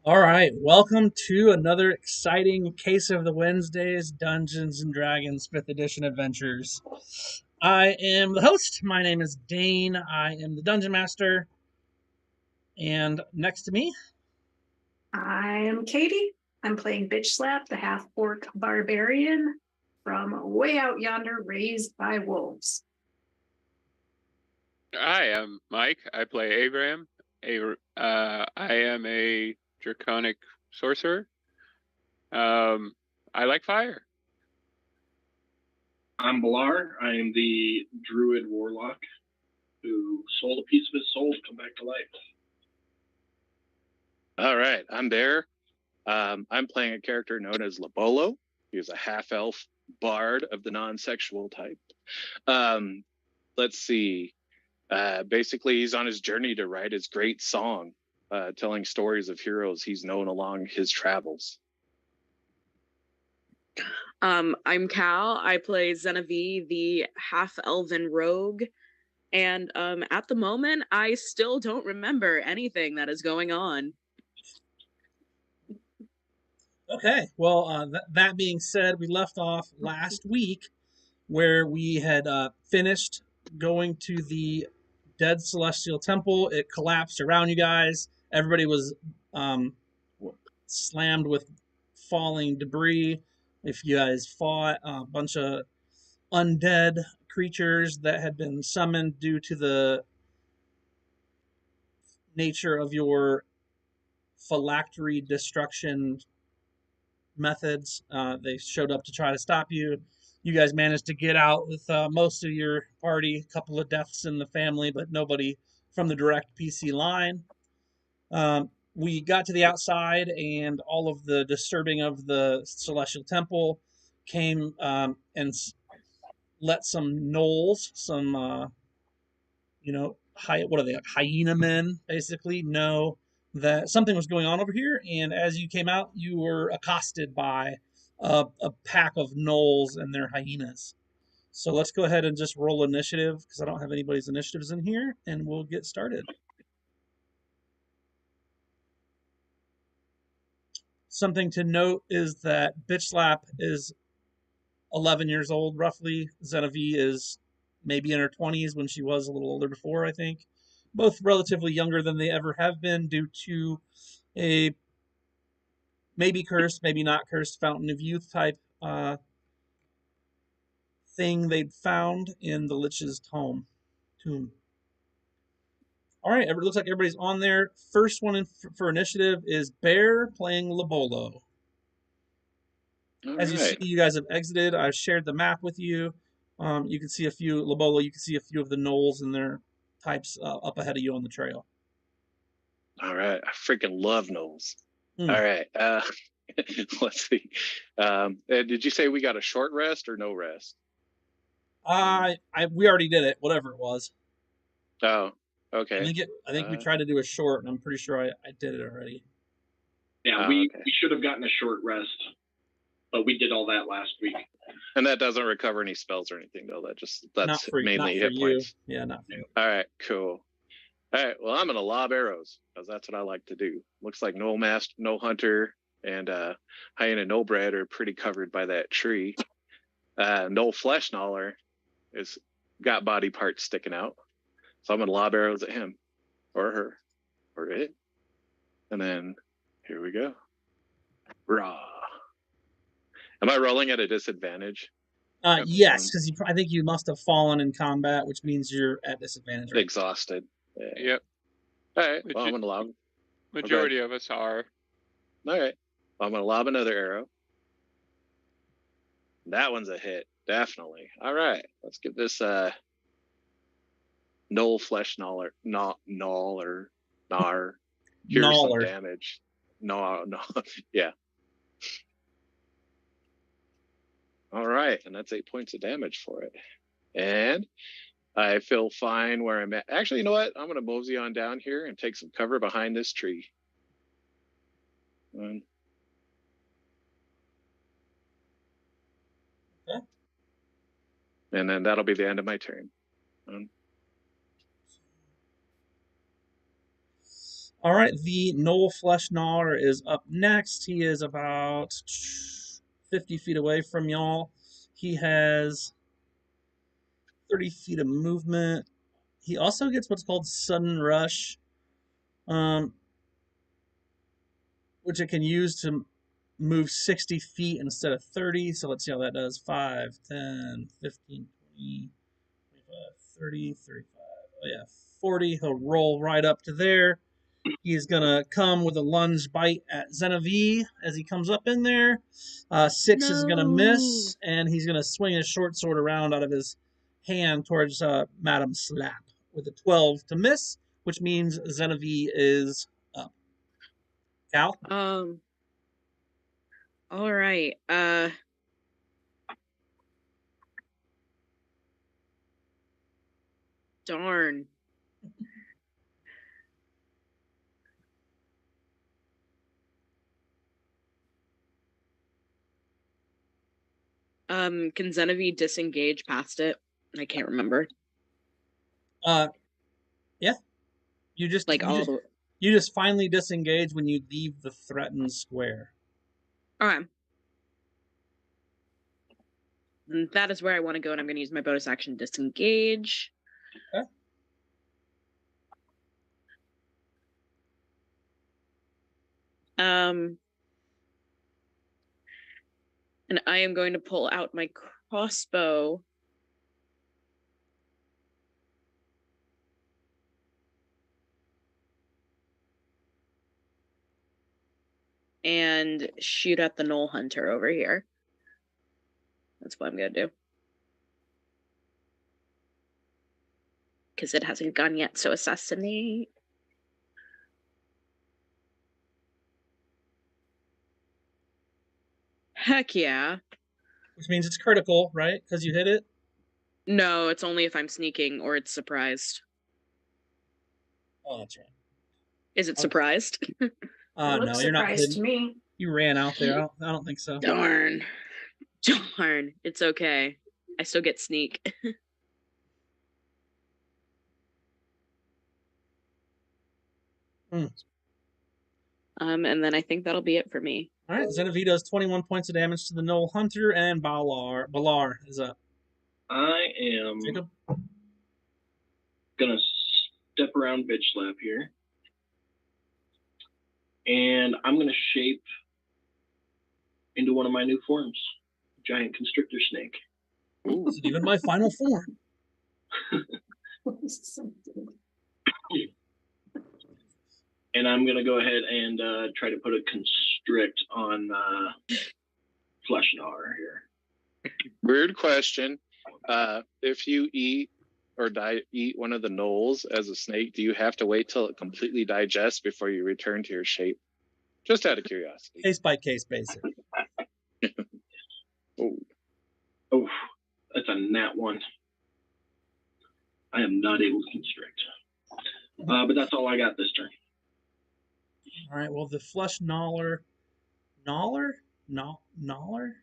All right, welcome to another exciting Case of the Wednesdays Dungeons and Dragons 5th Edition Adventures. I am the host. My name is Dane. I am the Dungeon Master. And next to me, I am Katie. I'm playing Bitch Slap, the half-orc barbarian from way out yonder, raised by wolves. I am Mike. I play Abraham. I am a draconic sorcerer. I like fire. I'm Balar. I am the druid warlock who sold a piece of his soul to come back to life. All right, I'm Bear. I'm playing a character known as Labolo. He's a half-elf bard of the non-sexual type. Let's see. Basically, he's on his journey to write his great song, telling stories of heroes he's known along his travels. I'm Cal. I play Zenevieve, the half-elven rogue. And at the moment, I still don't remember anything that is going on. okay, well, that being said, we left off last week where we had finished going to the Dead Celestial Temple. It collapsed around you guys. Everybody was slammed with falling debris. If you guys fought a bunch of undead creatures that had been summoned due to the nature of your phylactery destruction methods, they showed up to try to stop you. You guys managed to get out with most of your party. A couple of deaths in the family, but nobody from the direct PC line. We got to the outside, and all of the disturbing of the Celestial Temple came and let some gnolls, some what are they, hyena men, basically, know that something was going on over here. And as you came out, you were accosted by a pack of gnolls and their hyenas. So let's go ahead and just roll initiative because I don't have anybody's initiatives in here, and we'll get started. Something to note is that Bitch Slap is 11 years old, roughly. Zenevieve is maybe in her 20s when she was a little older before, I think. Both relatively younger than they ever have been due to a maybe cursed, maybe not cursed Fountain of Youth type thing they'd found in the Lich's tomb. All right, it looks like everybody's on there. First one for initiative is Bear playing Labolo. As you see, you guys have exited. I've shared the map with you. You can see a few Labolo. You can see a few of the gnolls and their types up ahead of you on the trail. All right, I freaking love gnolls. All right, let's see. Did you say we got a short rest or no rest? We already did it, whatever it was. Oh, okay. I think we tried to do a short, and I'm pretty sure I did it already. Yeah, we should have gotten a short rest, but we did all that last week. And that doesn't recover any spells or anything, though. That's mainly hit points. Yeah, not for you. All right, cool. All right, well, I'm gonna lob arrows because that's what I like to do. Looks like no master, no hunter, and hyena no bread are pretty covered by that tree. No flesh gnaller is got body parts sticking out, so I'm gonna lob arrows at him, or her, or it, and then here we go. Raw. Am I rolling at a disadvantage? Yes, because I think you must have fallen in combat, which means you're at disadvantage. Right? Exhausted. Yeah. Yep. All right. Well, I'm gonna lob. Majority of us are. All right. Well, I'm gonna lob another arrow. That one's a hit, definitely. All right. Let's give this Gnoll flesh gnaller, gnaw or gnar. Here's some damage. No, yeah. All right, and that's 8 points of damage for it. And I feel fine where I'm at. Actually, you know what? I'm going to mosey on down here and take some cover behind this tree. Okay. And then that'll be the end of my turn. All right, the Gnoll Flesh Gnawer is up next. He is about 50 feet away from y'all. He has 30 feet of movement. He also gets what's called Sudden Rush, which it can use to move 60 feet instead of 30. So let's see how that does. 5, 10, 15, 20, 25, 30, 35. Oh, yeah, 40. He'll roll right up to there. He's going to come with a lunge bite at Zenavi as he comes up in there. 6 is going to miss, and he's going to swing his short sword around out of his hand towards Madam Slap with a 12 to miss, which means Zenavi is up. Cal? All right. Darn. Can Zenavi disengage past it? I can't remember. Yeah. You just Like you just finally disengage when you leave the threatened square. Okay. And that is where I want to go, and I'm going to use my bonus action to disengage. Okay. And I am going to pull out my crossbow. And shoot at the Gnoll Hunter over here. That's what I'm going to do. Because it hasn't gone yet, so assassinate. Heck yeah. Which means it's critical, right? Because you hit it? No, it's only if I'm sneaking or it's surprised. Oh, that's right. Is it surprised? No, you're not hidden. To me. You ran out there. I don't think so. Darn. It's okay. I still get sneak. And then I think that'll be it for me. All right, Zenavi does 21 points of damage to the Gnoll Hunter, and Balar is up. I am Jacob? gonna step around Bitch Slap here. And I'm gonna shape into one of my new forms. Giant constrictor snake. This is even my final form. And I'm gonna go ahead and try to put a constrict on Flesh Gnawer here. Weird question. If you eat one of the gnolls as a snake, do you have to wait till it completely digests before you return to your shape? Just out of curiosity. Case by case basis. Oh, that's a nat 1. I am not able to constrict. But that's all I got this turn. All right, well, the Flesh Gnawer. Gnawer? Gnar.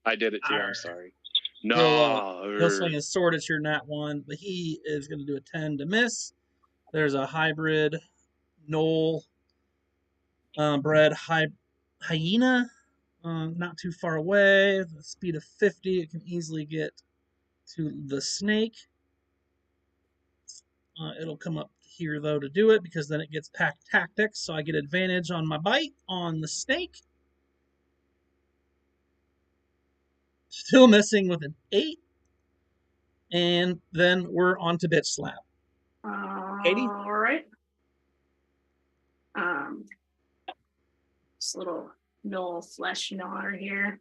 I did it too, I'm sorry. He'll swing his sword at your nat 1, but he is going to do a 10 to miss. There's a hybrid Gnoll bred hyena, not too far away. The speed of 50, it can easily get to the snake. It'll come up here, though, to do it, because then it gets pack tactics, so I get advantage on my bite on the snake. Still missing with an 8. And then we're on to Bitch Slap. Katie? All right. This little Gnoll Flesh Gnawer here.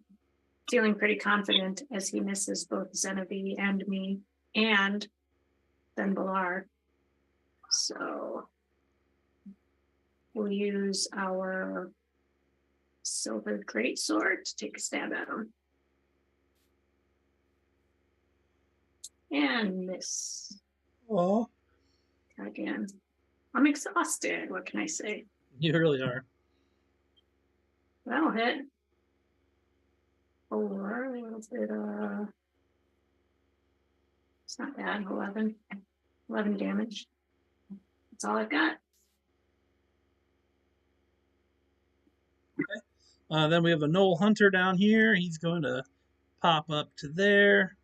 Feeling pretty confident as he misses both Zenavi and me, and then Balar. So we'll use our silver greatsword to take a stab at him. And miss. Oh, Again. I'm exhausted. What can I say? you really are. That'll hit. Or a little bit it's not bad. 11 damage. That's all I've got. Then we have a Gnoll hunter down here. He's going to pop up to there.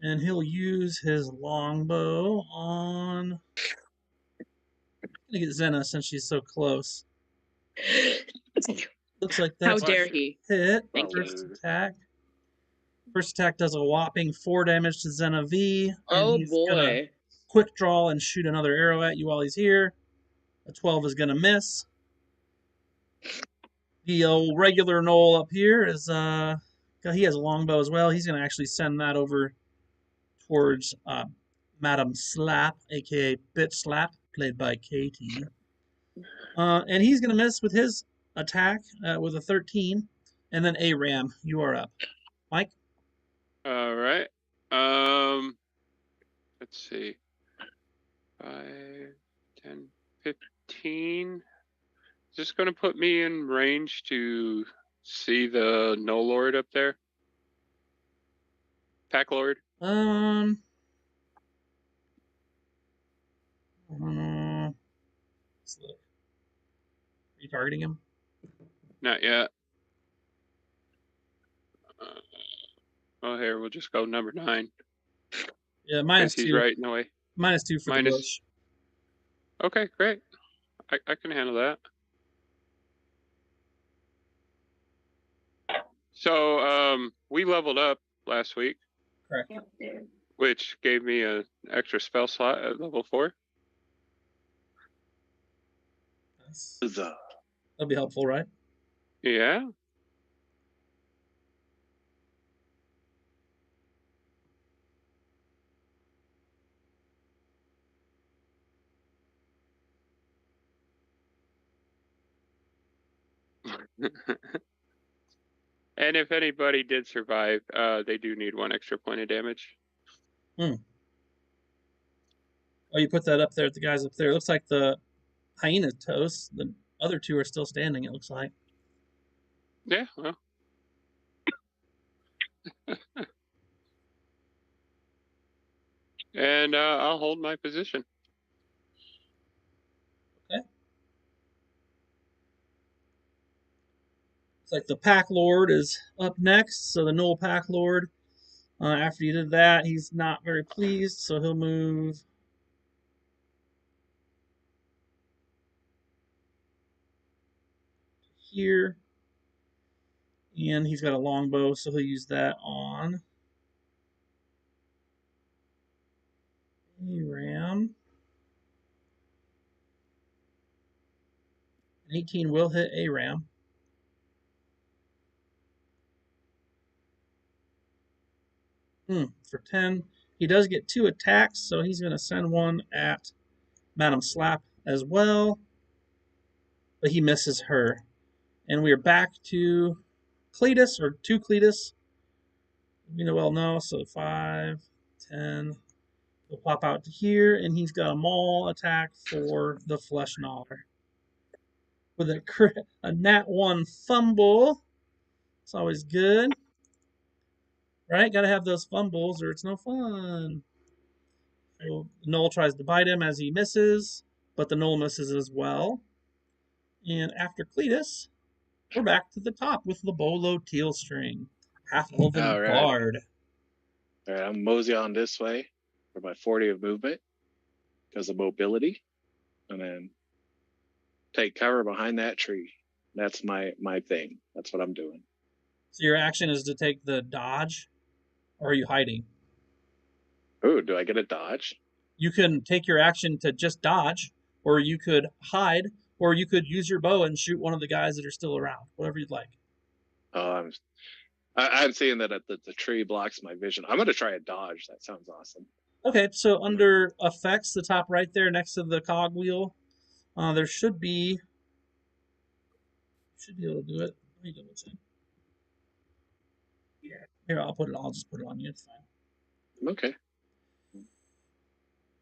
And he'll use his longbow on... I'm going to get Zena since she's so close. Looks like How that's dare he? hit. Thank you. First attack. First attack does a whopping 4 damage to Zena V. And Oh he's gonna boy. quick draw and shoot another arrow at you while he's here. A 12 is gonna miss. The old regular Gnoll up here is he has a longbow as well. He's gonna actually send that over towards Madam Slap, aka Bitch Slap, played by Katie. And he's gonna miss with his attack with a 13. And then Aram, you are up. Mike? All right. Let's see. 5, 10, 15. Is this going to put me in range to see the Gnoll Lord up there? Pack Lord? Let's look. Are you targeting him? Not yet. Oh, here, we'll just go number 9. Yeah, Because he's -2. right in the way. -2 for the bush. Okay, great. I can handle that. So, we leveled up last week, Correct. Yep, dude. which gave me an extra spell slot at level 4. Nice. Huzzah. That'll be helpful, right? Yeah. And if anybody did survive, they do need 1 extra point of damage. Oh, you put that up there at the guys up there. It looks like the hyena toast. The other 2 are still standing, it looks like. Yeah, well. And I'll hold my position. It's like the Pack Lord is up next. So the Gnoll Pack Lord, after you did that, he's not very pleased. So he'll move here. And he's got a longbow, so he'll use that on Aram. 18 will hit Aram. For 10. He does get 2 attacks, so he's going to send one at Madam Slap as well. But he misses her. And we are back to Cletus, or to Cletus. You know, well, no, so 5, 10. He'll pop out to here, and he's got a maul attack for the Flesh Gnawer. With a nat 1 fumble. It's always good. Right? Gotta have those fumbles or it's no fun. So Gnoll tries to bite him as he misses, but the Gnoll misses as well. And after Cletus, we're back to the top with Lobolo Tealstring, half-elven All right. bard. All right, I'm mosey on this way for my 40 of movement because of mobility, and then take cover behind that tree. That's my thing. That's what I'm doing. So your action is to take the dodge, or are you hiding? Oh, do I get a dodge? You can take your action to just dodge, or you could hide, or you could use your bow and shoot one of the guys that are still around. Whatever you'd like. I'm seeing that the tree blocks my vision. I'm going to try a dodge. That sounds awesome. Okay, so under effects, the top right there next to the cog wheel, there should be able to do it. Let me double check. Here, I'll just put it on you. It's fine. Okay.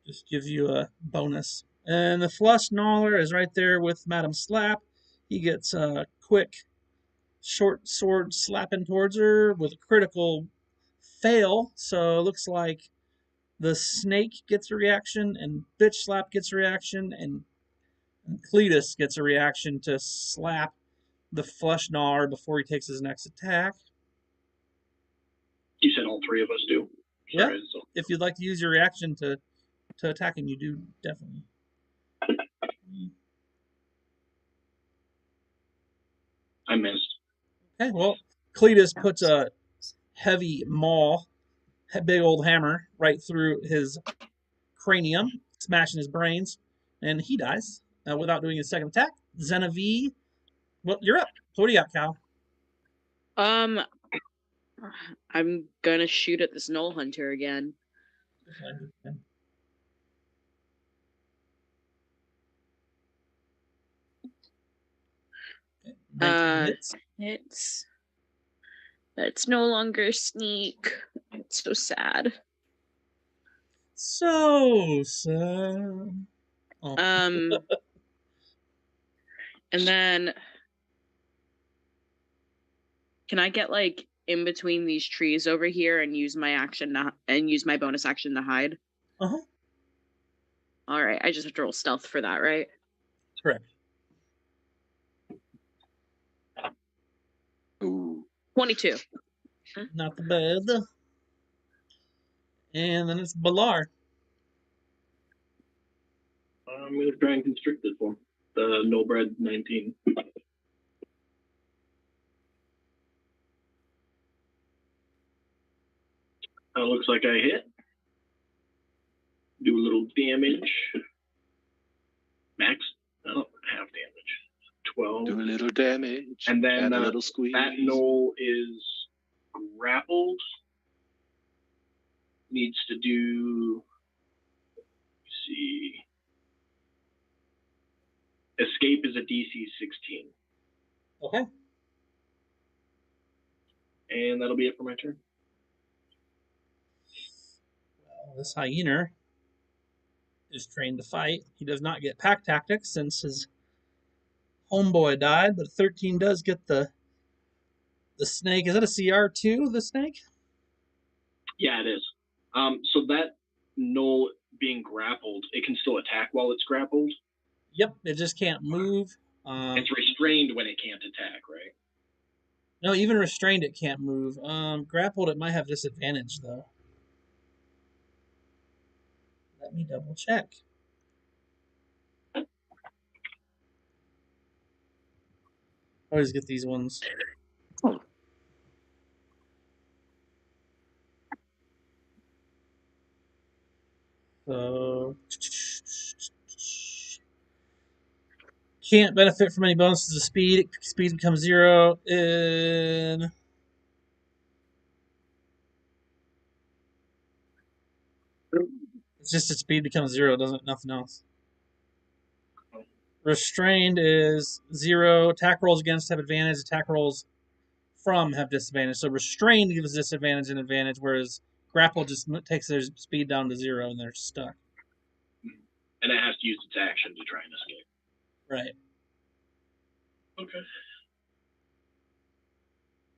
Just gives you a bonus. And the Flush Gnawer is right there with Madam Slap. He gets a quick short sword slapping towards her with a critical fail. So it looks like the snake gets a reaction, and Bitch Slap gets a reaction, and Cletus gets a reaction to slap the flesh gnawer before he takes his next attack. You said all three of us do. Yeah. Sorry, so If you'd like to use your reaction to attack him, you do definitely. I missed. Okay, well, Cletus puts a heavy maul, a big old hammer, right through his cranium, smashing his brains, and he dies without doing his second attack. Genevieve, well, you're up. So what do you got, Cal? I'm gonna shoot at this Gnoll hunter again. It's no longer sneak. It's so sad. So sad. Oh. And then can I get like in between these trees over here and use my bonus action to hide? Uh-huh. All right, I just have to roll stealth for that, right? Correct. Ooh. 22. Not the bad. And then it's Balar. I'm going to try and constrict this one. The no bread 19. Looks like I hit. Do a little damage. Max? I don't have damage. 12. Do a little damage. And then add a little squeeze. that gnoll is grappled. Needs to do. Let's see. Escape is a DC 16. Okay. And that'll be it for my turn. Well, this hyena is trained to fight. He does not get pack tactics since his homeboy died, but 13 does get the snake. Is that a CR2, the snake? Yeah, it is. So that gnoll being grappled, it can still attack while it's grappled. Yep, it just can't move. It's restrained when it can't attack, right? No, even restrained it can't move. Grappled it might have disadvantage though. Let me double check. Always get these ones. So can't benefit from any bonuses of speed. Speed becomes 0 in it's just its speed becomes 0, doesn't nothing else. Restrained is 0. Attack rolls against have advantage. Attack rolls from have disadvantage. So restrained gives disadvantage and advantage, whereas grapple just takes their speed down to 0 and they're stuck. And it has to use its action to try and escape. Right. Okay.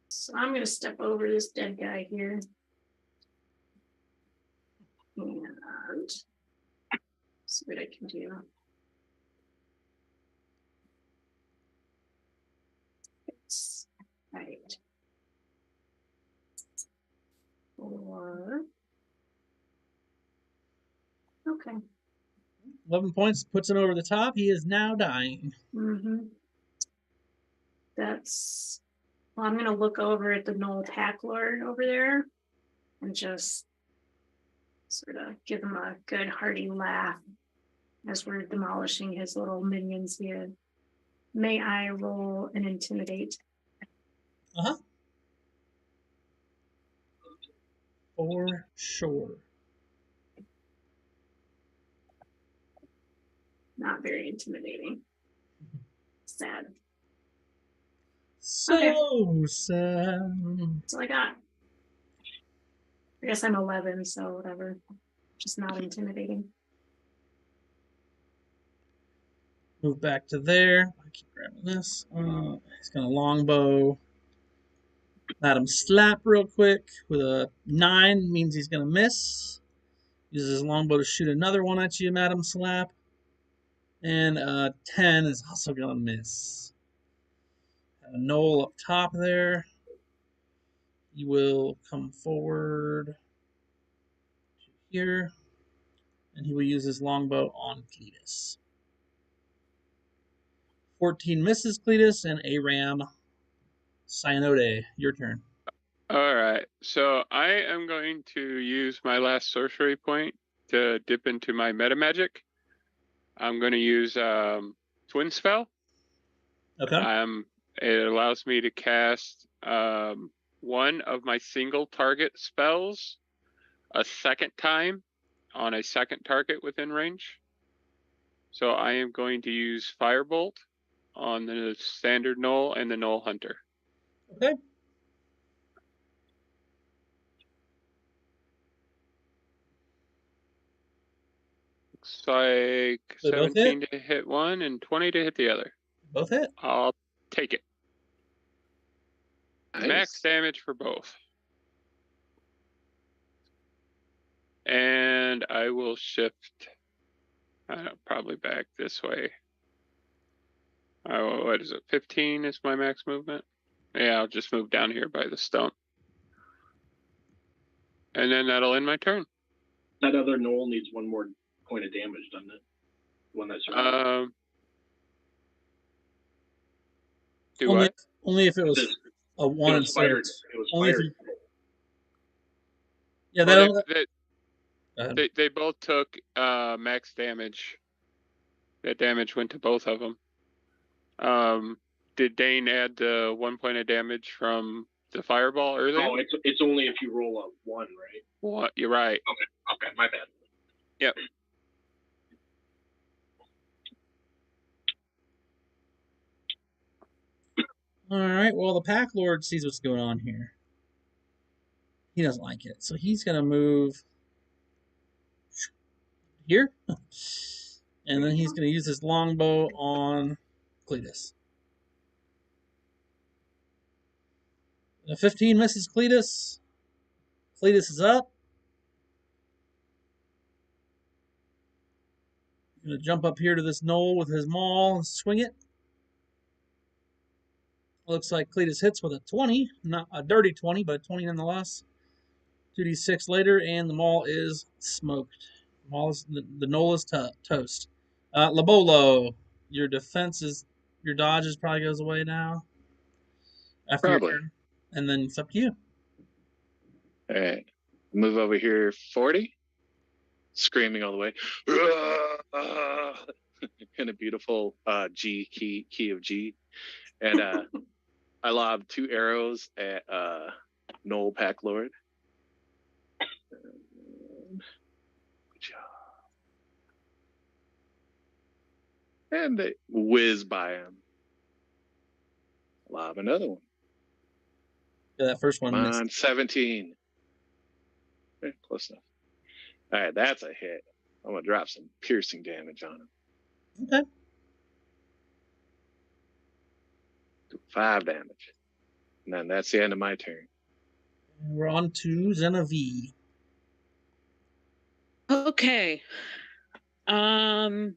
So I'm going to step over this dead guy here. And see what I can do. Right. 4. Okay. 11 points puts him over the top. He is now dying. Mm-hmm. That's. Well, I'm going to look over at the Gnoll tackler over there and just sort of give him a good hearty laugh as we're demolishing his little minions here. May I roll an intimidate? Uh-huh. For sure. Not very intimidating. Sad. So sad. That's all I got. I guess I'm 11, so whatever. Just not intimidating. Move back to there. I keep grabbing this. He's gonna longbow. Let him slap real quick with a 9 means he's gonna miss. Uses his longbow to shoot another one at you, Madam Slap. And 10 is also gonna miss. a Gnoll up top there. He will come forward to here, and he will use his longbow on Cletus. 14 misses Cletus, and Aram Cyanode, your turn. All right, so I am going to use my last sorcery point to dip into my meta magic. I'm going to use Twin Spell. Okay. It allows me to cast one of my single target spells a second time on a second target within range. So I am going to use Firebolt on the standard Gnoll and the Gnoll Hunter. Okay. Looks like They both 17 to hit one and 20 to hit the other. Both hit. I'll take it. Nice. Max damage for both. And I will shift probably back this way. Oh, what is it? 15 is my max movement. Yeah, I'll just move down here by the stump. And then that'll end my turn. That other Gnoll needs one more point of damage, doesn't it? One that survived. Do only, I? only if it was This- a one it and was fired. six. It was Only if fired. you, yeah, Well, they both took max damage. That damage went to both of them. Did Dane add the 1 point of damage from the fireball earlier? Oh, it's only if you roll a 1, right? What? You're right. Okay, my bad. Yep. All right. Well, the Pack Lord sees what's going on here. He doesn't like it, so he's gonna move here, and then he's gonna use his longbow on Cletus. 15 misses Cletus. Cletus is up. Gonna jump up here to this Gnoll with his maul and swing it. Looks like Cletus hits with a 20, not a dirty 20, but a 20 nonetheless. 2d6 later, and the maul is smoked. The Gnoll is toast. Labolo, your dodge probably goes away now. After Probably. your turn. And then it's up to you. All right. Move over here 40. Screaming all the way. In a beautiful key of G. And I lob 2 arrows at Gnoll Pack Lord. Good job. And they whiz by him. Lob another one. Yeah, that first one Come missed. on, 17. Okay, close enough. All right, that's a hit. I'm going to drop some piercing damage on him. Okay. Do 5 damage. And then that's the end of my turn. And we're on to Zenavi. Okay. Am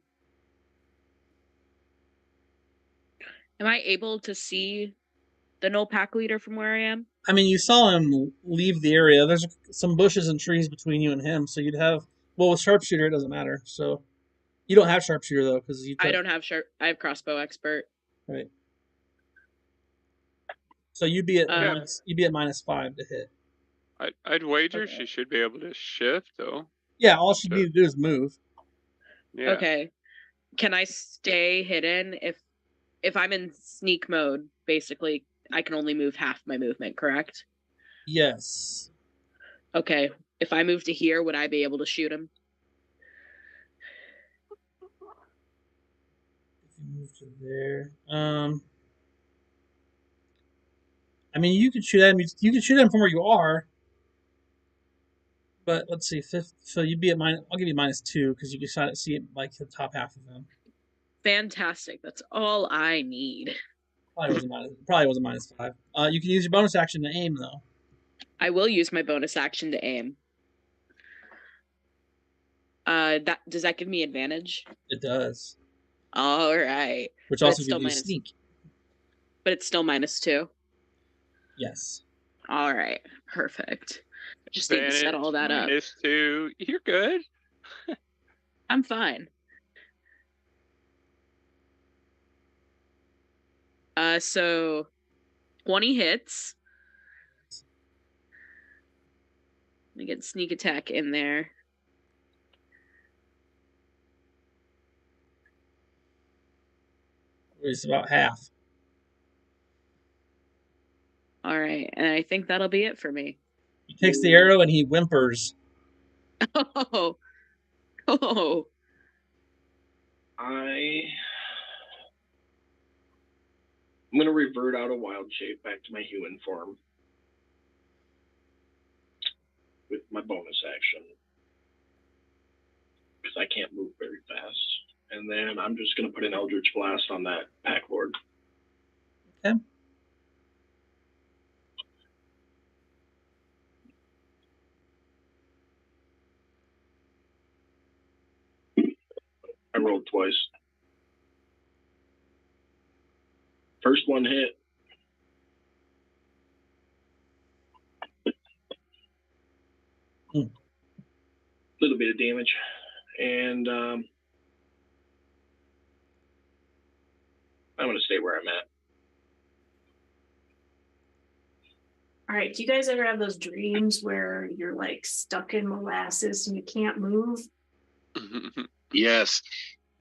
I able to see the Gnoll Pack Leader from where I am? I mean, you saw him leave the area. There's some bushes and trees between you and him, so you'd have. Well, with sharpshooter, it doesn't matter. So you don't have sharpshooter though, because you. I don't have I have crossbow expert. Right. So you'd be at -5 to hit. I'd wager Okay. she should be able to shift though. Yeah, all she needs to do is move. Yeah. Okay. Can I stay hidden if I'm in sneak mode? Basically, I can only move half my movement, correct? Yes. Okay. If I move to here, would I be able to shoot him? If you move to there, I mean, you could shoot at him. You could shoot at him from where you are. But let's see, so you'd be at minus. I'll give you -2 because you can see it like the top half of him. Fantastic. That's all I need. Probably was a -5. You can use your bonus action to aim though. I will use my bonus action to aim. Does that give me advantage? It does, All right. which But also it's still gives you minus- sneak. But it's still -2. Yes. All right, perfect. Just need to set all that up. -2. You're good. I'm fine. So 20 hits. Let me get sneak attack in there. It's about half. All right, and I think that'll be it for me. He takes the arrow and he whimpers. Oh, oh. I'm gonna revert out of wild shape back to my human form with my bonus action because I can't move very fast. And then I'm just gonna put an Eldritch Blast on that pack lord. Okay. I rolled twice. First one hit. Little bit of damage, and I'm gonna stay where I'm at. All right. Do you guys ever have those dreams where you're like stuck in molasses and you can't move? Yes.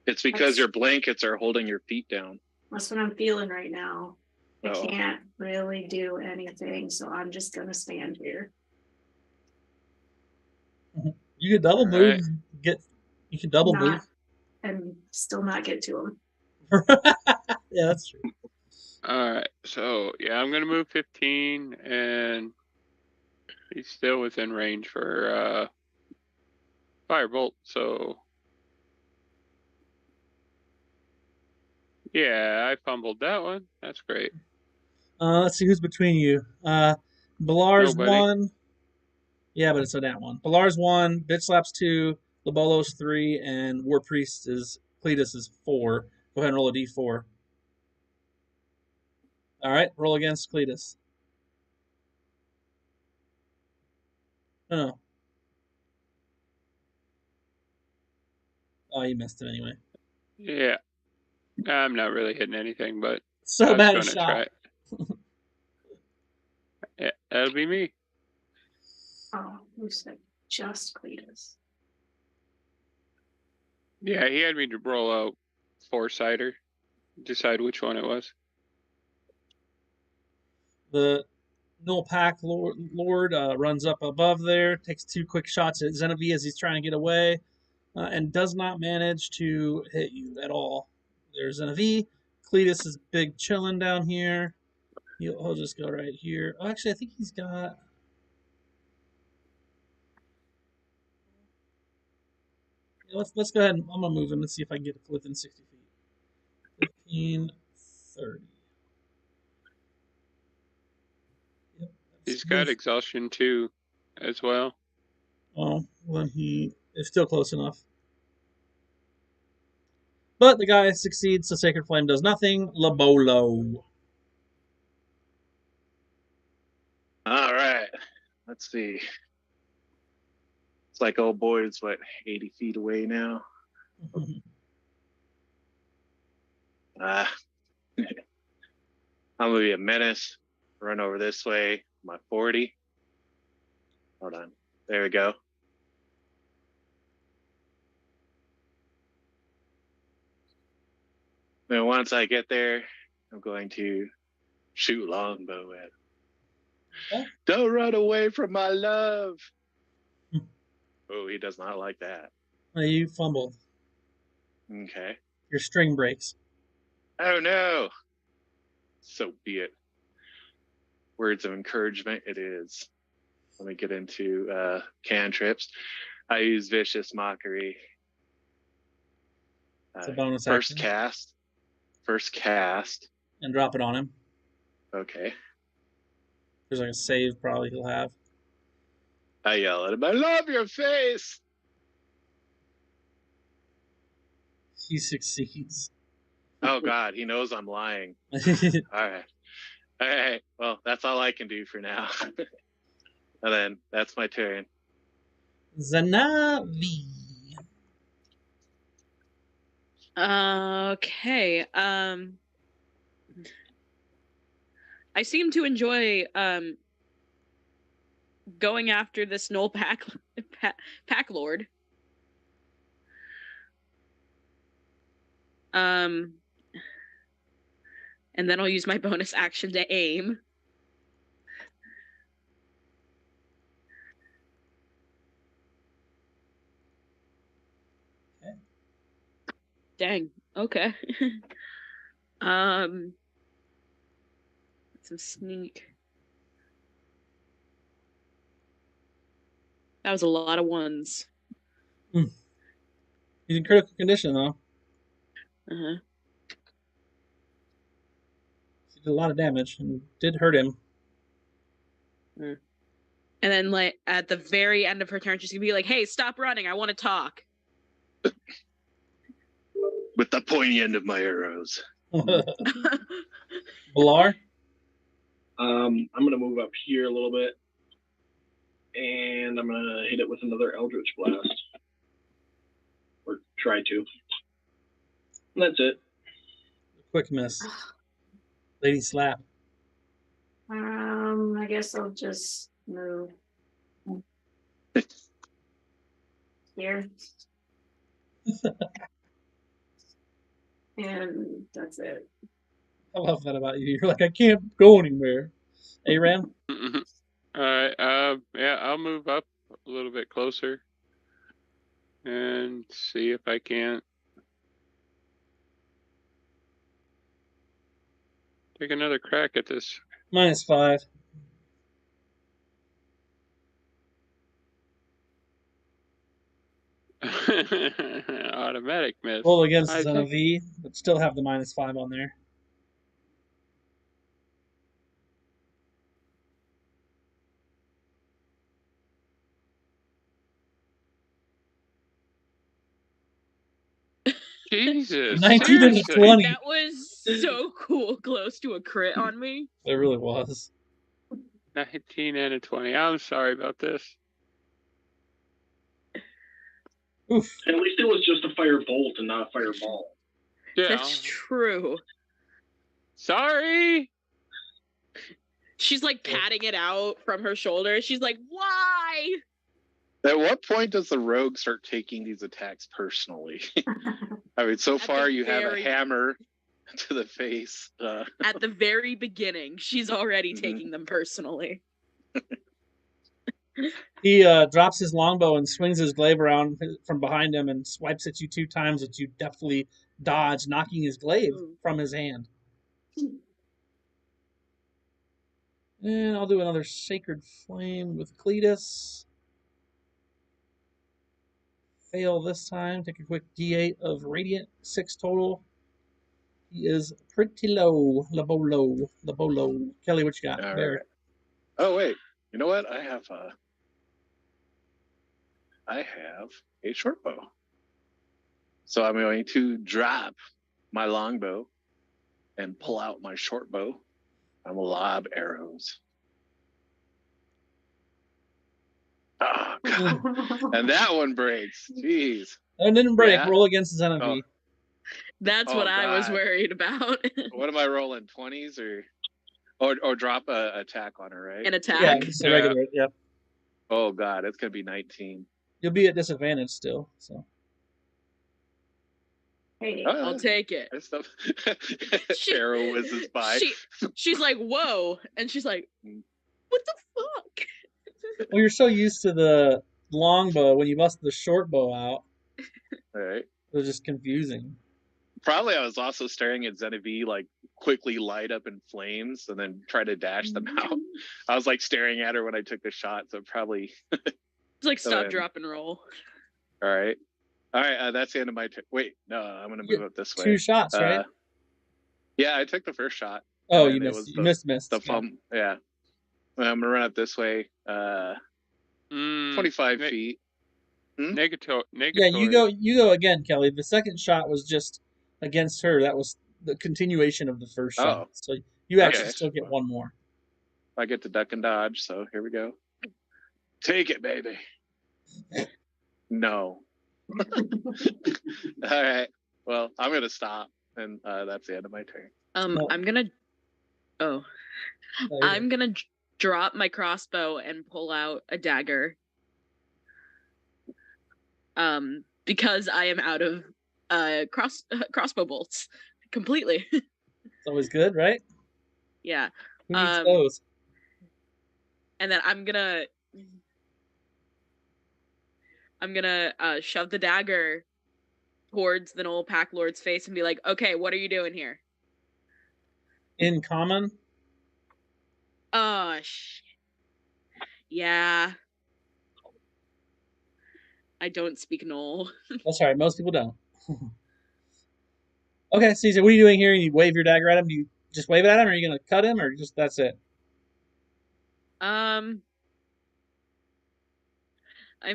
It's because your blankets are holding your feet down. That's what I'm feeling right now. I Uh-oh. can't really do anything, so I'm just gonna stand here. You can double All move. right. You can double move. And still not get to him. Yeah, that's true. All right. So yeah, I'm gonna move 15, and he's still within range for firebolt. So yeah, I fumbled that one. That's great. Let's see who's between you. Bilar's Nobody. 1. Yeah, but it's a nat 1. Bilar's 1, Bitch Slaps 2, Lobolo's 3, and War Priest is Cletus is 4. Go ahead and roll a d4. All right, roll against Cletus. No. Oh, you missed him anyway. Yeah, I'm not really hitting anything, but So I was bad gonna a shot. try. Yeah, that'll be me. Oh, who said just Cletus? Yeah, he had me to roll out 4-sider, decide which one it was. The Gnoll Pack Lord runs up above there, takes 2 quick shots at Xenovi as he's trying to get away, and does not manage to hit you at all. There's Xenovi. Cletus is big chilling down here. He'll just go right here. Oh, actually, I think he's got. Yeah, let's go ahead and I'm gonna move him and see if I can get within 60 feet. 15, 30. Yep. He's got exhaustion too, as well. Oh, well, he is still close enough. But the guy succeeds, so Sacred Flame does nothing. Lobolo. All right. Let's see. It's like old boy's what, 80 feet away now. I'm gonna be a menace. Run over this way. My 40. Hold on. There we go. Then once I get there, I'm going to shoot longbow at him. Okay. Don't run away from my love. Oh, he does not like that. You fumbled. Okay. Your string breaks. Oh no. So be it. Words of encouragement it is. Let me get into cantrips. I use Vicious Mockery. It's a bonus First action. cast. First cast. And drop it on him. Okay. There's like a save probably he'll have. I yell at him, I love your face. He succeeds. Oh God, he knows I'm lying. All right. All right. Well, that's all I can do for now. And then that's my turn. Zanavi. Okay. I seem to enjoy going after this Gnoll pack lord. And then I'll use my bonus action to aim. Okay. Dang. Okay. Some sneak. That was a lot of ones. He's in critical condition though. Uh-huh. He did a lot of damage and did hurt him. And then, like, at the very end of her turn, she's gonna be like, "Hey, stop running! I want to talk." With the pointy end of my arrows. Balar? I'm gonna move up here a little bit, and I'm gonna hit it with another Eldritch Blast, or try to. And that's it. Quick miss. Lady slap. I guess I'll just move here. And that's it. I love that about you. You're like, I can't go anywhere. Aram? All right. Yeah, I'll move up a little bit closer and see if I can't take another crack at this. -5. Automatic miss. Roll against I Zena think- V, but still have the -5 on there. Jesus. 19 and a seriously? 20. That was so cool, close to a crit on me. It really was. 19 and a 20. I'm sorry about this. Oof. At least it was just a fire bolt and not a fireball. Yeah. That's true. Sorry. She's like patting it out from her shoulder. She's like, "Why?" At what point does the rogue start taking these attacks personally? I mean, so At far the you have a very- hammer to the face. At the very beginning, she's already Mhm. taking them personally. He drops his longbow and swings his glaive around from behind him and swipes at you 2 times that you deftly dodge, knocking his glaive from his hand. And I'll do another Sacred Flame with Cletus. Fail this time. Take a quick D8 of Radiant. 6 total. He is pretty low. Labolo. Kelly, what you got? All There. right. Oh wait, you know what? I have a short bow. So I'm going to drop my longbow and pull out my short bow. I'm gonna lob arrows. Oh, God. And that one breaks. Jeez. That didn't break. Yeah. Roll against Zena V. Oh. That's Oh, what I was God. worried about. What am I rolling? 20s or drop a attack on her, right? An attack. Yeah, just a regular. Yep. Oh God, it's gonna be 19. You'll be at disadvantage still. So Hey, I'll take it. That stuff. She- Arrow whizzes by. She's like, "Whoa," and she's like, "What the fuck?" well, you're so used to the longbow when you bust the short bow out. All right. It was just confusing. Probably I was also staring at Genevieve like quickly light up in flames and then try to dash them out. I was like staring at her when I took the shot, so probably. It's like stop, then- drop, and roll. All right. That's the end of my turn. Wait, no, I'm gonna move up this way. 2 shots, right? Yeah, I took the first shot. Oh, and you it missed. was You missed. The fum. Yeah. I'm gonna run up this way. 25 ne- feet. Negative. Yeah, you go again, Kelly. The second shot was just against her. That was the continuation of the first shot. Oh. So You actually Okay. still get one more. I get to duck and dodge, so here we go. Take it, baby. No. All right. Well, I'm gonna stop, and that's the end of my turn. Well- I'm gonna. Oh, No, you're I'm gonna drop my crossbow and pull out a dagger. Because I am out of crossbow bolts completely. It's always good, right? Yeah. Who needs Um, those? And then I'm gonna shove the dagger towards the Gnoll Pack Lord's face and be like, "Okay, what are you doing here?" In common? Oh, yeah. I don't speak Gnoll. That's all right. Most people don't. Okay, Caesar, what are you doing here? You wave your dagger at him? Do you just wave it at him, or are you going to cut him, or just that's it? I'm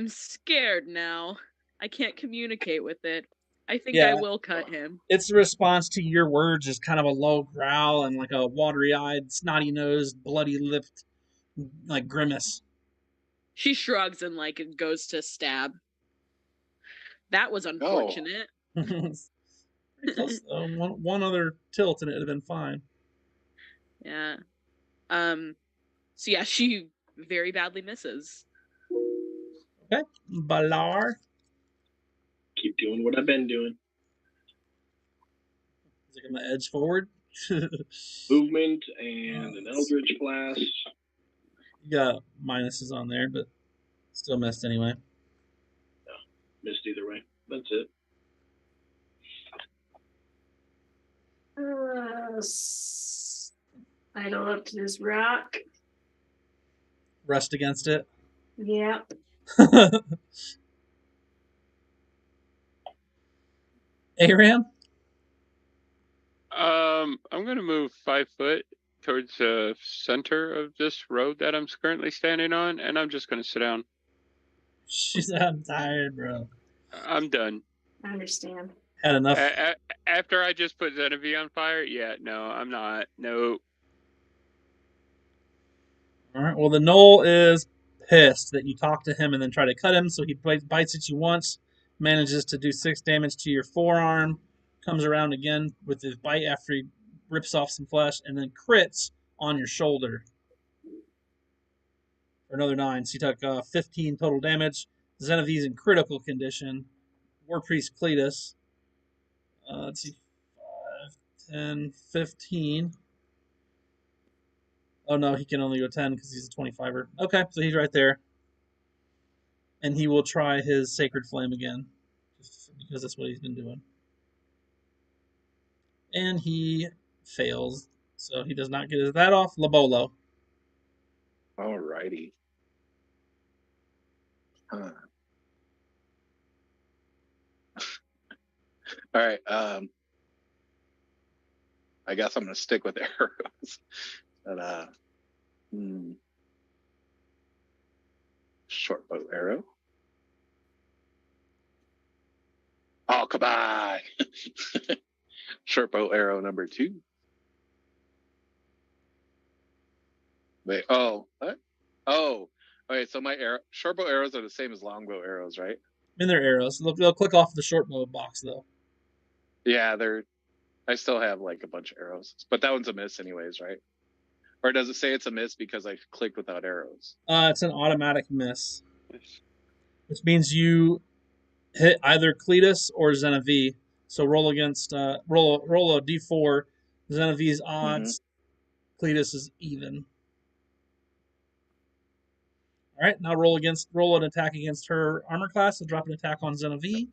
scared now. I can't communicate with it. I think I Yeah. will cut him. Its response to your words is kind of a low growl and like a watery-eyed, snotty-nosed, bloody-lipped, like grimace. She shrugs and like goes to stab. That was unfortunate. Pretty close, though. One other tilt and it would have been fine. Yeah. So yeah, she very badly misses. Okay, Balar. Keep doing what I've been doing. Is it going to edge forward? Movement and an Eldritch Blast. You got minuses on there, but still missed anyway. Missed either way. That's it. Idle up to this rock. Rushed against it. Yep. Aram? I'm gonna move 5 foot towards the center of this road that I'm currently standing on, and I'm just gonna sit down. I'm tired, bro. I'm done. I understand. Had enough. After I just put Zenevie on fire, yeah, no, I'm not. No. All right. Well, the Gnoll is pissed that you talk to him and then try to cut him, so he bites at you once, manages to do 6 damage to your forearm, comes around again with his bite after he rips off some flesh, and then crits on your shoulder for another 9. So you took 15 total damage. Zenevie's in critical condition. War Priest Cletus. Let's see. 5, 10, 15. Oh no, he can only go 10 because he's a 25er. Okay, so he's right there. And he will try his Sacred Flame again. Just because that's what he's been doing. And he fails. So he does not get that off. Labolo. Alrighty. Huh. All right. I guess I'm gonna stick with arrows. And short bow arrow. Oh, goodbye. Short bow arrow number 2. Wait. Oh. What? Oh. Okay. So my short bow arrows are the same as longbow arrows, right? I mean, they're arrows. They'll click off the short bow box, though. Yeah, I still have like a bunch of arrows, but that one's a miss anyways, right? Or does it say it's a miss because I clicked without arrows? It's an automatic miss, which means you hit either Cletus or Zenevie. So roll against roll a d4. Zenevie's odds. Cletus is even. All right, now roll an attack against her armor class. So drop an attack on Zenevie.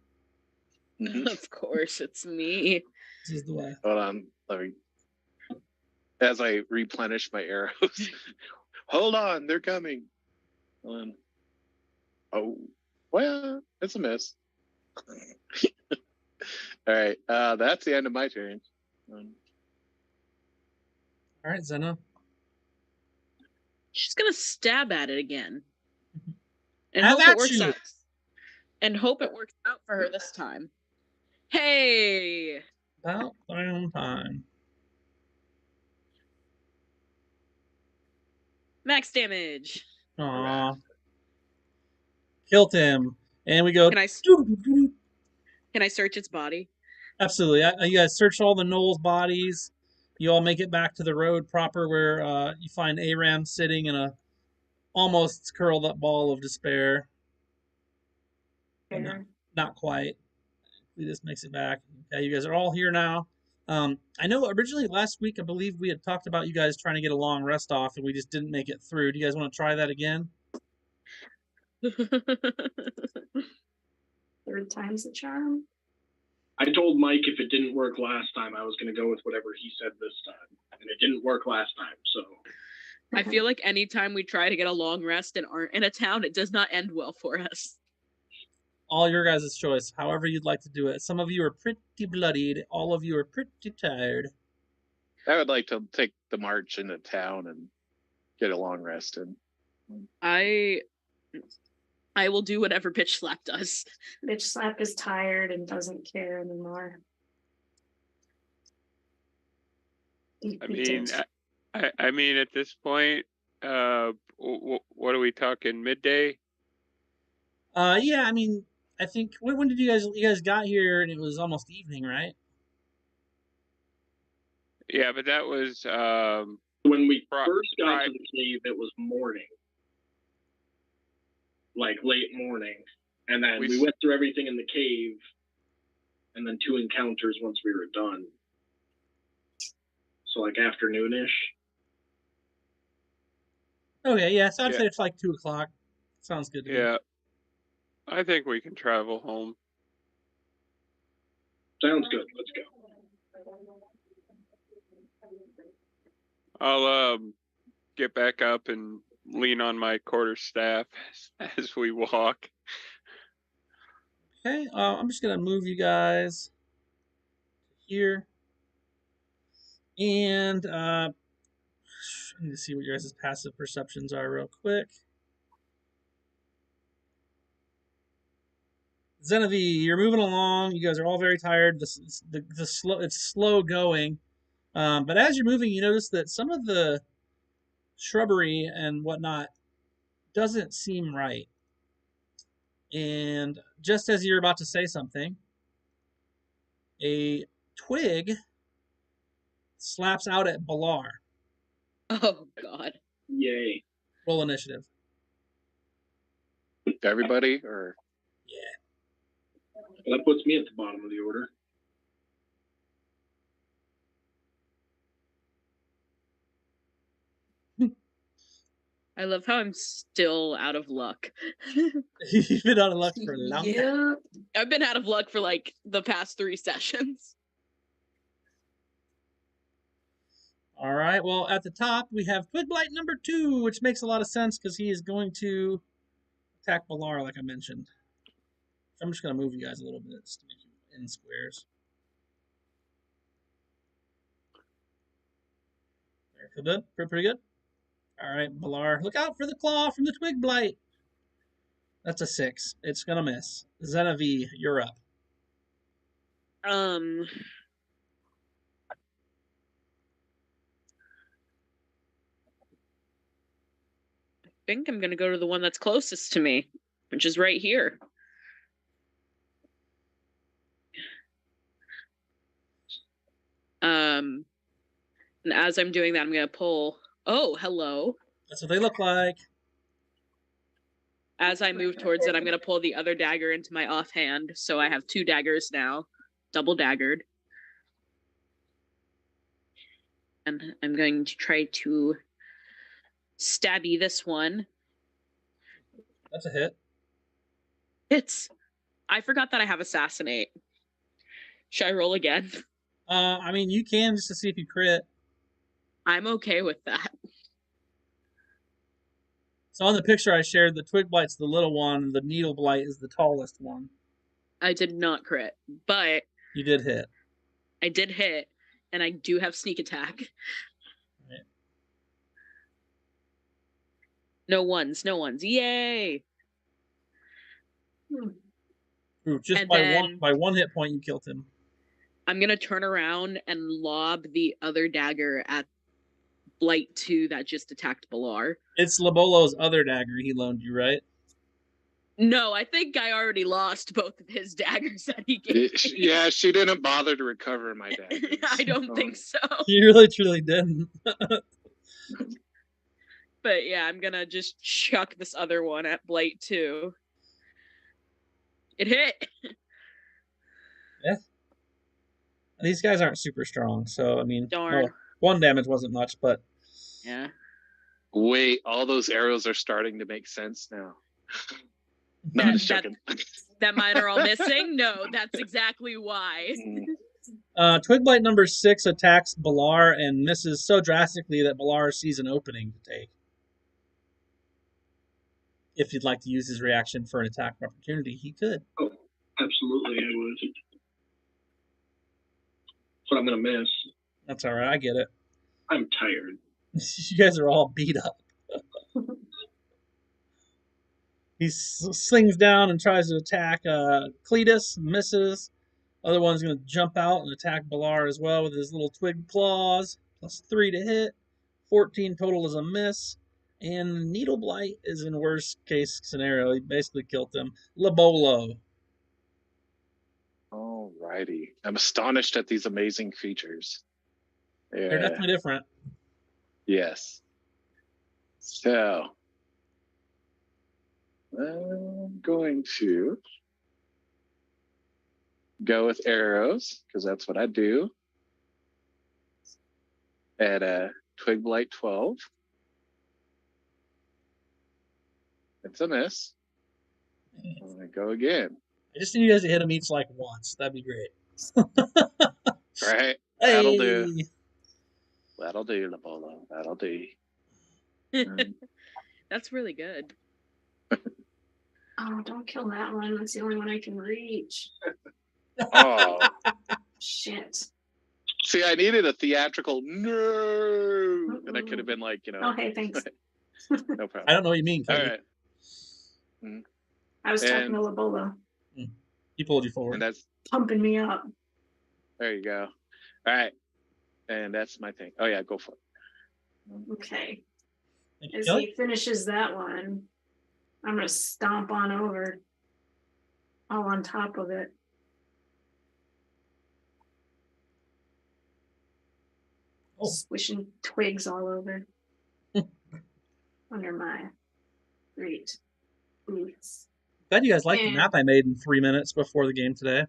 Of course, it's me. This is the way. Hold on, let me. As I replenish my arrows, hold on, they're coming. Oh, well, it's a miss. All right, that's the end of my turn. All right, Zena. She's gonna stab at it again, and Have hope it at works you. out. And hope it works out for her this time. Hey, About damn time. Max damage. Aw. Killed him. And we go. Can I search its body? Absolutely. You guys search all the gnolls' bodies. You all make it back to the road proper where you find Aram sitting in a almost curled up ball of despair. But not quite. He just makes it back. Okay, you guys are all here now. I know originally last week, I believe we had talked about you guys trying to get a long rest off, and we just didn't make it through. Do you guys want to try that again? Third time's the charm. I told Mike if it didn't work last time, I was going to go with whatever he said this time. And it didn't work last time, so. I feel like anytime we try to get a long rest and aren't in a town, it does not end well for us. All your guys' choice, however you'd like to do it. Some of you are pretty bloodied. All of you are pretty tired. I would like to take the march into town and get a long rest in. I will do whatever Bitch Slap does. Bitch Slap is tired and doesn't care anymore. I mean, at this point, what are we talking? Midday? Yeah, I mean, I think when did you guys got here and it was almost evening, right? Yeah, but that was when we first got to the cave, it was morning. Like late morning. And then we went through everything in the cave and then 2 encounters once we were done. So like afternoonish. Okay, yeah, so I'd say it's like 2 o'clock. Sounds good to me. Yeah. I think we can travel home. Sounds good. Let's go. I'll get back up and lean on my quarterstaff as we walk. Okay, I'm just gonna move you guys here, and I need to see what your guys' passive perceptions are real quick. Zenavie, you're moving along. You guys are all very tired. It's slow going, but as you're moving, you notice that some of the shrubbery and whatnot doesn't seem right. And just as you're about to say something, a twig slaps out at Balar. Oh, God. Yay. Roll initiative. Everybody, or? Yeah. Well, that puts me at the bottom of the order. I love how I'm still out of luck. You've been out of luck for a long time. Yeah. I've been out of luck for like the past 3 sessions. All right, well, at the top, we have Twig Blight number 2, which makes a lot of sense because he is going to attack Balar, like I mentioned. So I'm just going to move you guys a little bit just to make you in squares. Feel good? Pretty good? All right, Balar, look out for the claw from the Twig Blight. That's a 6. It's going to miss. Zenavie, you're up. I think I'm going to go to the one that's closest to me, which is right here. And as I'm doing that, I'm going to pull. Oh, hello. That's what they look like. As I move towards it, I'm going to pull the other dagger into my offhand. So I have 2 daggers now, double daggered. And I'm going to try to stabby this one. That's a hit. I forgot that I have assassinate. Should I roll again? I mean, you can just to see if you crit. I'm okay with that. So on the picture I shared, the Twig Blight's the little one, the Needle Blight is the tallest one. I did not crit, but you did hit. I did hit, and I do have sneak attack. Right. No ones. Yay! Ooh, just by one hit point, you killed him. I'm gonna turn around and lob the other dagger at Blight 2 that just attacked Balar. It's Labolo's other dagger he loaned you, right? No, I think I already lost both of his daggers that he gave me. Yeah, she didn't bother to recover my daggers. I don't think so. You really, truly didn't. But yeah, I'm gonna just chuck this other one at Blight 2. It hit. These guys aren't super strong, so I mean, Darn. well, 1 damage wasn't much, but Yeah. Wait, all those arrows are starting to make sense now. No, I'm just joking. That mine are all missing? No, that's exactly why. Twig Blight number 6 attacks Balar and misses so drastically that Balar sees an opening to take. If you'd like to use his reaction for an attack opportunity, he could. Oh, absolutely, I would. But I'm going to miss. That's all right. I get it. I'm tired. You guys are all beat up. He slings down and tries to attack Cletus, misses. Other one's going to jump out and attack Balar as well with his little twig claws. +3 to hit. 14 total is a miss. And Needle Blight is in worst case scenario. He basically killed him. Labolo. Alrighty. I'm astonished at these amazing creatures. Yeah. They're definitely different. Yes. So I'm going to go with arrows because that's what I do. At a Twig Blight 12. It's a miss. I'm gonna go again. I just need you guys to hit him each like once. That'd be great. Right? Hey. That'll do. That'll do, Labolo. That'll do. That's really good. Oh, don't kill that one. That's the only one I can reach. Oh. Shit. See, I needed a theatrical no. And I could have been like, Okay, thanks. No problem. I don't know what you mean, All Cody. right. I was talking to Labola, He pulled you forward. And that's pumping me up. there you go. All right. And that's my thing. Oh yeah, go for it. Okay. Thank you, As Kelly. he finishes that one, I'm going to stomp on over, all on top of it. Oh. Swishing twigs all over. Under my great boots. Glad you guys liked the map I made in 3 minutes before the game today.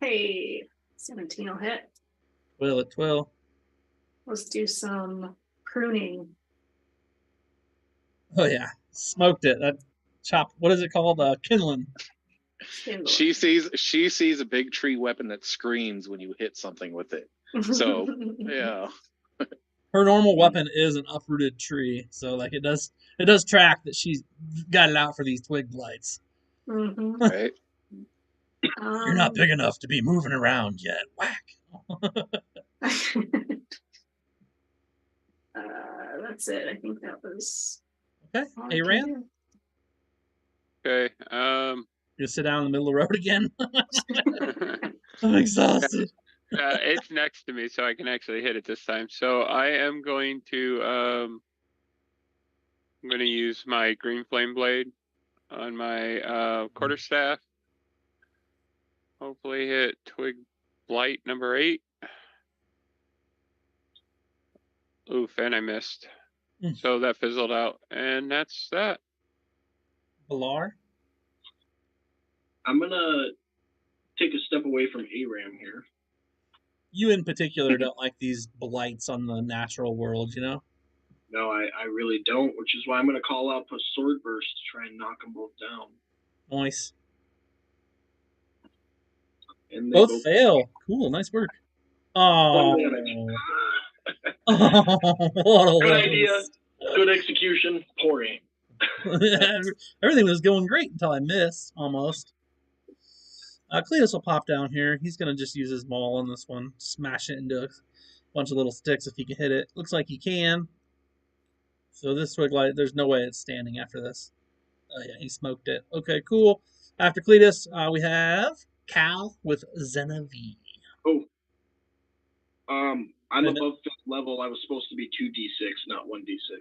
Hey, 17 will hit. Will it will. Let's do some pruning. Oh yeah, smoked it. That chop. What is it called? Kindling. Kindle. She sees a big tree weapon that screams when you hit something with it. So yeah. Her normal weapon is an uprooted tree, so like it does track that she's got it out for these twig blights. Mm-hmm. Right. You're not big enough to be moving around yet. Whack. That's it. I think that was. Okay. all I Hey, can Ram. do. Okay. You sit down in the middle of the road again. I'm exhausted. It's next to me, so I can actually hit it this time. So I am going to I'm going to use my green flame blade on my quarterstaff. Hopefully hit twig blight number 8. Oof, and I missed. So that fizzled out, and that's that. Balar. I'm going to take a step away from Aram here. You in particular don't like these blights on the natural world, you know? No, I really don't, which is why I'm going to call up a sword burst to try and knock them both down. Nice. And they Both fail. Cool. Nice work. Oh. What a Good waste. idea. Good execution. Poor aim. Everything was going great until I missed, almost. Cletus will pop down here. He's going to just use his maul on this one. Smash it into a bunch of little sticks if he can hit it. Looks like he can. So this twig light, there's no way it's standing after this. Oh yeah, he smoked it. Okay, cool. After Cletus, we have Cal with Zenavi. Oh, I'm Wait a minute. above 5th level. I was supposed to be 2d6, not 1d6.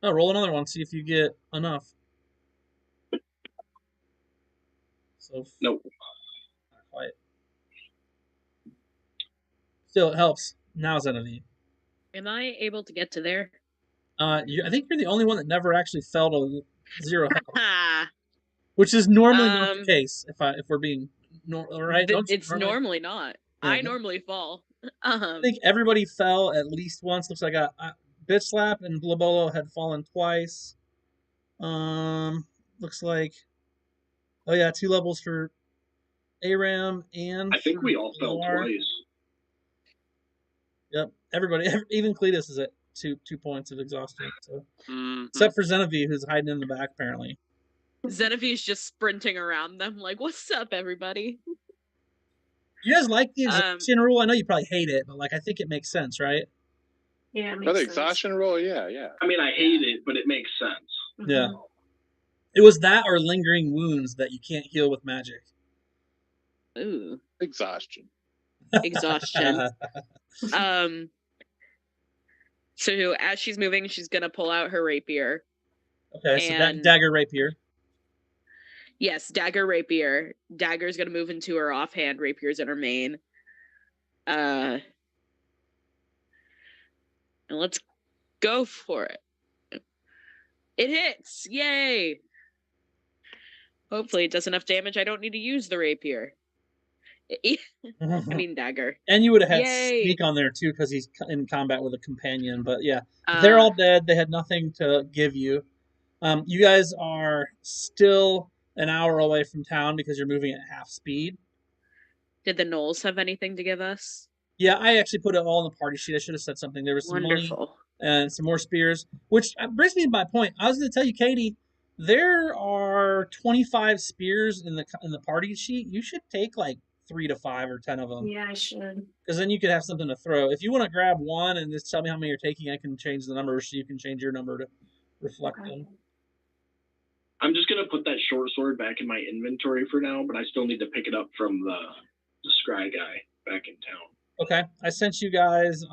Oh, roll another one. See if you get enough. So Nope. not quite. Still, it helps. Now Zenith. Am I able to get to there? I think you're the only one that never actually fell to 0 health, Ha! which is normally not the Um, case. If we're being right, don't you It's normally not. Yeah. I normally fall. I think everybody fell at least once. Looks like Bitch Slap and Blabolo had fallen twice. Looks like, oh yeah, 2 levels for Aram and I think for we all fell Loar. twice. Yep, everybody, even Cletus is at 2 points of exhaustion. So Mhm. except for Zenith, who's hiding in the back apparently. Zenith's just sprinting around them like, "What's up, everybody?" You guys like the exhaustion rule? I know you probably hate it, but like I think it makes sense, right? Yeah, it makes Another sense. exhaustion roll? Yeah. I mean, I hate it, but it makes sense. Yeah. Mhm. It was that or lingering wounds that you can't heal with magic. Ooh, Exhaustion. exhaustion. So as she's moving, she's gonna pull out her rapier. Okay, so And- dagger rapier. Yes, dagger rapier. Dagger's gonna move into her offhand. Rapier's in her main. And let's go for it. It hits! Yay! Hopefully it does enough damage. I don't need to use the rapier. I mean dagger. And you would have had Yay! Sneak on there too because he's in combat with a companion. But yeah, they're all dead. They had nothing to give you. You guys are still an hour away from town because you're moving at half speed. Did the gnolls have anything to give us? Yeah, I actually put it all in the party sheet. I should have said something. There was some money Wonderful. and some more spears, which brings me to my point. I was going to tell you, Katie, there are 25 spears in the party sheet. You should take like 3 to 5 or 10 of them. Yeah, I should. Because then you could have something to throw. If you want to grab one and just tell me how many you're taking, I can change the number so you can change your number to reflect them. I'm just gonna put that short sword back in my inventory for now, but I still need to pick it up from the scry guy back in town. Okay, I sent you guys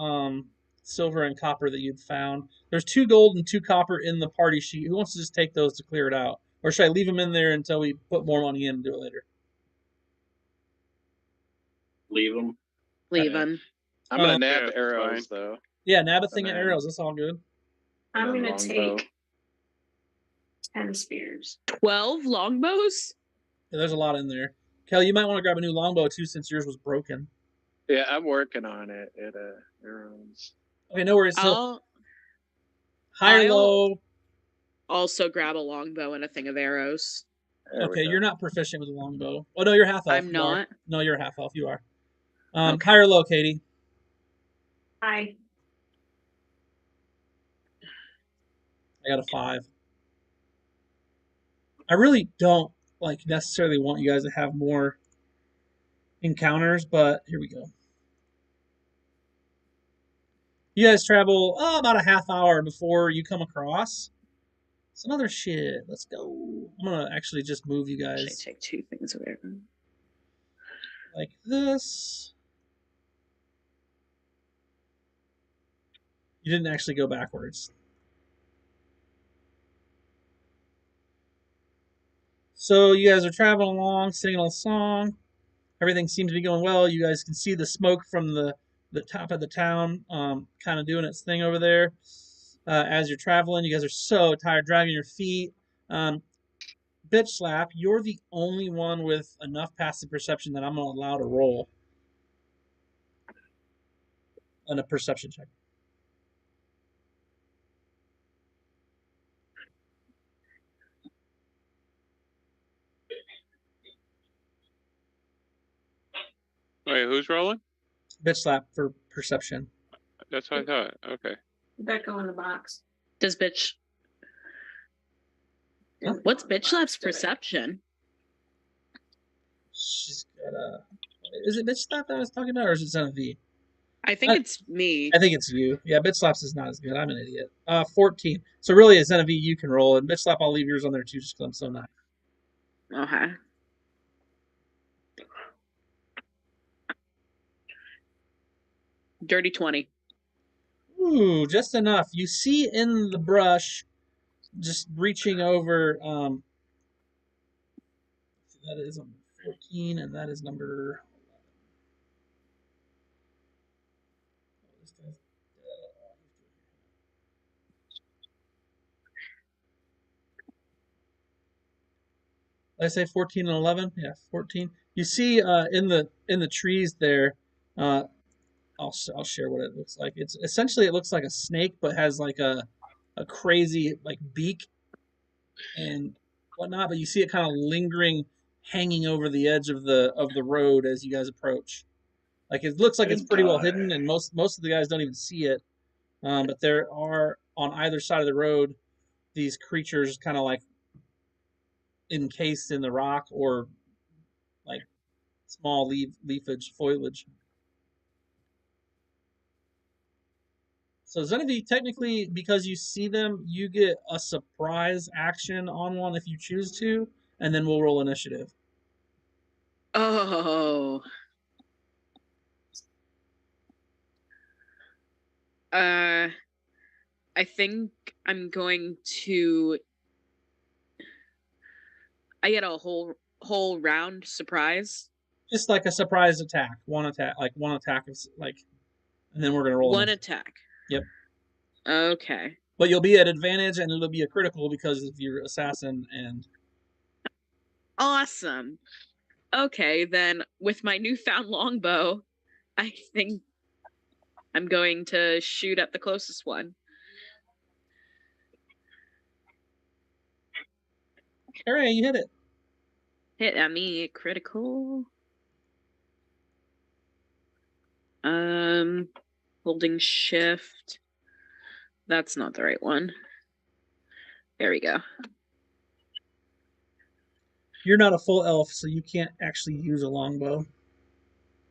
silver and copper that you'd found. There's 2 gold and 2 copper in the party sheet. Who wants to just take those to clear it out? Or should I leave them in there until we put more money in and do it later? Leave them. Leave them. I'm gonna Yeah, nab arrows fine. though. Yeah, nab a thing of then- arrows. That's all good. I'm And then gonna longbow. take 10 spears. 12 longbows? Yeah, there's a lot in there. Kelly, you might want to grab a new longbow too since yours was broken. Yeah, I'm working on it. Arrows. Okay, no worries. So I'll high or I'll- low. also grab a longbow and a thing of arrows. There we Okay, go. you're not proficient with a longbow. Oh no, you're half elf. I'm You are. not. No, you're half elf. You are. Okay. High or low, Katie? Hi. I got a 5. I really don't like necessarily want you guys to have more encounters, but here we go. You guys travel about a half hour before you come across some other shit. Let's go. I'm gonna actually just move you Should I guys take 2 things of arrows? like this. You didn't actually go backwards. So you guys are traveling along, singing a song. Everything seems to be going well. You guys can see the smoke from the top of the town kind of doing its thing over there. As you're traveling, you guys are so tired, dragging your feet. Bitch Slap, you're the only one with enough passive perception that I'm going to allow to roll on a perception check. Wait, who's rolling? Bitch Slap for perception. That's what I thought. Okay. Did that go in the box? Does bitch. What's bitch slap's perception? She's got a. Is it Bitch Slap that I was talking about, or is it Son of V? I think it's me. I think it's you. Yeah, Bitch Slaps is not as good. I'm an idiot. 14. So really, it's Zen of V you can roll, and Bitch Slap, I'll leave yours on there too, just because I'm so nice. Okay. Dirty 20. Ooh, just enough. You see in the brush, just reaching over. That is number 14, and that is number. Did I say 14 and 11? Yeah, 14. You see in the trees there. I'll share what it looks like. It's essentially it looks like a snake, but has like a crazy like beak and whatnot. But you see it kind of lingering, hanging over the edge of the road as you guys approach. Like it looks like it's pretty well hidden, and most of the guys don't even see it. But there are on either side of the road these creatures kind of like encased in the rock or like small leafage foliage. So Zenith, technically, because you see them, you get a surprise action on one if you choose to, and then we'll roll initiative. Oh. I think I'm going to. I get a whole round surprise. Just like a surprise attack, one attack, and then we're gonna roll one initiative. attack. Yep. Okay. But you'll be at advantage, and it'll be a critical because of your assassin and. Awesome. Okay, then with my newfound longbow, I think I'm going to shoot at the closest one. Hooray, you hit it. Hit at me, critical. Holding shift. That's not the right one. There we go. You're not a full elf, so you can't actually use a longbow.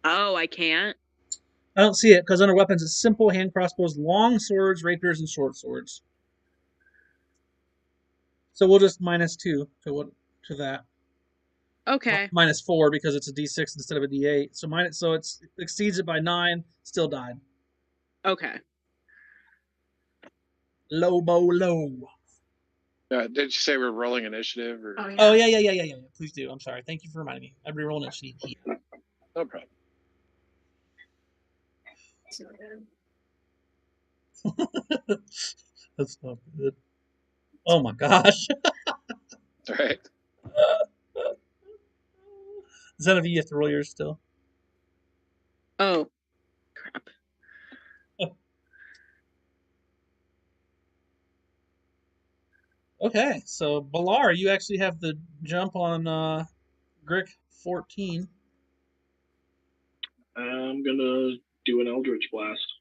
Oh, I can't? I don't see it, because under weapons it's simple hand crossbows, long swords, rapiers, and short swords. So we'll just -2 to that. Okay. -4 because it's a D6 instead of a D8. So it exceeds it by 9. Still died. Okay. Low. Did you say we're rolling initiative? Or... Oh yeah. Please do. I'm sorry. Thank you for reminding me. Every roll initiative. No problem. So good. That's not good. Oh my gosh. All right. Zenith, you have to roll yours still. Oh, crap. Okay, so Balar, you actually have the jump on Grick 14. I'm gonna do an Eldritch Blast.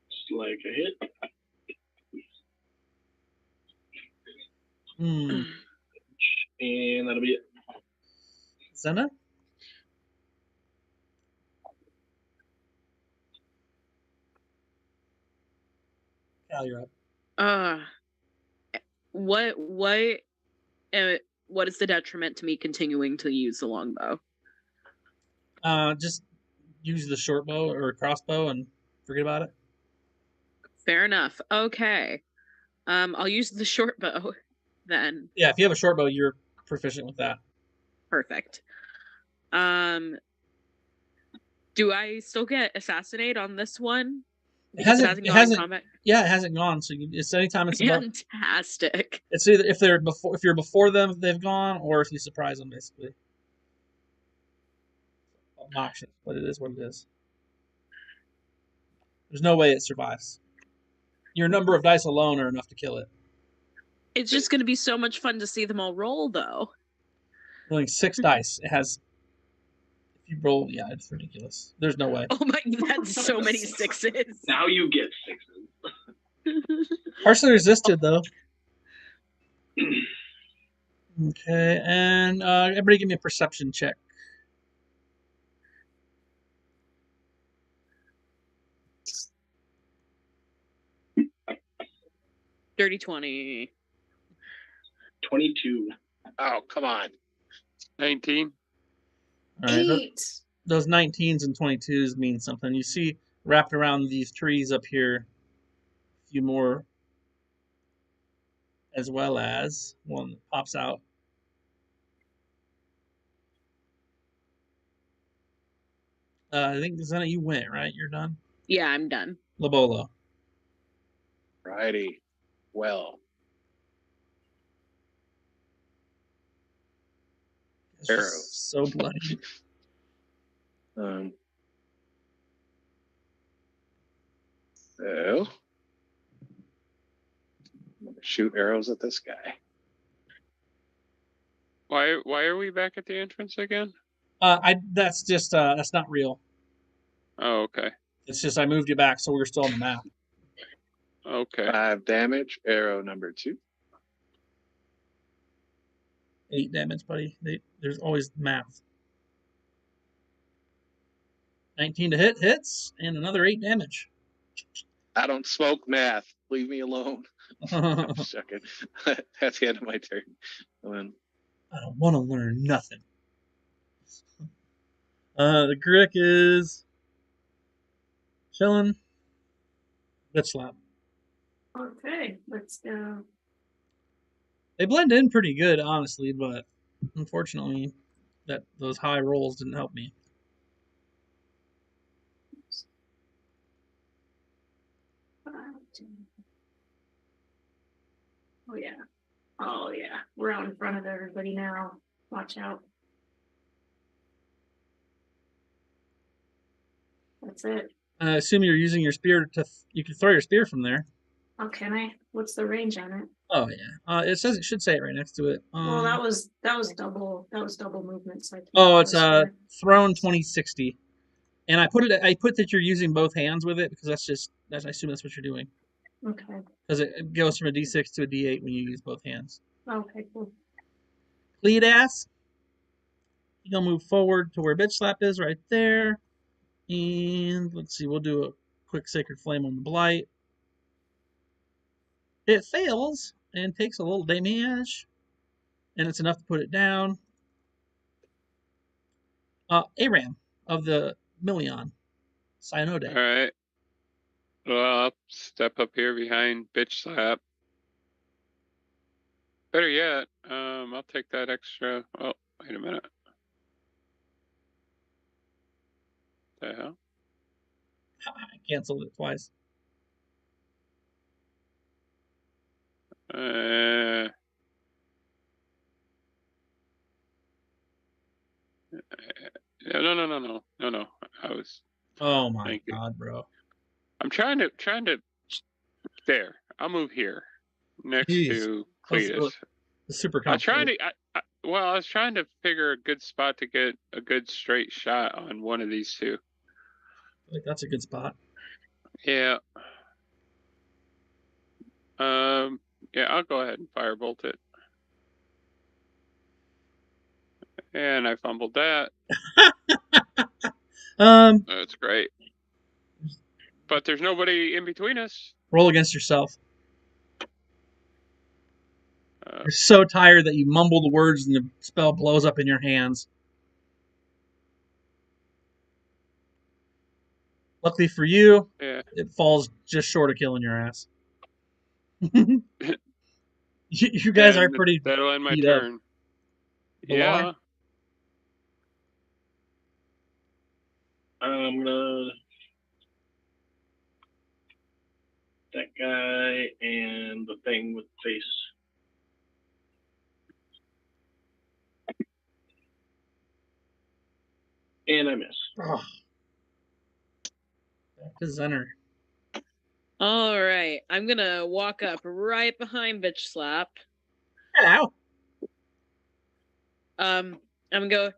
Just like a hit. And that'll be it. Zena? Cal, you're up. What is the detriment to me continuing to use the longbow? Just use the short bow or crossbow and forget about it. Fair enough. Okay. I'll use the short bow then. Yeah, if you have a short bow, you're proficient with that. Perfect. Do I still get assassinate on this one? Because it hasn't gone in combat. Yeah, it hasn't gone. So it's anytime it's fantastic. It's either if you're before them, they've gone, or if you surprise them, basically. Obnoxious, but it is what it is. There's no way it survives. Your number of dice alone are enough to kill it. It's just going to be so much fun to see them all roll, though. Rolling 6 dice. It has. If you roll, yeah, it's ridiculous. There's no way. Oh my, that's so many 6s. Now you get 6s. Partially resisted, though. Okay, and everybody give me a perception check. Dirty 20. 22. Oh, come on. 19. All right, 8. those 19s and 22s mean something. You see wrapped around these trees up here, a few more, as well as one that pops out. I think, Zena, you went, right? You're done? Yeah, I'm done. Lobola. Righty. Well, It's just Arrows. so bloody. So, I'm gonna shoot arrows at this guy. Why are we back at the entrance again? That's just that's not real. Oh, okay. It's just I moved you back, so we're still on the map. Okay. 5 damage. Arrow number 2. 8 damage, buddy. There's always math. 19 to hit, hits, and another 8 damage. I don't smoke math. Leave me alone. I'm joking. That's the end of my turn. I don't want to learn nothing. The Grick is chilling. Bitch slap. Okay, let's go. They blend in pretty good, honestly, but unfortunately, those high rolls didn't help me. Oh yeah. Oh yeah. We're out in front of everybody now. Watch out. That's it. I assume you're using your spear you can throw your spear from there. Oh, can I? What's the range on it? Oh yeah. It should say it right next to it. Well, that was double movement. So I can't Oh, it's throw spear. thrown 2060. And I put that you're using both hands with it because I assume that's what you're doing. Okay. Because it goes from a D6 to a D8 when you use both hands. Okay, cool. Cleat ass. You're gonna move forward to where bitch slap is right there. And let's see, we'll do a quick sacred flame on the blight. It fails and takes a little damage. And it's enough to put it down. Aram of the Million. Cyanode. All right. Well, I'll step up here behind bitch slap. Better yet, I'll take that extra. Oh, wait a minute. The hell? I canceled it twice. No. I was. Oh my god, bro. I'm trying to. There. I'll move here, next Jeez. to Cletus. The super I was trying complicated. to. I was trying to figure a good spot to get a good straight shot on one of these two. I think that's a good spot. Yeah. Yeah, I'll go ahead and firebolt it. And I fumbled that. That's great. But there's nobody in between us. Roll against yourself. You're so tired that you mumble the words and the spell blows up in your hands. Luckily for you, Yeah. it falls just short of killing your ass. You guys are pretty That'll end my beat up. turn. Balar? Yeah. I'm gonna that guy and the thing with the face. And I miss. Oh. Back to Zenner. All right, I'm gonna walk up right behind bitch slap. Hello. I'm gonna go.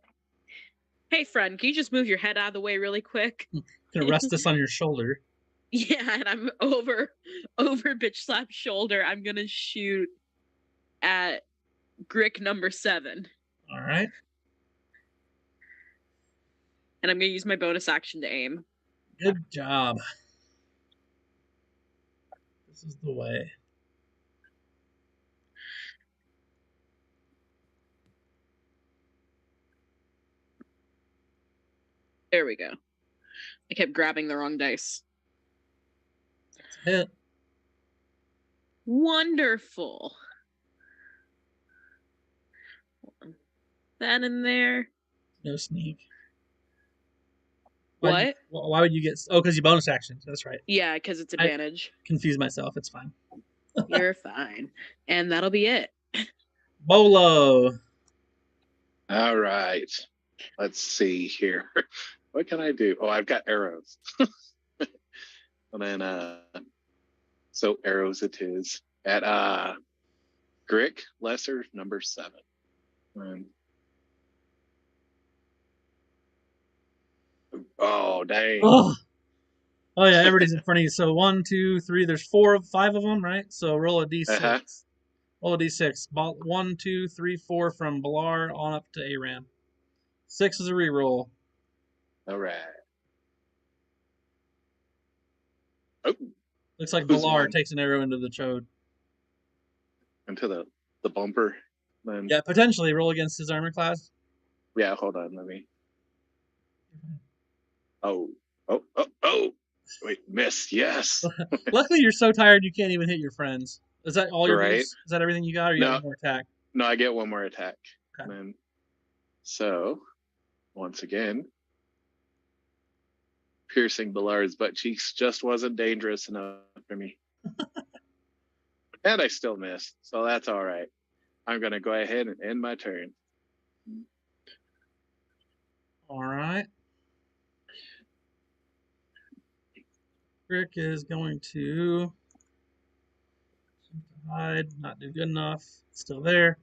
Hey, friend, can you just move your head out of the way really quick? Gonna rest this on your shoulder. Yeah, and I'm over bitch slap's shoulder. I'm gonna shoot at Grick number 7. All right. And I'm gonna use my bonus action to aim. Good job. This is the way. There we go. I kept grabbing the wrong dice. Hit. Wonderful. That in there. No sneak. What? Why would you get? Oh, because you bonus action. That's right. Yeah, because it's advantage. Confuse myself. It's fine. You're fine. And that'll be it. Bolo. All right. Let's see here. What can I do? Oh, I've got arrows. And then so arrows it is. At Grick, lesser number 7. Oh, dang. Oh yeah, everybody's in front of you. So 1, 2, 3. There's 5 of them, right? So roll a d6. Uh-huh. Roll a d6. 1, 2, 3, 4 from Balar on up to Aram. 6 is a reroll. All right. Oh, Looks like Who's Balar one? takes an arrow into the chode. into the bumper. Then Yeah, potentially roll against his armor class. yeah, hold on, let me. Oh. Wait, miss, yes. Luckily, you're so tired you can't even hit your friends. Is that all your Right. moves? Is that everything you got, or you No. got one more attack? No, I get one more attack. Okay. And then, so, once again, piercing Ballard's butt cheeks just wasn't dangerous enough for me. And I still missed, so that's all right. I'm going to go ahead and end my turn. All right. Rick is going to hide, not do good enough. Still there.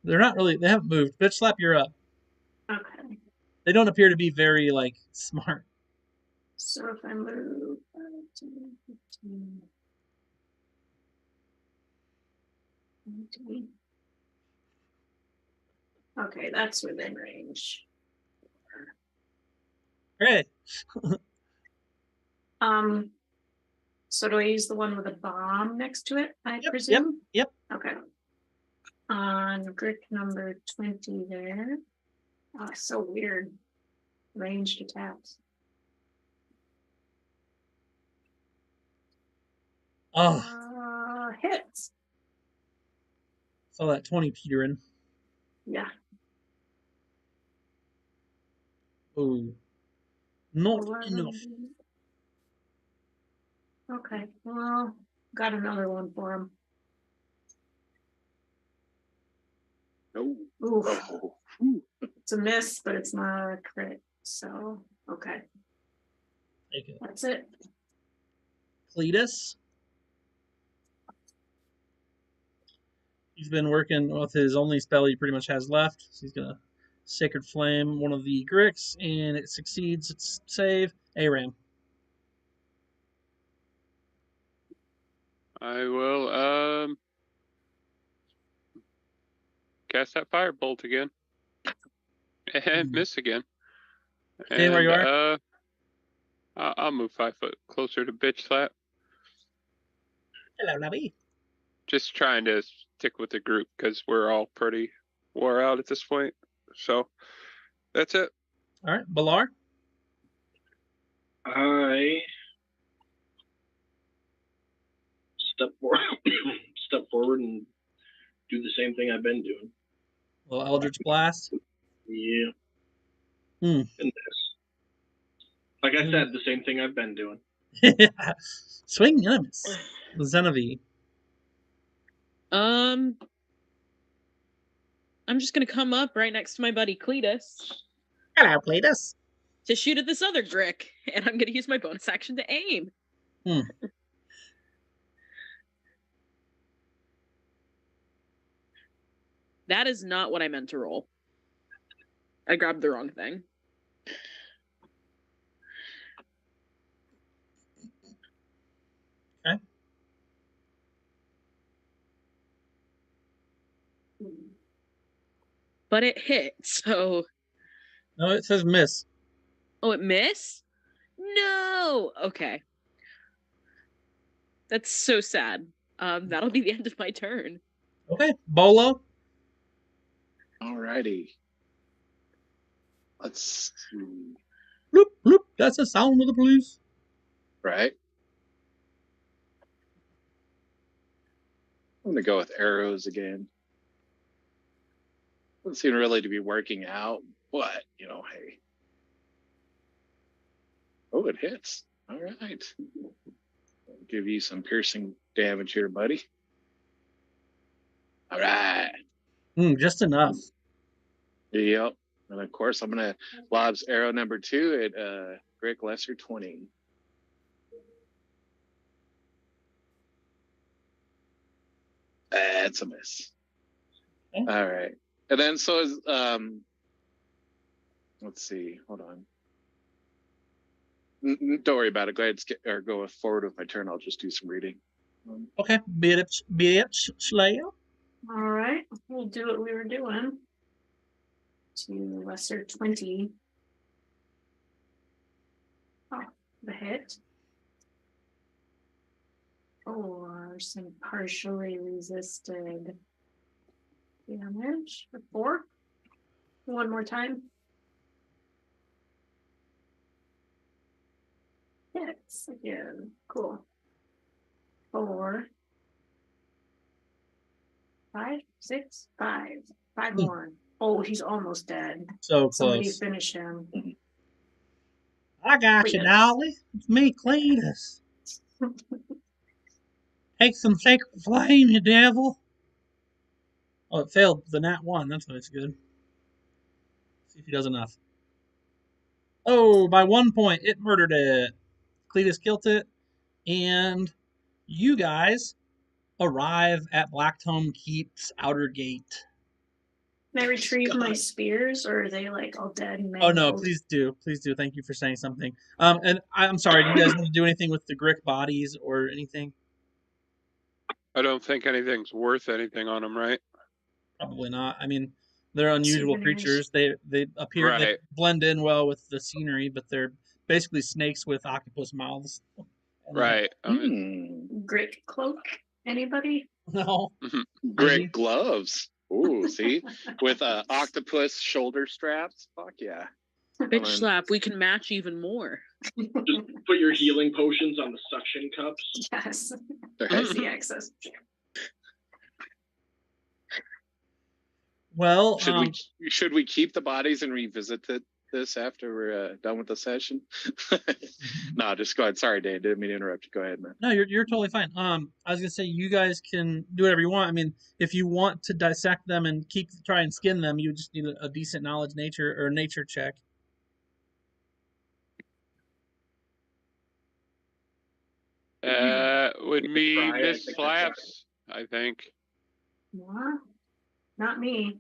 They're not really. They haven't moved. Bitch slap, you're up. Okay. They don't appear to be very smart. So if I move 10, 15, 20. Okay, that's within range. Hey, So do I use the one with a bomb next to it, I Yep, presume? yep. Okay. On brick number 20 there. Oh, so weird. Ranged attacks. Oh, Hits. saw that 20 petering. Yeah. Oh, not 11. enough. Okay, well, got another one for him. Oh. Oof. Oh. It's a miss, but it's not a crit. So, okay, Take it. that's it. Cletus. He's been working with his only spell he pretty much has left. So he's gonna Sacred Flame one of the Gricks, and it succeeds its save. Aram. I will cast that firebolt again. And miss again. Stay where you are. I'll move 5 foot closer to bitch slap. Hello, Nubby. Just trying to stick with the group because we're all pretty wore out at this point. So that's it. All right, Balar. I step forward and do the same thing I've been doing. Little Eldritch Blast. Yeah. Hmm. And this. Like I said, the same thing I've been doing. Swing and a miss. Xenovi. I'm just gonna come up right next to my buddy Cletus Hello, Cletus. to shoot at this other Grick, and I'm gonna use my bonus action to aim. That is not what I meant to roll. I grabbed the wrong thing. Okay. But it hit, so... No, it says miss. Oh, it missed? No! Okay. That's so sad. That'll be the end of my turn. Okay, Bolo. Alrighty. Let's see. Bloop. That's the sound of the police. Right. I'm gonna go with arrows again. Doesn't seem really to be working out, but hey. Oh, it hits. All right. I'll give you some piercing damage here, buddy. All right. Just enough. Yep. And of course, I'm gonna lobs arrow number 2 at Rick Lesser 20. That's a miss. Okay. All right. And then so is let's see. Hold on. Don't worry about it. Go ahead or go forward with my turn. I'll just do some reading. Okay, bitch, Slayer. All right, we'll do what we were doing. To lesser 20. Oh, the hit. Or some partially resisted damage for 4. One more time. Hits again. Cool. 4, 5, 6, 5. 5 more. Oh, he's almost dead. So Somebody close. finish him. I got you, Cletus. Dolly. It's me, Cletus. Take some sacred flame, you devil. Oh, it failed the nat 1. That's always good. See if he does enough. Oh, by 1 point, it murdered it. Cletus killed it. And you guys arrive at Blacktome Keep's outer gate. Can I retrieve my God. spears, or are they like all dead and Oh no, mangled? please do. Please do. Thank you for saying something. And I'm sorry, do you guys want to do anything with the Grick bodies or anything? I don't think anything's worth anything on them, right? Probably not. I mean, they're unusual Souvenirs. creatures. They appear they Right. blend in well with the scenery, but they're basically snakes with octopus mouths. Right. I mean, Grit cloak. Anybody? No. Great gloves. Ooh, see? With octopus shoulder straps. Fuck yeah. Bitch slap, we can match even more. Just put your healing potions on the suction cups. Yes. Right. Easy access. Well, Should we keep the bodies and revisit this after we're done with the session? No, just go ahead. Sorry, Dane. Didn't mean to interrupt you. Go ahead, man. no, you're totally fine. I was gonna say you guys can do whatever you want. I mean, if you want to dissect them and try and skin them, you just need a decent knowledge nature check. would be Try, I Miss think Slaps, I think. What? Not me.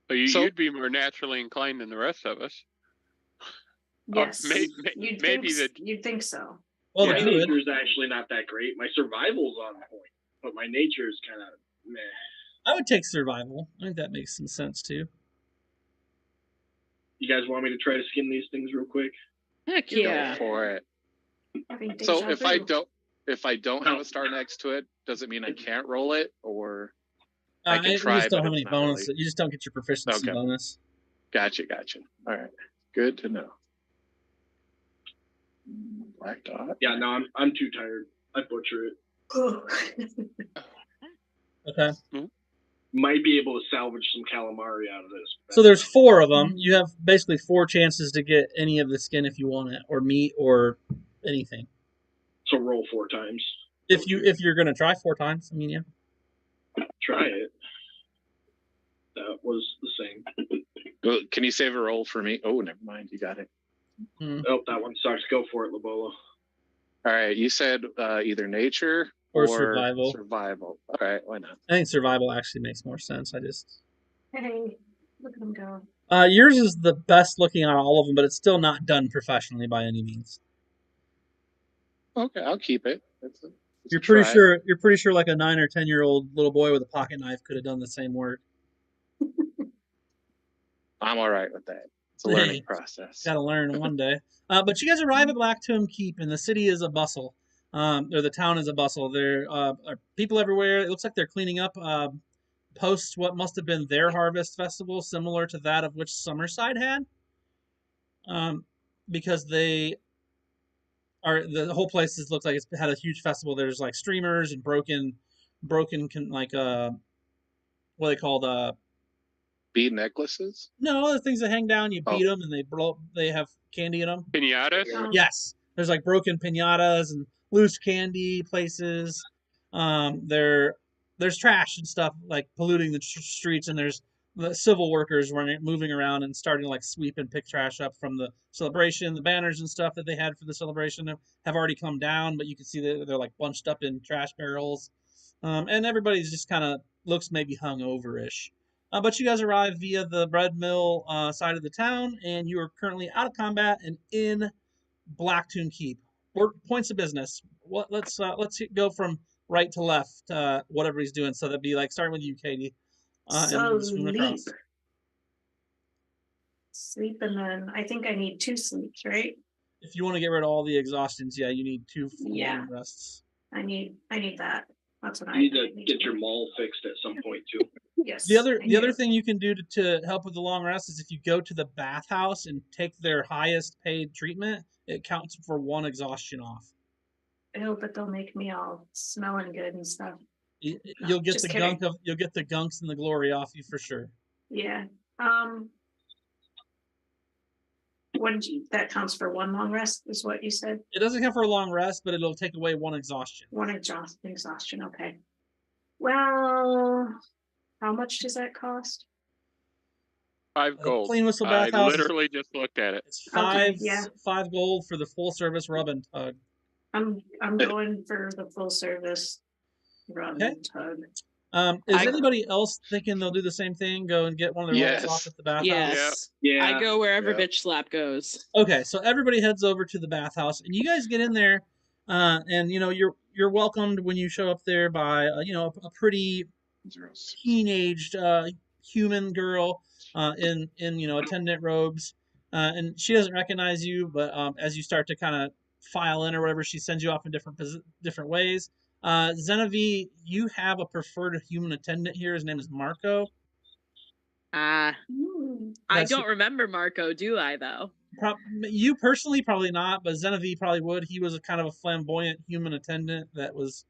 But So- you'd be more naturally inclined than the rest of us. Yes. Maybe You'd think so. Well, My the druid. nature is actually not that great. My survival's on point, but my nature is kind of meh. I would take survival. I think that makes some sense too. You guys want me to try to skin these things real quick? Heck Go yeah. for it. Having So deja if I vu. don't have a star next to it, does it mean I can't roll it, or I can You try, just don't but have it's any not bonus. really- You just don't get your proficiency Okay. bonus. Gotcha. All right, good to know. Black dot. Yeah, no, I'm too tired. I butcher it. Okay. Might be able to salvage some calamari out of this. So there's 4 of them. You have basically 4 chances to get any of the skin if you want it, or meat, or anything. So roll 4 times. If you're gonna try 4 times, I mean, yeah. Try it. That was the same. Well, can you save a roll for me? Oh, never mind. You got it. Oh, that one sucks. Go for it, Lobola. All right. You said either nature Or survival. Survival. All right. Why not? I think survival actually makes more sense. Hey, look at them go. Yours is the best looking out of all of them, but it's still not done professionally by any means. Okay, I'll keep it. It's You're a pretty try. sure. You're pretty sure like a 9 or 10-year-old little boy with a pocket knife could have done the same work. I'm all right with that. It's a learning process. Got to learn one day. But you guys arrive at Blacktome Keep, and the city is a bustle. Or the town is a bustle. There are people everywhere. It looks like they're cleaning up post what must have been their harvest festival, similar to that of which Summerside had. because they are the whole place looks like it's had a huge festival. There's like streamers and broken like what are they called Bead necklaces. no, the things that hang down. You Oh. beat them and they blow. They have candy in them. Pinatas. Oh. Yes, there's like broken pinatas and loose candy places. There's trash and stuff like polluting the streets, and there's the civil workers moving around and starting to like sweep and pick trash up from the celebration. The banners and stuff that they had for the celebration have already come down, but you can see that they're like bunched up in trash barrels, and everybody's just kind of looks maybe hungover-ish. But you guys arrive via the bread mill side of the town, and you are currently out of combat and in Blacktoon Keep. Points of business. Let's go from right to left. What everybody's doing. So that'd be like starting with you, Katie. So and swim across. Sleep, and then I think I need 2 sleeps, right? If you want to get rid of all the exhaustions, yeah, you need 2 Yeah. long rests. I need that. That's what You I need to get your maul fixed at some point too. Yes. The other thing you can do to help with the long rest is if you go to the bathhouse and take their highest paid treatment, it counts for 1 exhaustion off. I hope that they'll make me all smelling good and stuff. You'll get just the kidding. you'll get the gunks and the glory off you for sure. Yeah. That counts for 1 long rest, is what you said? It doesn't count for a long rest, but it'll take away 1 exhaustion. 1 exhaustion, okay. Well, how much does that cost? 5 gold. Clean Whistle I Bathhouse. literally just looked at it. It's Okay, yeah. 5 gold for the full service rub and tug. I'm going for the full service rub Okay. and tug. Is anybody else thinking they'll do the same thing? Go and get one of their rolls Yes. off at the bathhouse? Yes. Yeah. I go wherever Yeah. bitch slap goes. Okay, so everybody heads over to the bathhouse, and you guys get in there, and you're welcomed when you show up there by a pretty teenaged human girl in attendant robes, and she doesn't recognize you, but as you start to kind of file in or whatever, she sends you off in different ways. Zenevieve, you have a preferred human attendant here. His name is Marco. I That's- don't remember Marco, do I, though? You personally probably not, but Zenevieve probably would. He was a kind of a flamboyant human attendant that was.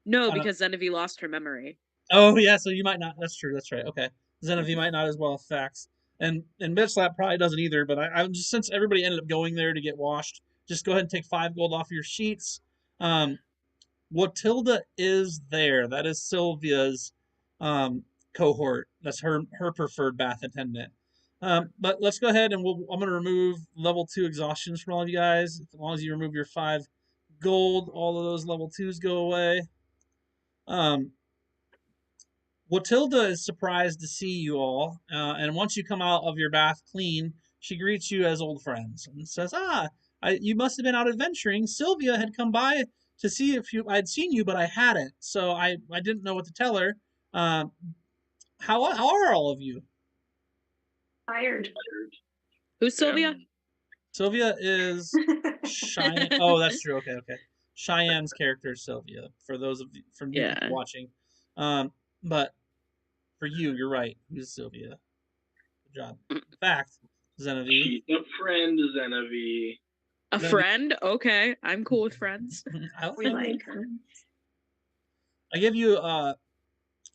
No, because Zenevieve lost her memory. Oh yeah, so you might not. That's true. That's right. Okay, Zenevieve might not as well have facts, and Bitch Slap probably doesn't either. But I'm just, since everybody ended up going there to get washed, just go ahead and take 5 gold off your sheets. Watilda is there. That is Sylvia's cohort. That's her preferred bath attendant. But let's go ahead and I'm going to remove level 2 exhaustions from all of you guys. As long as you remove your 5 gold, all of those level 2s go away. Watilda is surprised to see you all, and once you come out of your bath clean, she greets you as old friends and says, you must have been out adventuring. Sylvia had come by to see if I'd seen you, but I hadn't, so I didn't know what to tell her. How are all of you? Tired. Who's Sylvia? Sylvia is Cheyenne. Oh, that's true. Okay. Cheyenne's character is Sylvia. For those of you watching, but for you, you're right. Who's Sylvia? Good job. In fact, Zenevieve. She's a friend, Zenevieve. A friend? Okay, I'm cool with friends. We like her. I give you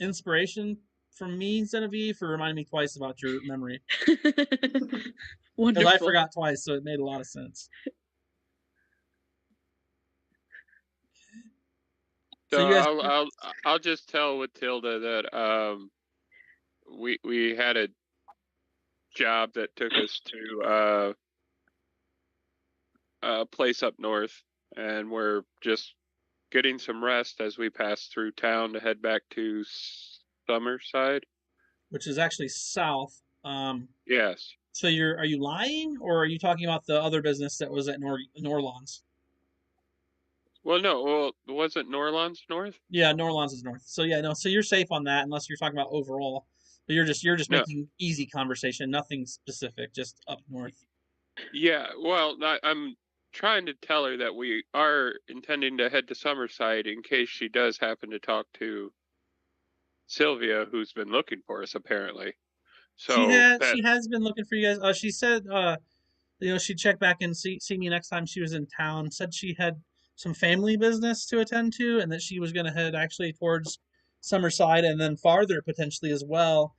inspiration from me, Zenevieve, for reminding me twice about your memory. Because Wonderful. I forgot twice, so it made a lot of sense. So you guys... I'll just tell Watilda that we had a job that took us to a place up north, and we're just getting some rest as we pass through town to head back to Summerside, which is actually south. Yes. So are you lying, or are you talking about the other business that was at Norlons? Well, no. Well, wasn't Norlons north? Yeah, Norlons is north. So yeah, no. So you're safe on that, unless you're talking about overall. But you're just making easy conversation, nothing specific, just up north. Yeah. Well, I'm trying to tell her that we are intending to head to Summerside in case she does happen to talk to Sylvia, who's been looking for us apparently. So she has been looking for you guys. She said she'd check back and see me next time she was in town. Said she had some family business to attend to, and that she was going to head actually towards Summerside and then farther potentially as well.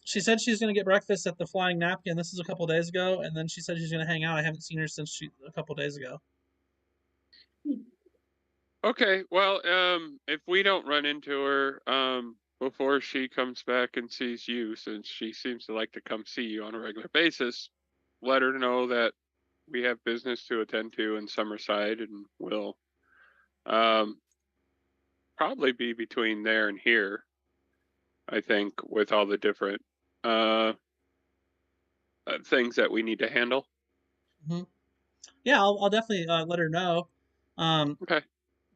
She said she's going to get breakfast at the Flying Napkin. This is a couple days ago, and then she said she's going to hang out. I haven't seen her since a couple days ago. Okay, well, if we don't run into her, before she comes back and sees you, since she seems to like to come see you on a regular basis, let her know that we have business to attend to in Summerside, and we'll, probably be between there and here, I think, with all the different, things that we need to handle. Mm-hmm. Yeah, I'll definitely let her know. Okay.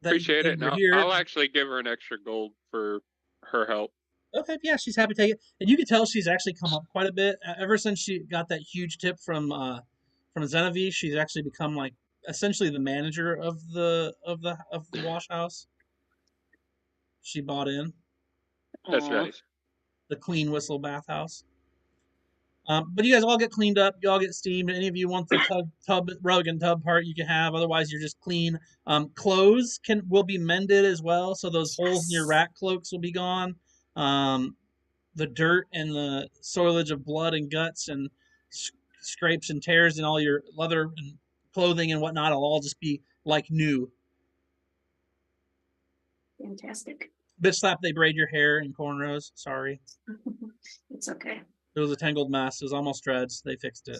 That Appreciate it. you're And here. I'll actually give her an extra gold for her help. Okay, yeah, she's happy to take it, and you can tell she's actually come up quite a bit ever since she got that huge tip from Genevieve. She's actually become like essentially the manager of the wash house. She bought in That's Aw. nice. the Clean Whistle bathhouse. But you guys all get cleaned up. You all get steamed. Any of you want the rug and tub part, you can have. Otherwise, you're just clean. Clothes will be mended as well, so those holes in your rat cloaks will be gone. The dirt and the soilage of blood and guts and scrapes and tears and all your leather and clothing and whatnot will all just be like new. Fantastic. Bitch slap, they braid your hair in cornrows. Sorry. It's okay. It was a tangled mess. It was almost dreads. They fixed it.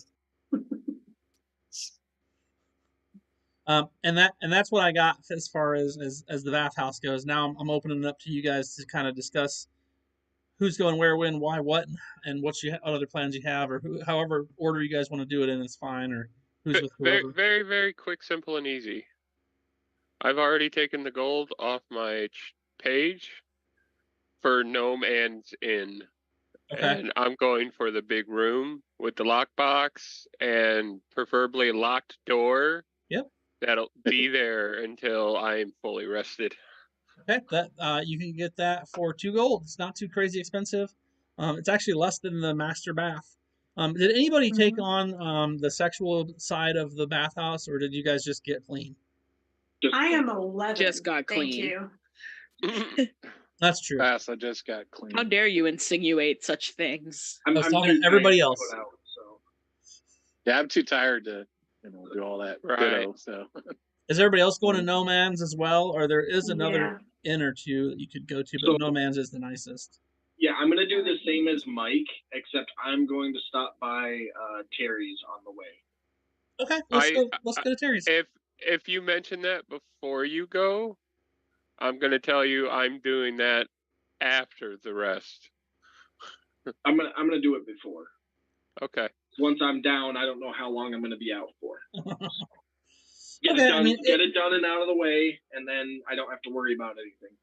And that's what I got as far as the bathhouse goes. Now I'm opening it up to you guys to kind of discuss who's going where, when, why, what, and what other plans you have, or however order you guys want to do it in is fine, or who's with Very, whoever. very, very quick, simple, and easy. I've already taken the gold off my page for No Man's Inn. Okay. And I'm going for the big room with the lockbox and preferably a locked door. Yep. That'll be there until I'm fully rested. Okay, that you can get that for 2 gold. It's not too crazy expensive. It's actually less than the master bath. Did anybody take on the sexual side of the bathhouse, or did you guys just get clean? I am 11. Just got Thank clean. you. That's true. Pass. I just got clean. How dare you insinuate such things? I was talking too to everybody tired to else. put out, so. Yeah, I'm too tired to do all that. Right. Ditto, so. Is everybody else going to No Man's as well, or there is another inn or two that you could go to, but So- No Man's is the nicest. Yeah, I'm gonna do the same as Mike, except I'm going to stop by Terry's on the way. Okay, let's go to Terry's. If you mention that before you go, I'm gonna tell you I'm doing that after the rest. I'm gonna do it before. Okay. Once I'm down, I don't know how long I'm gonna be out for. Get Okay, it done, I mean, get it done and out of the way, and then I don't have to worry about anything.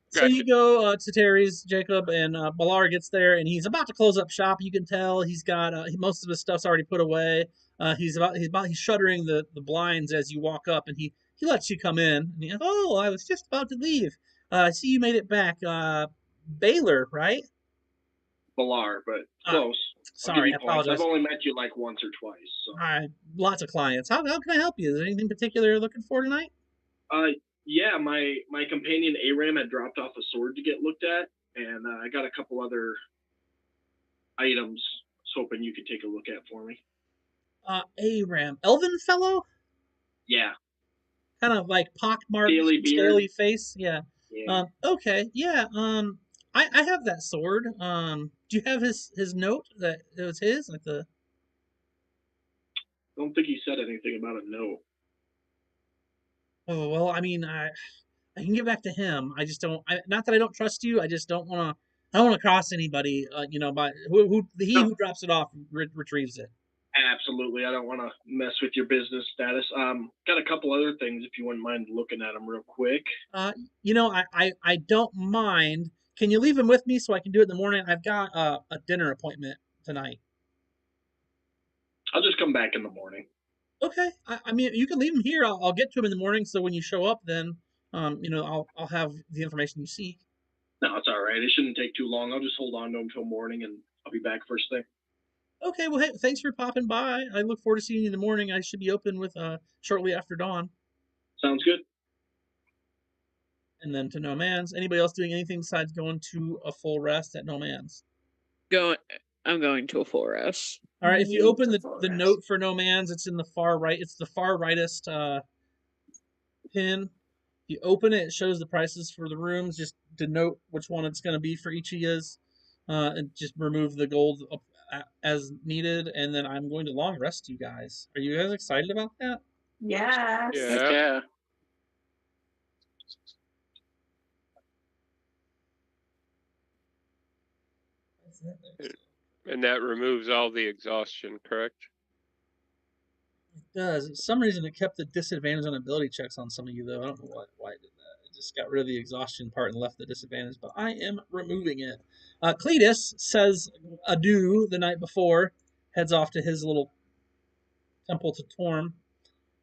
So you go to Terry's, Jacob, and Ballar gets there, and he's about to close up shop. You can tell he's got most of his stuff's already put away. He's shuttering the blinds as you walk up, and he lets you come in. And oh, I was just about to leave. I see you made it back. Baylor, right? Ballar, but close. Sorry, I apologize. I've only met you like once or twice. So. Lots of clients. How can I help you? Is there anything particular you're looking for tonight? Yeah, my companion Aram had dropped off a sword to get looked at, and I got a couple other items. I was hoping you could take a look at for me. Aram, Elven fellow? Yeah. Kind of like pockmarked, scaly face. Yeah. Okay. Yeah. I have that sword. Do you have his note that it was his? Like the. I don't think he said anything about a note. Oh well, I mean, I can get back to him. I just don't. Not that I don't trust you. I just don't want to. I don't want to cross anybody. By who drops it off retrieves it. Absolutely, I don't want to mess with your business status. Got a couple other things if you wouldn't mind looking at them real quick. I don't mind. Can you leave him with me so I can do it in the morning? I've got a dinner appointment tonight. I'll just come back in the morning. Okay. I mean, you can leave him here. I'll get to him in the morning. So when you show up, then I'll have the information you seek. No, it's all right. It shouldn't take too long. I'll just hold on to him till morning, and I'll be back first thing. Okay, well, hey, thanks for popping by. I look forward to seeing you in the morning. I should be open with shortly after dawn. Sounds good. And then to No Man's. Anybody else doing anything besides going to a full rest at No Man's? I'm going to a full rest. All right, if you Need open the the, full the rest. note for No Man's, it's in the far right. It's the far rightest pin. If you open it, it shows the prices for the rooms. Just denote which one it's going to be for each of yous, and just remove the gold as needed. And then I'm going to long rest you guys. Are you guys excited about that? Yes. Yeah. Heck yeah. And that removes all the exhaustion, correct? It does. For some reason, it kept the disadvantage on ability checks on some of you, though. I don't know why it did that. It just got rid of the exhaustion part and left the disadvantage, but I am removing it. Cletus says adieu the night before, heads off to his little temple to Torm.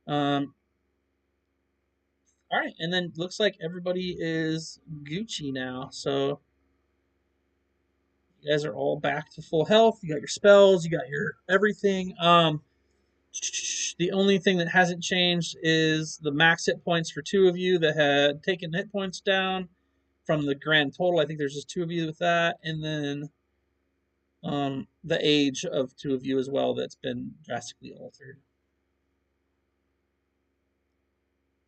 All right, and then looks like everybody is Gucci now, so you guys are all back to full health. You got your spells, you got your everything. The only thing that hasn't changed is the max hit points for two of you that had taken hit points down from the grand total. I think there's just two of you with that, and then the age of two of you as well that's been drastically altered.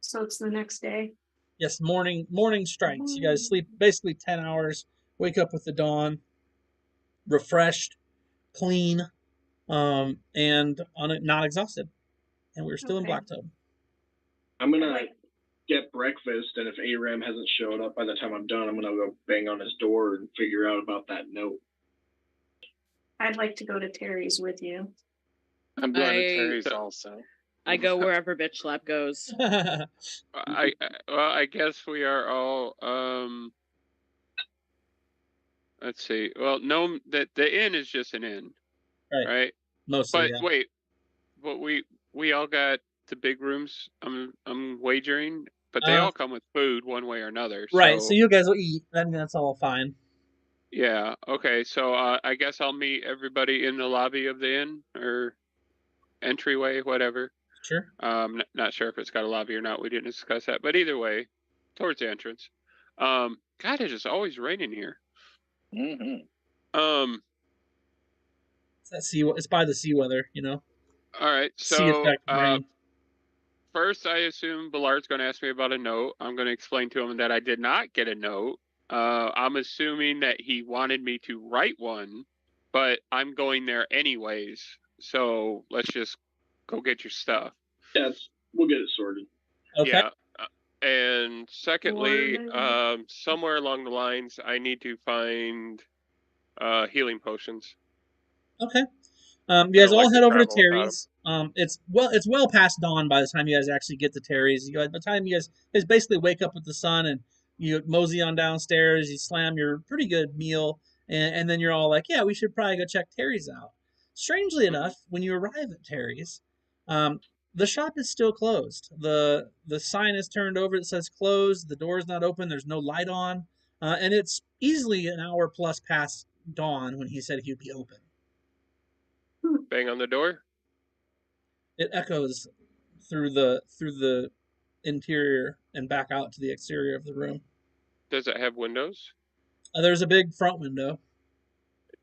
So it's the next day. Yes, morning strikes. You guys sleep basically 10 hours, wake up with the dawn, refreshed, clean, and not exhausted. And we're still in Okay. Blacktop. I'm gonna get breakfast, and if Aram hasn't showed up by the time I'm done, I'm gonna go bang on his door and figure out about that note. I'd like to go to Terry's with you. I'm going to I- Terry's also. I go wherever Bitch Slap goes. I guess we are all let's see. Well, no, the inn is just an inn, right? Mostly, But yeah. wait, but we all got the big rooms. I'm wagering, but they all come with food one way or another. Right, so you guys will eat. I mean, that's all fine. Yeah. Okay. So I guess I'll meet everybody in the lobby of the inn or entryway, whatever. Sure. Not sure if it's got a lobby or not. We didn't discuss that, but either way, towards the entrance. God, it is always raining here. Mm-hmm. It's that it's by the sea weather, you know. All right. Sea So effect rain. first, I assume Ballard's going to ask me about a note. I'm going to explain to him that I did not get a note. I'm assuming that he wanted me to write one, but I'm going there anyways. So let's just go get your stuff. Yeah, we'll get it sorted. Okay. Yeah. And secondly, Or somewhere along the lines, I need to find healing potions. Okay. You guys don't all like to head over to travel without 'em. Terry's. It's well past dawn by the time you guys actually get to Terry's. By the time you guys basically wake up with the sun and you mosey on downstairs, you slam your pretty good meal, and then you're all like, yeah, we should probably go check Terry's out. Strangely enough, when you arrive at Terry's, the shop is still closed. The sign is turned over that says closed. The door is not open. There's no light on, and it's easily an hour plus past dawn when he said he'd be open. Bang on the door. It echoes through the interior and back out to the exterior of the room. Does it have windows? There's a big front window.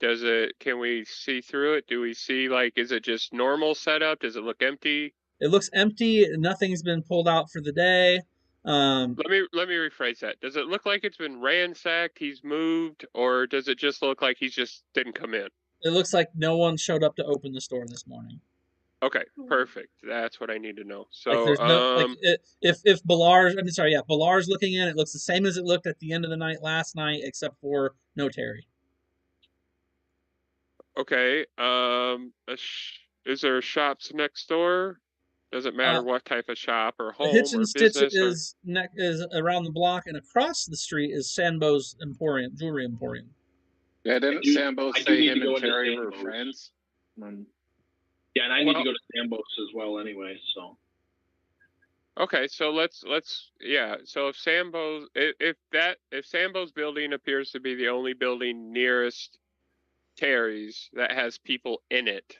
Can we see through it? Do we see, like, is it just normal setup? Does it look empty? It looks empty. Nothing's been pulled out for the day. Let me rephrase that. Does it look like it's been ransacked, he's moved, or does it just look like he's just didn't come in? It looks like no one showed up to open the store this morning. Okay, perfect. That's what I need to know. So, like there's no if Ballar's looking in, it looks the same as it looked at the end of the night last night, except for no Terry. Okay. Is there shops next door? Doesn't matter what type of shop or home The Hitch or and Stitch business. is around the block, and across the street is Sambo's Emporium, Jewelry Emporium. Yeah, didn't Sambo I do say need him to go and into Terry were Sambo's. friends? Yeah, and I need to go to Sambos as well anyway, so. Okay, so let's yeah. So if Sambo's building appears to be the only building nearest Terry's that has people in it,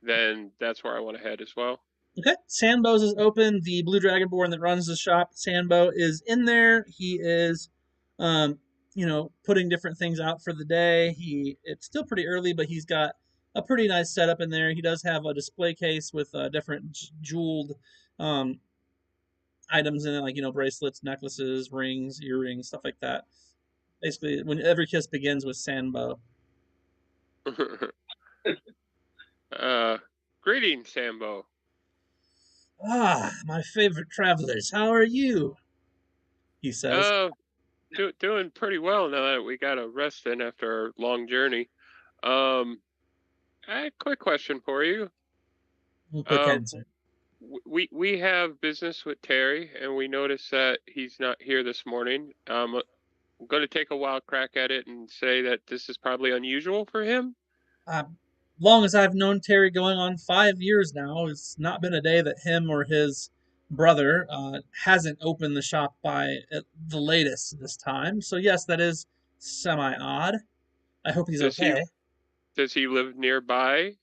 then that's where I want to head as well. Okay, Sandbo's is open. The Blue Dragonborn that runs the shop, Sandbo, is in there. He is, putting different things out for the day. It's still pretty early, but he's got a pretty nice setup in there. He does have a display case with different jeweled items in it, like bracelets, necklaces, rings, earrings, stuff like that. Basically, when every kiss begins with Sandbo. Greetings, Sambo. Ah, my favorite travelers. How are you? He says. Doing pretty well now that we got a rest in after our long journey. I had a quick question for you. Quick answer. We have business with Terry, and we noticed that he's not here this morning. I'm going to take a wild crack at it and say that this is probably unusual for him. Long as I've known Terry, going on 5 years now, it's not been a day that him or his brother hasn't opened the shop by at the latest this time. So yes, that is semi-odd. I hope he's okay. Does he live nearby?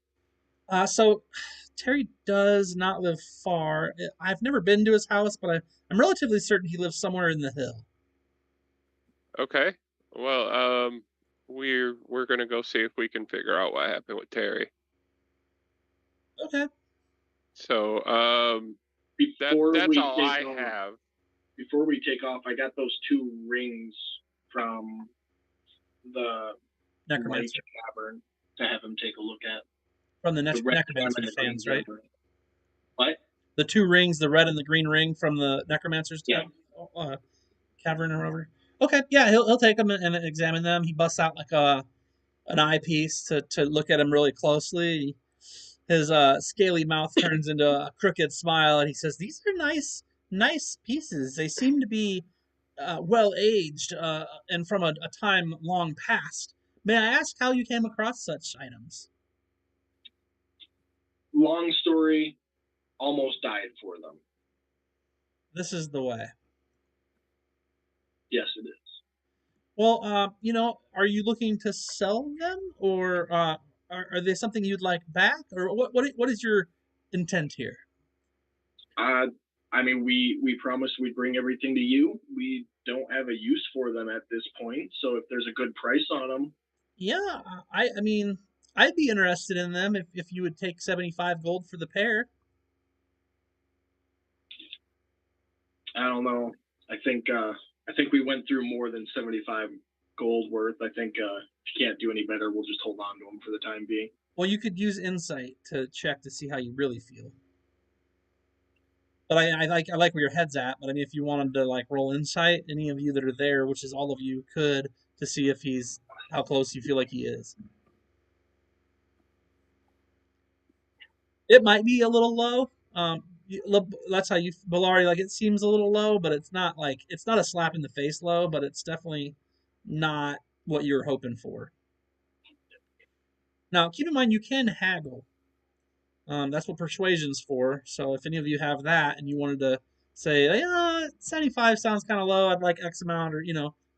So Terry does not live far. I've never been to his house, but I'm relatively certain he lives somewhere in the hill. Okay. Well, we're gonna go see if we can figure out what happened with Terry. Okay. So that's all I have. Before we take off, I got those 2 rings from the Necromancer Cavern to have him take a look at. From the Necromancer fans, right? What? The 2 rings, the red and the green ring from the Necromancer's cavern or whatever. Okay, yeah, he'll take them and examine them. He busts out like an eyepiece to look at them really closely. His scaly mouth turns into a crooked smile, and he says, "These are nice pieces. They seem to be well aged and from a time long past. May I ask how you came across such items?" Long story, almost died for them. This is the way. Yes, it is. Well, are you looking to sell them, or are they something you'd like back, or what is your intent here? I mean, we promised we'd bring everything to you. We don't have a use for them at this point, so if there's a good price on them. Yeah, I mean, I'd be interested in them if you would take 75 gold for the pair. I don't know. I think we went through more than 75 gold worth. I think if you can't do any better, we'll just hold on to them for the time being. Well, you could use insight to check to see how you really feel. But I like where your head's at. But I mean, if you wanted to like roll insight, any of you that are there, which is all of you, could to see if how close you feel like he is. It might be a little low. That's how you, Bellari, like it seems a little low, but it's not a slap in the face low, but it's definitely not what you're hoping for. Now, keep in mind you can haggle. That's what persuasion's for. So if any of you have that and you wanted to say, 75 sounds kind of low, I'd like X amount, or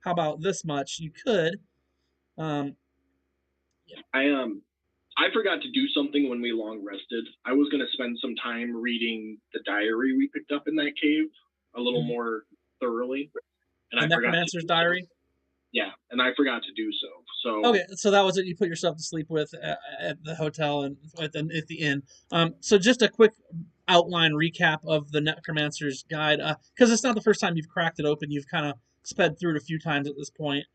how about this much, you could. Yeah. I forgot to do something when we long rested. I was going to spend some time reading the diary we picked up in that cave a little more thoroughly. And the Necromancer's diary? Yeah, and I forgot to do so. Okay, so that was it. You put yourself to sleep with at the hotel and at the inn. So just a quick outline recap of the Necromancer's Guide, because it's not the first time you've cracked it open. You've kind of sped through it a few times at this point.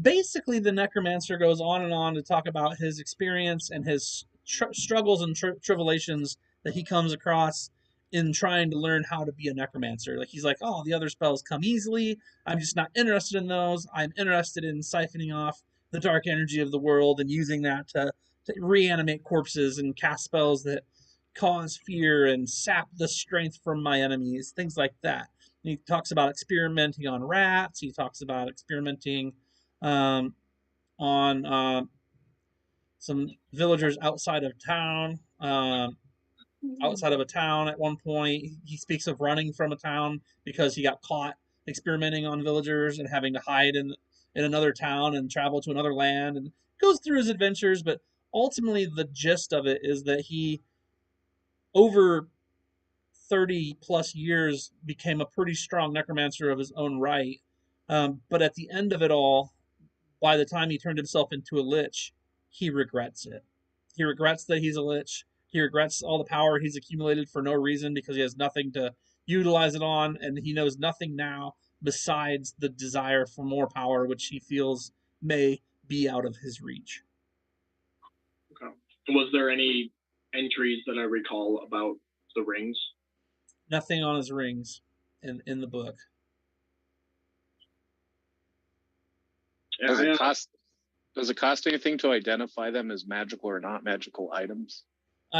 Basically, the Necromancer goes on and on to talk about his experience and his struggles and tribulations that he comes across in trying to learn how to be a necromancer. Like he's like, oh, the other spells come easily. I'm just not interested in those. I'm interested in siphoning off the dark energy of the world and using that to reanimate corpses and cast spells that cause fear and sap the strength from my enemies, things like that. And he talks about experimenting on rats. He talks about experimenting on some villagers outside of town. Outside of a town at one point, he speaks of running from a town because he got caught experimenting on villagers and having to hide in another town and travel to another land, and goes through his adventures, but ultimately the gist of it is that he, over 30 plus years, became a pretty strong necromancer of his own right. But at the end of it all, by the time he turned himself into a lich, he regrets it. He regrets that he's a lich. He regrets all the power he's accumulated for no reason because he has nothing to utilize it on, and he knows nothing now besides the desire for more power, which he feels may be out of his reach. Okay. Was there any entries that I recall about the rings? Nothing on his rings in the book. Does it cost anything to identify them as magical or not magical items?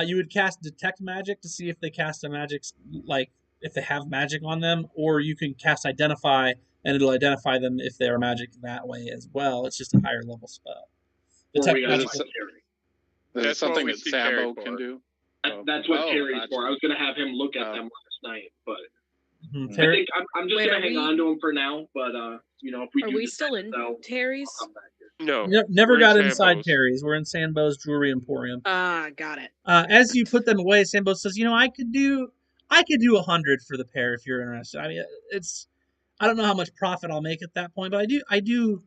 You would cast detect magic to see if they cast a magic, like if they have magic on them, or you can cast identify and it'll identify them if they are magic that way as well. It's just a higher level spell. Detect magic. That's something that Terry Sambo for. can do. That's what Terry's gotcha. for. I was going to have him look at them last night, but I Terry, think I'm just Wait, going are to hang we- on to him for now. But you know, if we Are do we decide still to in sell, Terry's? I'll come back here. No. never we're got in inside Sambo's. Terry's. We're in Sambo's Jewelry Emporium. Ah, got it. As you put them away, Sambo says, "You know, I could do 100 for the pair if you're interested. I mean, I don't know how much profit I'll make at that point, but I do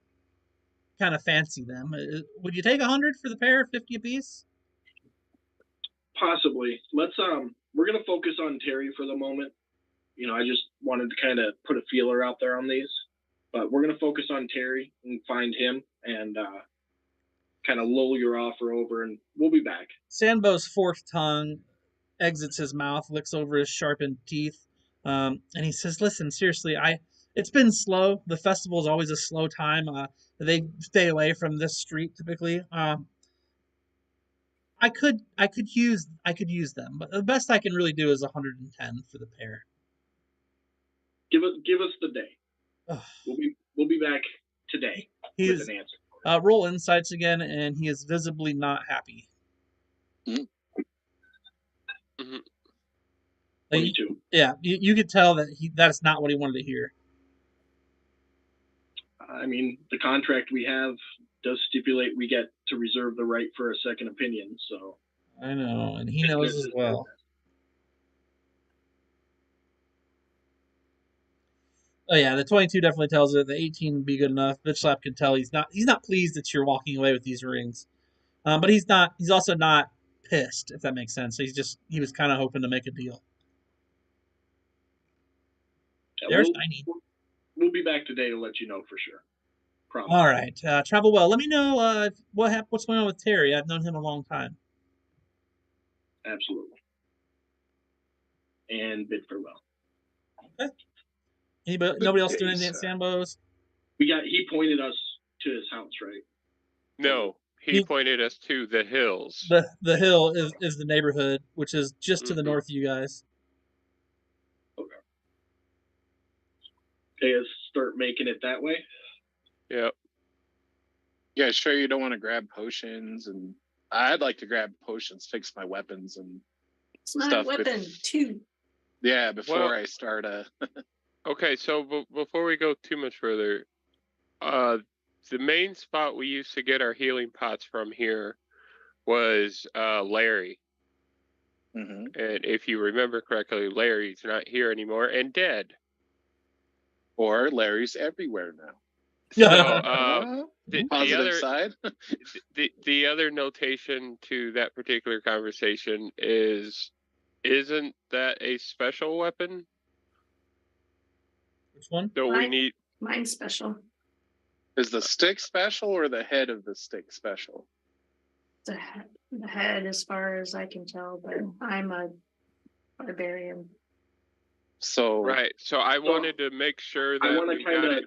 kind of fancy them. Would you take 100 for the pair, 50 apiece?" Possibly. Let's we're gonna focus on Terry for the moment. You know, I just wanted to kind of put a feeler out there on these, but we're gonna focus on Terry and find him and kind of lull your offer over, and we'll be back. Sambo's forked tongue exits his mouth, licks over his sharpened teeth, and he says, "Listen, seriously, it's been slow. The festival is always a slow time. They stay away from this street typically. I could use them, but the best I can really do is 110 for the pair." Give us the day. We'll be back today with an answer. Roll insights again, and he is visibly not happy. Mhm. 22. Yeah, you could tell that that's not what he wanted to hear. I mean, the contract we have does stipulate we get to reserve the right for a second opinion, so. I know, and he knows as well. Oh yeah, the 22 definitely tells it. The 18 would be good enough. Bitch Slap can tell he's not pleased that you're walking away with these rings, but he's also not pissed, if that makes sense. So he was kind of hoping to make a deal. Yeah, They're shiny. We'll be back today to let you know for sure. Promise. All right, travel well. Let me know what's going on with Terry. I've known him a long time. Absolutely. And bid farewell. Okay. Nobody else doing anything at Days, Sambo's? He pointed us to his house, right? No, he pointed us to the hills. The hill is the neighborhood, which is just to the north of you guys. Okay. Okay, let's start making it that way. Yep. Yeah, sure. You don't want to grab potions, and I'd like to grab potions, fix my weapons, and It's not stuff a weapon, too. yeah, before Well- I start Okay, so before we go too much further, the main spot we used to get our healing pots from here was Larry. Mhm. And if you remember correctly, Larry's not here anymore and dead. Or Larry's everywhere now. So the Positive other side. the other notation to that particular conversation isn't that a special weapon? Which one? So we Right. need Mine's special. Is the stick special or the head of the stick special? The head, as far as I can tell, but I'm a barbarian. So right. So I wanted to make sure that I want we to got kind of it.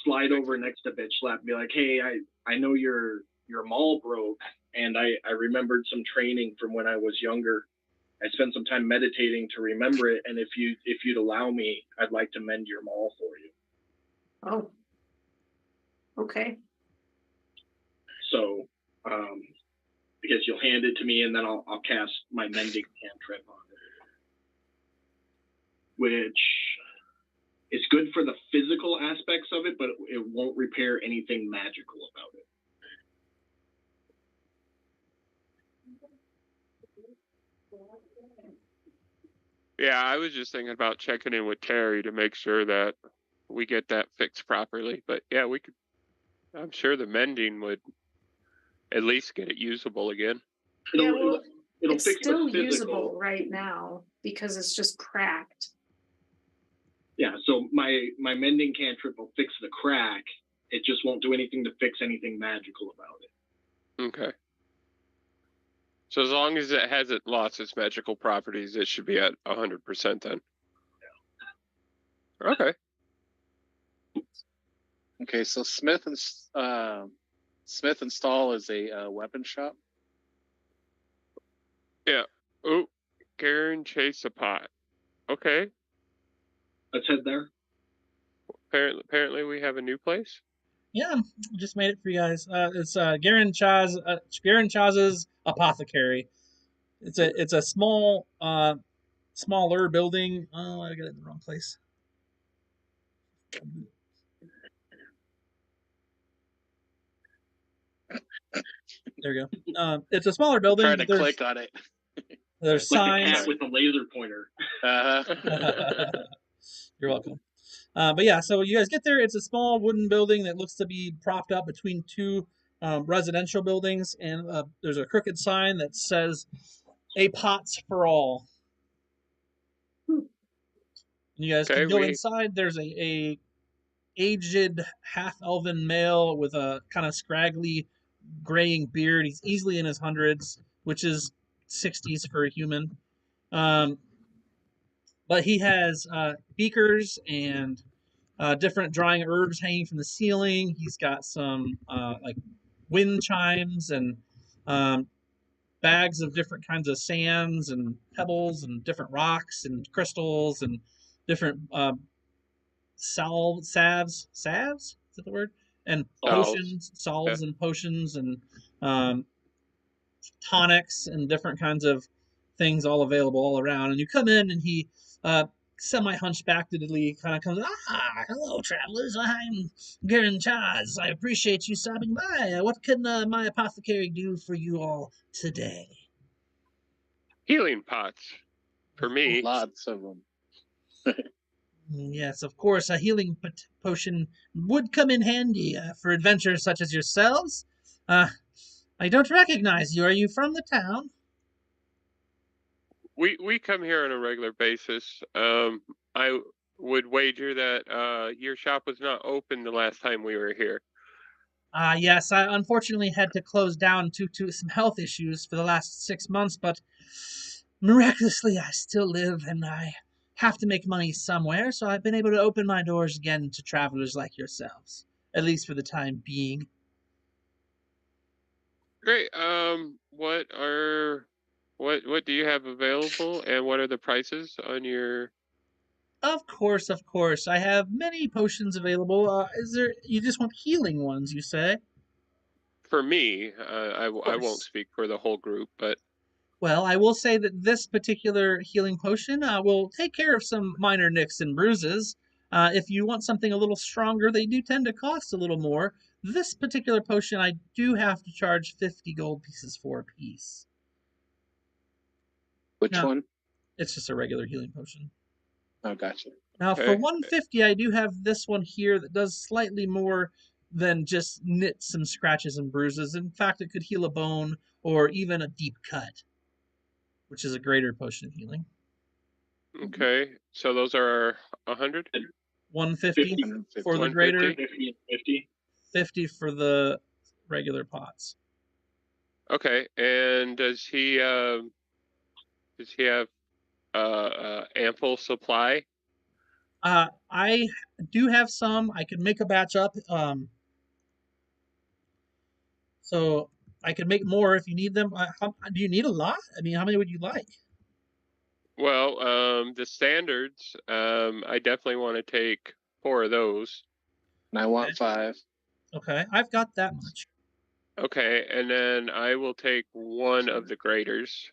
slide over next to Bitch Slap and be like, hey, I know your maul broke, and I remembered some training from when I was younger. I spent some time meditating to remember it, and if you'd allow me, I'd like to mend your maul for you. Oh. Okay. So, I guess you'll hand it to me, and then I'll cast my mending cantrip on it, which is good for the physical aspects of it, but it won't repair anything magical about it. Yeah, I was just thinking about checking in with Terry to make sure that we get that fixed properly. But yeah, we could. I'm sure the mending would at least get it usable again. Yeah, well, It'll it's fix still the physical. usable right now because it's just cracked. Yeah, so my mending cantrip will fix the crack. It just won't do anything to fix anything magical about it. Okay. So as long as it hasn't lost its magical properties, it should be at 100% then. Yeah. Okay. Okay, so Smith and Stall is a weapon shop. Yeah. Oh, Garen Chase a pot. Okay. Let's head there. Apparently we have a new place. Yeah, just made it for you guys. It's Garen Chaz's apothecary. It's a small smaller building. Oh, I got it in the wrong place. There we go. It's a smaller building. Trying to click on it. There's Like signs. the cat with the laser pointer. You're welcome. But yeah, so you guys get there. It's a small wooden building that looks to be propped up between two residential buildings, and there's a crooked sign that says "A Pots for All." And you guys can go inside. There's a aged half-elven male with a kind of scraggly, graying beard. He's easily in his hundreds, which is 60s for a human. But he has beakers and different drying herbs hanging from the ceiling. He's got some like wind chimes and bags of different kinds of sands and pebbles and different rocks and crystals and different salves. Is that the word? And potions, salves and potions and tonics and different kinds of things all available all around. And you come in and he semi-hunchbackedly kind of comes, hello, travelers. I'm Garen Chaz. I appreciate you stopping by. What can my apothecary do for you all today? Healing pots. For me. Lots of them. Yes, of course, a healing potion would come in handy for adventurers such as yourselves. I don't recognize you. Are you from the town? We come here on a regular basis. I would wager that your shop was not open the last time we were here. Yes, I unfortunately had to close down due to some health issues for the last 6 months, but miraculously I still live and I have to make money somewhere, so I've been able to open my doors again to travelers like yourselves, at least for the time being. Great. What do you have available, and what are the prices on your? Of course. I have many potions available. You just want healing ones, you say? For me, I won't speak for the whole group, but. Well, I will say that this particular healing potion will take care of some minor nicks and bruises. If you want something a little stronger, they do tend to cost a little more. This particular potion, I do have to charge 50 gold pieces for a piece. Which one? It's just a regular healing potion. Oh, gotcha. Now, for 150, I do have this one here that does slightly more than just knit some scratches and bruises. In fact, it could heal a bone or even a deep cut, which is a greater potion of healing. Okay, so those are 100? 150 for the greater, 50 for the regular pots. Okay, and does he have ample supply? I do have some. I could make a batch up. So I could make more if you need them. Do you need a lot? I mean, how many would you like? Well, the standards, I definitely want to take 4 of those. And I want 5. Okay, I've got that much. Okay, and then I will take 1 of the graders.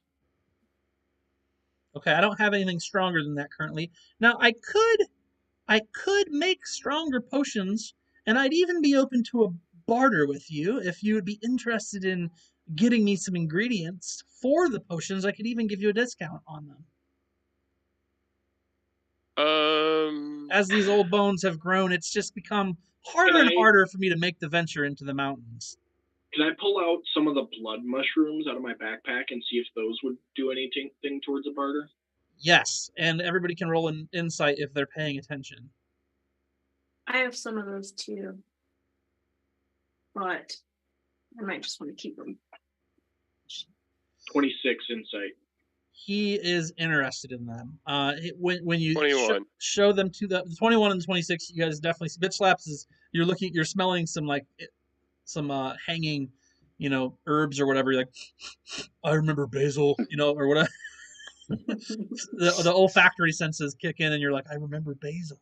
Okay, I don't have anything stronger than that currently. Now, I could make stronger potions, and I'd even be open to a barter with you if you would be interested in getting me some ingredients for the potions, I could even give you a discount on them. As these old bones have grown, it's just become harder and harder for me to make the venture into the mountains. Can I pull out some of the blood mushrooms out of my backpack and see if those would do anything towards a barter? Yes, and everybody can roll an insight if they're paying attention. I have some of those too, but I might just want to keep them. 26 insight. He is interested in them. When you 21. show them to the 21 and the 26, you guys definitely see. Bitch slaps is you're smelling some hanging, herbs or whatever. You're like, I remember basil, or whatever. the olfactory senses kick in, and you're like, I remember basil.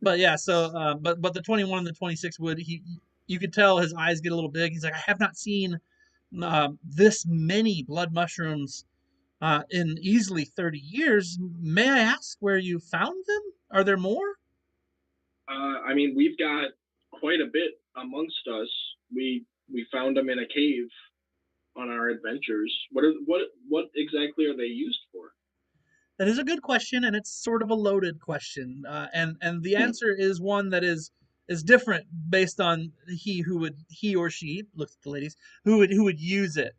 But yeah, so but the 21 and the 26 you could tell his eyes get a little big. He's like, I have not seen this many blood mushrooms in easily 30 years. May I ask where you found them? Are there more? I mean, we've got quite a bit amongst us. We found them in a cave on our adventures. What exactly are they used for? That is a good question, and it's sort of a loaded question. And the answer is one that is different based on he or she, look at the ladies, who would use it.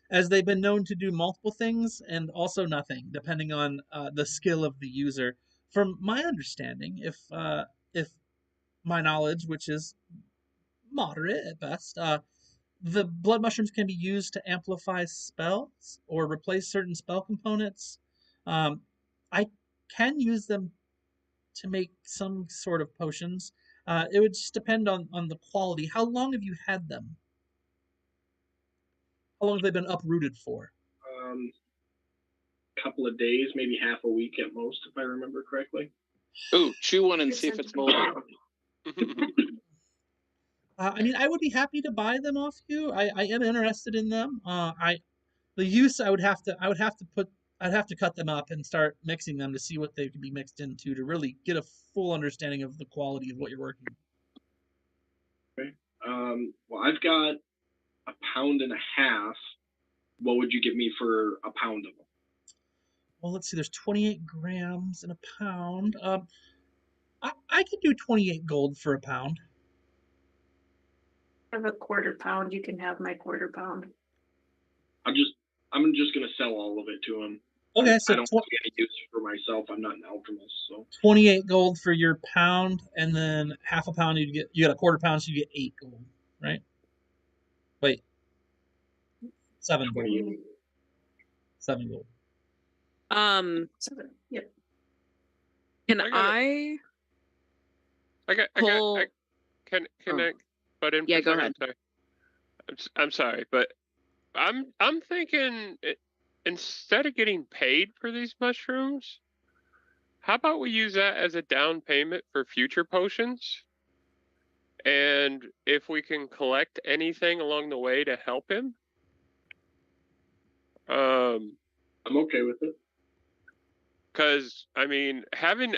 As they've been known to do multiple things and also nothing, depending on the skill of the user. From my understanding, if my knowledge, which is moderate at best, the blood mushrooms can be used to amplify spells or replace certain spell components. I can use them to make some sort of potions. It would just depend on the quality. How long have you had them? How long have they been uprooted for? Couple of days, maybe half a week at most, if I remember correctly. Ooh, chew one and see if it's moldy. I mean, I would be happy to buy them off you. I am interested in them. The use I'd have to cut them up and start mixing them to see what they could be mixed into to really get a full understanding of the quality of what you're working with. Okay. Well, I've got 1.5 pounds. What would you give me for 1 pound of them? Well, let's see. There's 28 grams in a pound. I could do 28 gold for a pound. I have a 1/4 pound. You can have my 1/4 pound. I'm just gonna sell all of it to him. Okay, so I don't see any use for myself. I'm not an alchemist, so 28 gold for your pound, and then half a pound you got a 1/4 pound, so you get 8 gold, right? Wait, 7 gold. 7 gold. 7. Yep. Can I butt in? Yeah, go ahead. I'm sorry, but I'm thinking instead of getting paid for these mushrooms, how about we use that as a down payment for future potions? And if we can collect anything along the way to help him, I'm okay with it. Because I mean, having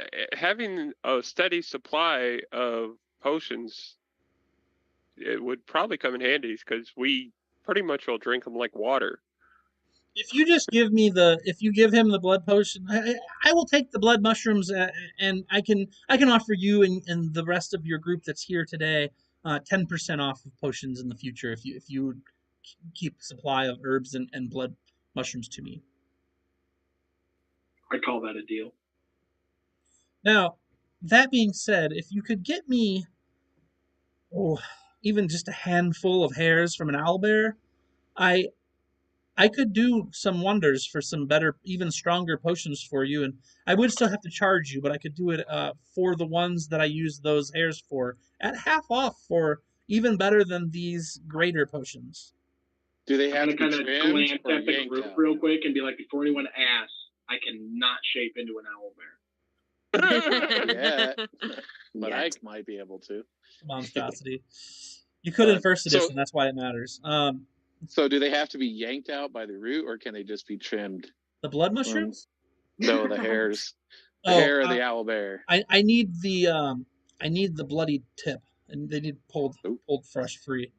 a steady supply of potions, it would probably come in handy because we pretty much will drink them like water. If you just give me if you give him the blood potion, I will take the blood mushrooms, and I can offer you and the rest of your group that's here today 10% off of potions in the future if you keep a supply of herbs and blood mushrooms to me. I call that a deal. Now, that being said, if you could get me, even just a handful of hairs from an owlbear, I could do some wonders for some better, even stronger potions for you, and I would still have to charge you, but I could do it for the ones that I use those hairs for at half off, for even better than these greater potions. Do they have to kind of glance or at the yanked group out? real quick and be like, before anyone asks, I cannot shape into an owlbear. Yeah, but Yeah. I might be able to. Monstrosity. You could in first edition, that's why it matters. So do they have to be yanked out by the root, or can they just be trimmed? The blood mushrooms? No, the hairs. The hair of the owlbear. I need the bloody tip. and they need pulled fresh free.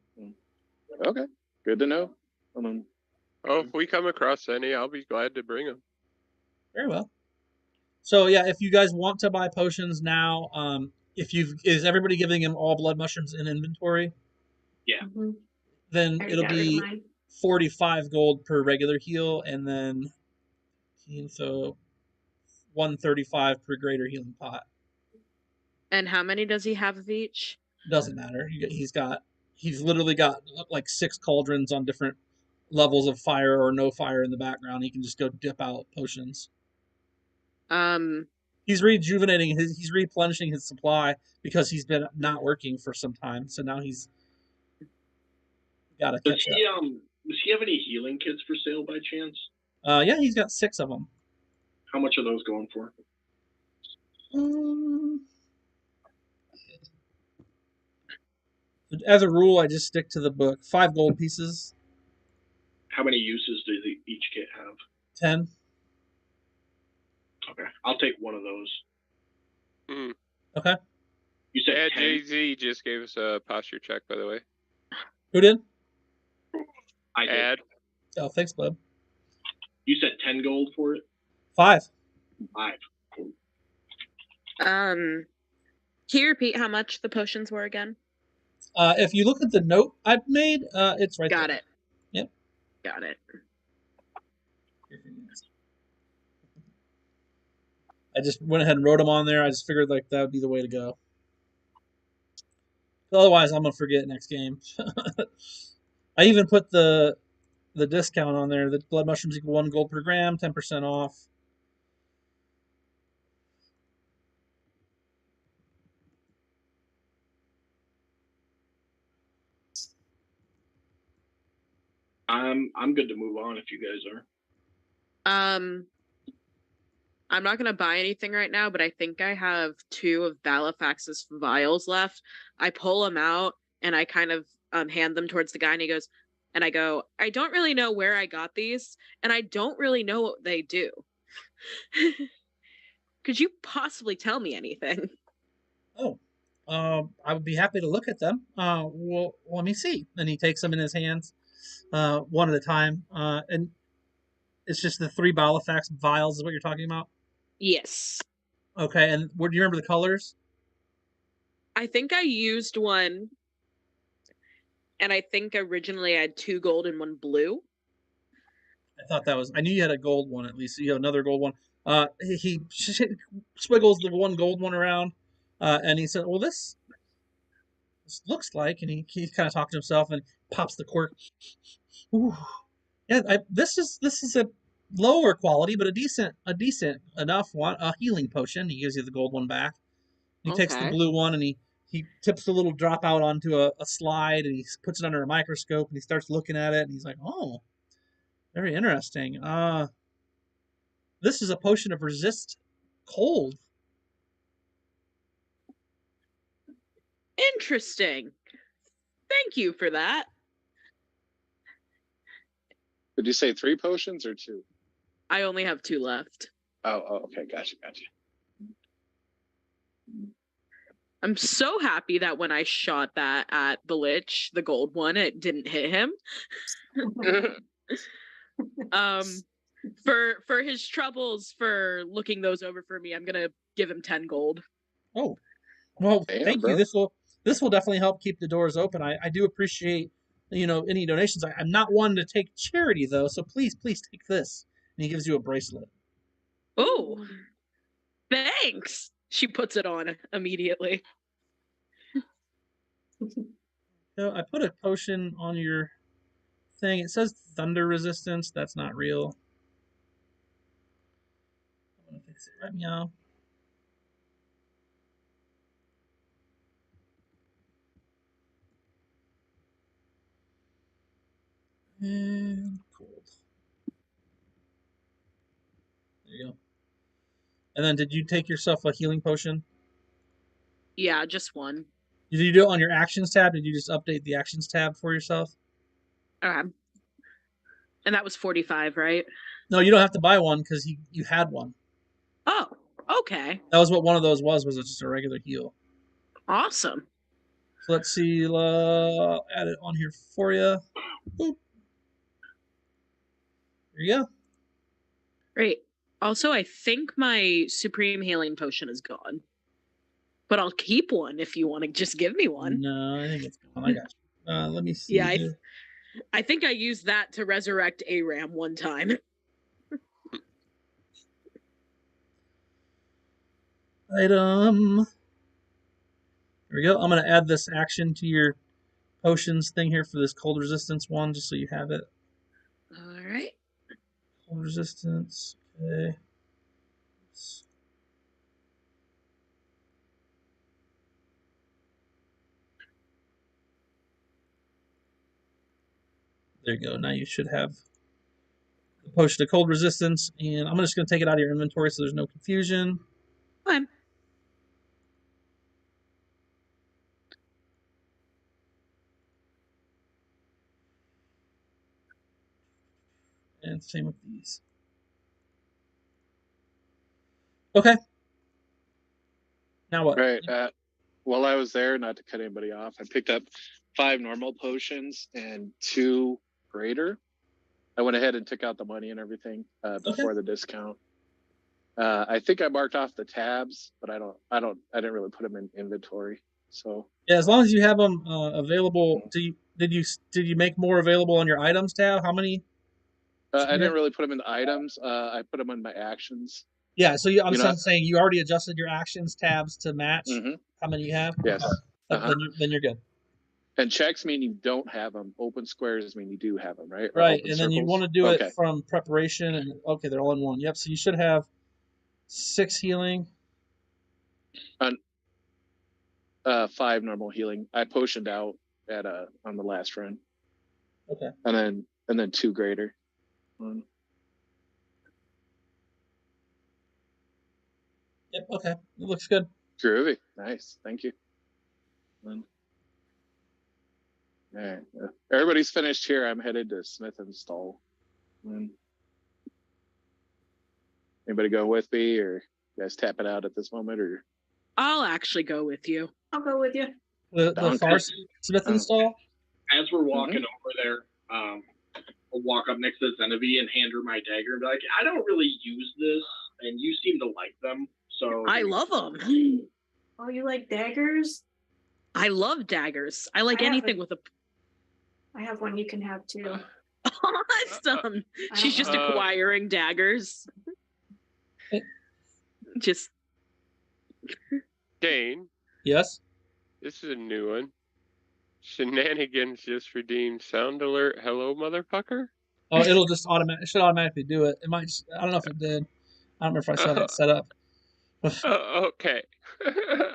Okay, good to know. Oh, if we come across any, I'll be glad to bring them. Very well. So yeah, if you guys want to buy potions now, is everybody giving him all blood mushrooms in inventory? Yeah. Mhm. Then I already it'll got rid of be mine. 45 gold per regular heal, and then so 135 per greater healing pot. And how many does he have of each? Doesn't matter. He's literally got like 6 cauldrons on different levels of fire or no fire in the background. He can just go dip out potions. He's rejuvenating he's replenishing his supply because he's been not working for some time. So now he's got to catch up. Does he have any healing kits for sale by chance? Yeah, he's got 6 of them. How much are those going for? As a rule, I just stick to the book. 5 gold pieces. How many uses does each kit have? 10. Okay, I'll take one of those. Okay. You said 10? Jay-Z just gave us a posture check, by the way. Who did? I did. Ad. Oh, thanks, bub. You said 10 gold for it? 5. 5. Cool. Can you repeat how much the potions were again? If you look at the note I've made, it's right Got there. it. Yep. Got it. I just went ahead and wrote them on there. I just figured like that would be the way to go. Otherwise, I'm gonna forget next game. I even put the discount on there. The blood mushrooms equal 1 gold per gram, 10% off. I'm good to move on if you guys are. I'm not gonna buy anything right now, but I think I have 2 of Balafax's vials left. I pull them out and I kind of hand them towards the guy, and he goes, and I go, I don't really know where I got these, and I don't really know what they do. Could you possibly tell me anything? Oh, I would be happy to look at them. Well, let me see. And he takes them in his hands, one at a time. And it's just the 3 Balafax vials is what you're talking about? Yes. Okay, and do you remember the colors? I think I used one, and I think originally I had 2 gold and 1 blue. I knew you had a gold one at least. So you have another gold one. He swiggles the 1 gold one around, and he said, well, this looks like, and he's kind of talking to himself and pops the cork. Ooh. Yeah, this is a lower quality, but a decent enough one, a healing potion. He gives you the gold one back. He takes the blue one and he tips the little drop out onto a slide, and he puts it under a microscope, and he starts looking at it, and he's like, oh, very interesting. This is a potion of resist cold. Interesting. Thank you for that. Did you say 3 potions or 2? I only have 2 left. Oh, okay, gotcha. I'm so happy that when I shot that at the Lich, the gold one, it didn't hit him. For his troubles for looking those over for me, I'm gonna give him 10 gold. Oh, well, Damn, thank bro. you. This will definitely help keep the doors open. I do appreciate any donations. I'm not one to take charity though, so please take this. And he gives you a bracelet. Oh, thanks. She puts it on immediately. So I put a potion on your thing. It says thunder resistance. That's not real. I'm gonna fix it right now. And cold. There you go. And then did you take yourself a healing potion? Yeah, just 1. Did you do it on your actions tab? Did you just update the actions tab for yourself? Okay. And that was 45, right? No, you don't have to buy one because you had one. Oh, okay. That was what one of those was just a regular heal. Awesome. So let's see. Add it on here for you. Boop. There you go. Great. Also, I think my supreme healing potion is gone. But I'll keep one if you want to just give me one. No, I think it's gone. I got you. Let me see. Yeah, I think I used that to resurrect Aram one time. Item. There we go. I'm going to add this action to your potions thing here for this cold resistance one, just so you have it. All right. Cold resistance. Okay. There you go. Now you should have the potion of cold resistance, and I'm just going to take it out of your inventory so there's no confusion. Fine. And same with these. Okay. Now what? Right. While I was there, not to cut anybody off, I picked up 5 normal potions and 2 greater. I went ahead and took out the money and everything before the discount. I think I marked off the tabs, but I didn't really put them in inventory. So yeah, as long as you have them available. Did you make more available on your items tab? How many? I didn't really put them in the items. I put them in my actions. Yeah, so I'm saying you already adjusted your actions tabs to match how many you have. Yes. Then you're good. And checks mean you don't have them. Open squares mean you do have them, right? Right, and then you want to do it from preparation, and okay, they're all in one. Yep. So you should have 6 healing. 5 normal healing. I potioned out at on the last run. Okay. And then 2 greater. Yep. Okay. It looks good. Groovy. Nice. Thank you. All right. Everybody's finished here. I'm headed to Smith and Stall. Anybody go with me, or you guys tap it out at this moment, or? I'll actually go with you. I'll go with you. The far Smith and Stall. As we're walking over there, I'll walk up next to Zenevie and hand her my dagger and be like, I don't really use this, and you seem to like them, so... I love them. Oh, you like daggers? I love daggers. I like anything with a... I have one you can have, too. Awesome. She's just acquiring daggers. Just... Dane. Yes? This is a new one. Shenanigans just redeemed sound alert. Hello, motherfucker. Oh, it'll just automatically do it. It might. I don't know if it did. I don't remember if I saw that set up. Okay.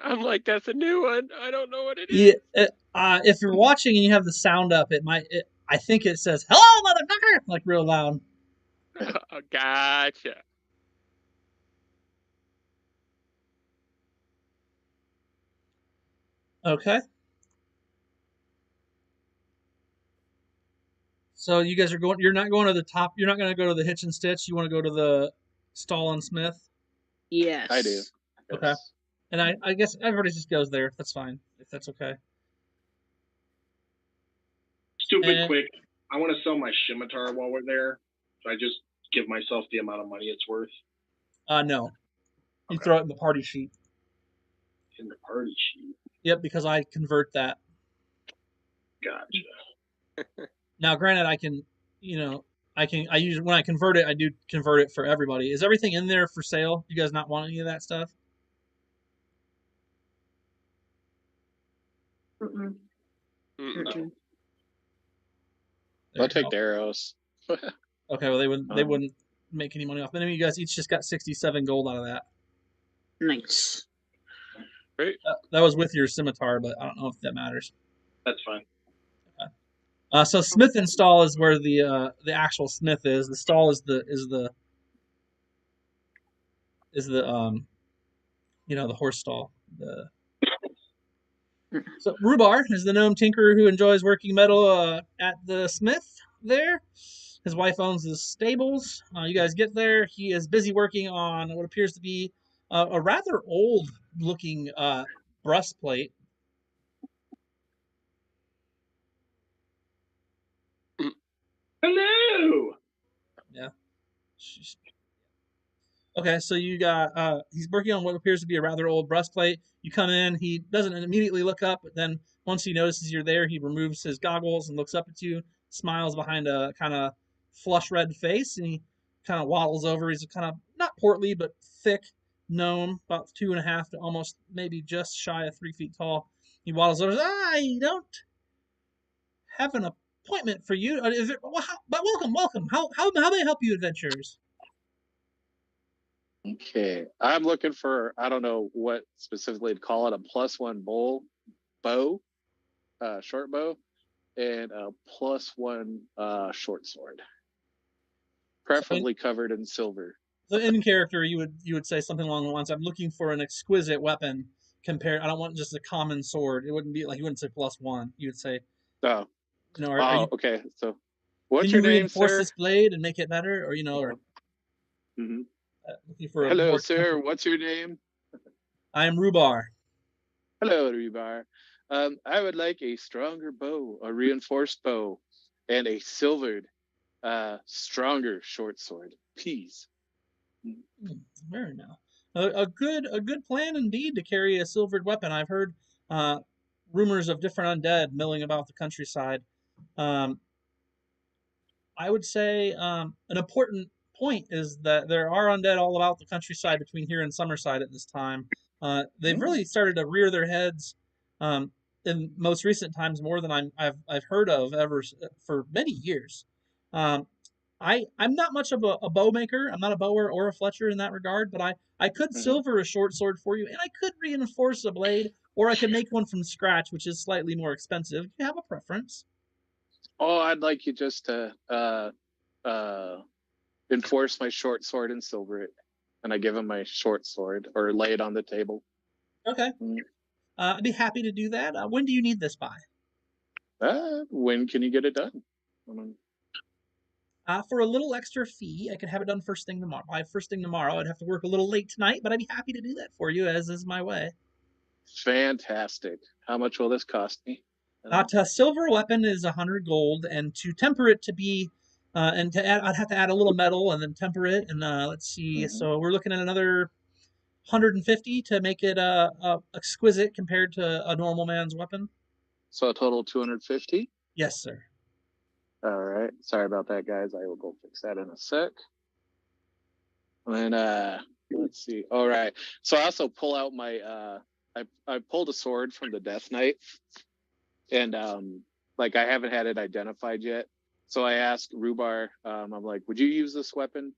I'm like, that's a new one. I don't know what it is. Yeah. If you're watching and you have the sound up, it might. I think it says "Hello, motherfucker" like real loud. Gotcha. Okay. So you guys are going. You're not going to the top. You're not going to go to the Hitch and Stitch. You want to go to the Stall and Smith. Yes, I do. Yes. Okay. And I guess everybody just goes there. That's fine if that's okay. Stupid quick. I want to sell my scimitar while we're there. So I just give myself the amount of money it's worth. No. You throw it in the party sheet. In the party sheet. Yep, because I convert that. Gotcha. Now, granted, I use when I convert it, I do convert it for everybody. Is everything in there for sale? You guys not want any of that stuff? Mm-mm. No. I'll take Daros. Okay, well they wouldn't make any money off. But anyway, you guys each just got 67 gold out of that. Nice. Great. That was with your scimitar, but I don't know if that matters. That's fine. Okay. So Smith and Stall is where the actual smith is. The stall is the the horse stall. So Rhubarb is the gnome tinkerer who enjoys working metal at the smith there. His wife owns the stables. You guys get there. He is busy working on what appears to be a rather old-looking breastplate. Okay, so you got he's working on what appears to be a rather old breastplate. You come in, he doesn't immediately look up, but then once he notices you're there, he removes his goggles and looks up at you, smiles behind a kind of flush red face, and he kind of waddles over. He's a kind of not portly but thick gnome, about 2.5 to almost maybe just shy of 3 feet tall. He waddles over. I don't have an appointment for you. Is it? Well, but welcome, welcome. How may I help you, adventurers? Okay, I'm looking for, I don't know what specifically to call it, a +1 bow, short bow, and a +1 short sword, preferably covered in silver. So in character, you would say something along the lines, "I'm looking for an exquisite weapon. Compared, I don't want just a common sword. It wouldn't be like you wouldn't say +1. You would say, Oh, are you? okay. So, Can what's you your name, reinforce sir? this blade and make it better, or Mhm. looking for a Hello, more sir. What's your name? I am Rhubar. Hello, Rebar. I would like a stronger bow, a reinforced bow, and a silvered, stronger short sword, please. Very now. A good plan indeed to carry a silvered weapon. I've heard uh, rumors of different undead milling about the countryside. Um, I would say an important point is that there are undead all about the countryside between here and Summerside at this time. They've really started to rear their heads um, in most recent times more than I've heard of ever for many years. Um, I'm not much of a bow maker. I'm not a bower or a fletcher in that regard, but I could silver a short sword for you, and I could reinforce a blade, or I could make one from scratch, which is slightly more expensive. Do you have a preference? Oh, I'd like you just to enforce my short sword and silver it, and I give him my short sword or lay it on the table. Okay. I'd be happy to do that. When do you need this by? When can you get it done? For a little extra fee, I could have it done first thing tomorrow. By first thing tomorrow, I'd have to work a little late tonight, but I'd be happy to do that for you, as is my way. Fantastic. How much will this cost me? To silver a weapon is 100 gold, and to temper it to be, and to add, I'd have to add a little metal and then temper it. And let's see, so we're looking at another 150 to make it exquisite compared to a normal man's weapon. So a total of 250? Yes, sir. All right. Sorry about that, guys. I will go fix that in a sec. And let's see. All right. So I also pull out my I pulled a sword from the Death Knight, and like I haven't had it identified yet. So I asked Rhubar, I'm like, would you use this weapon?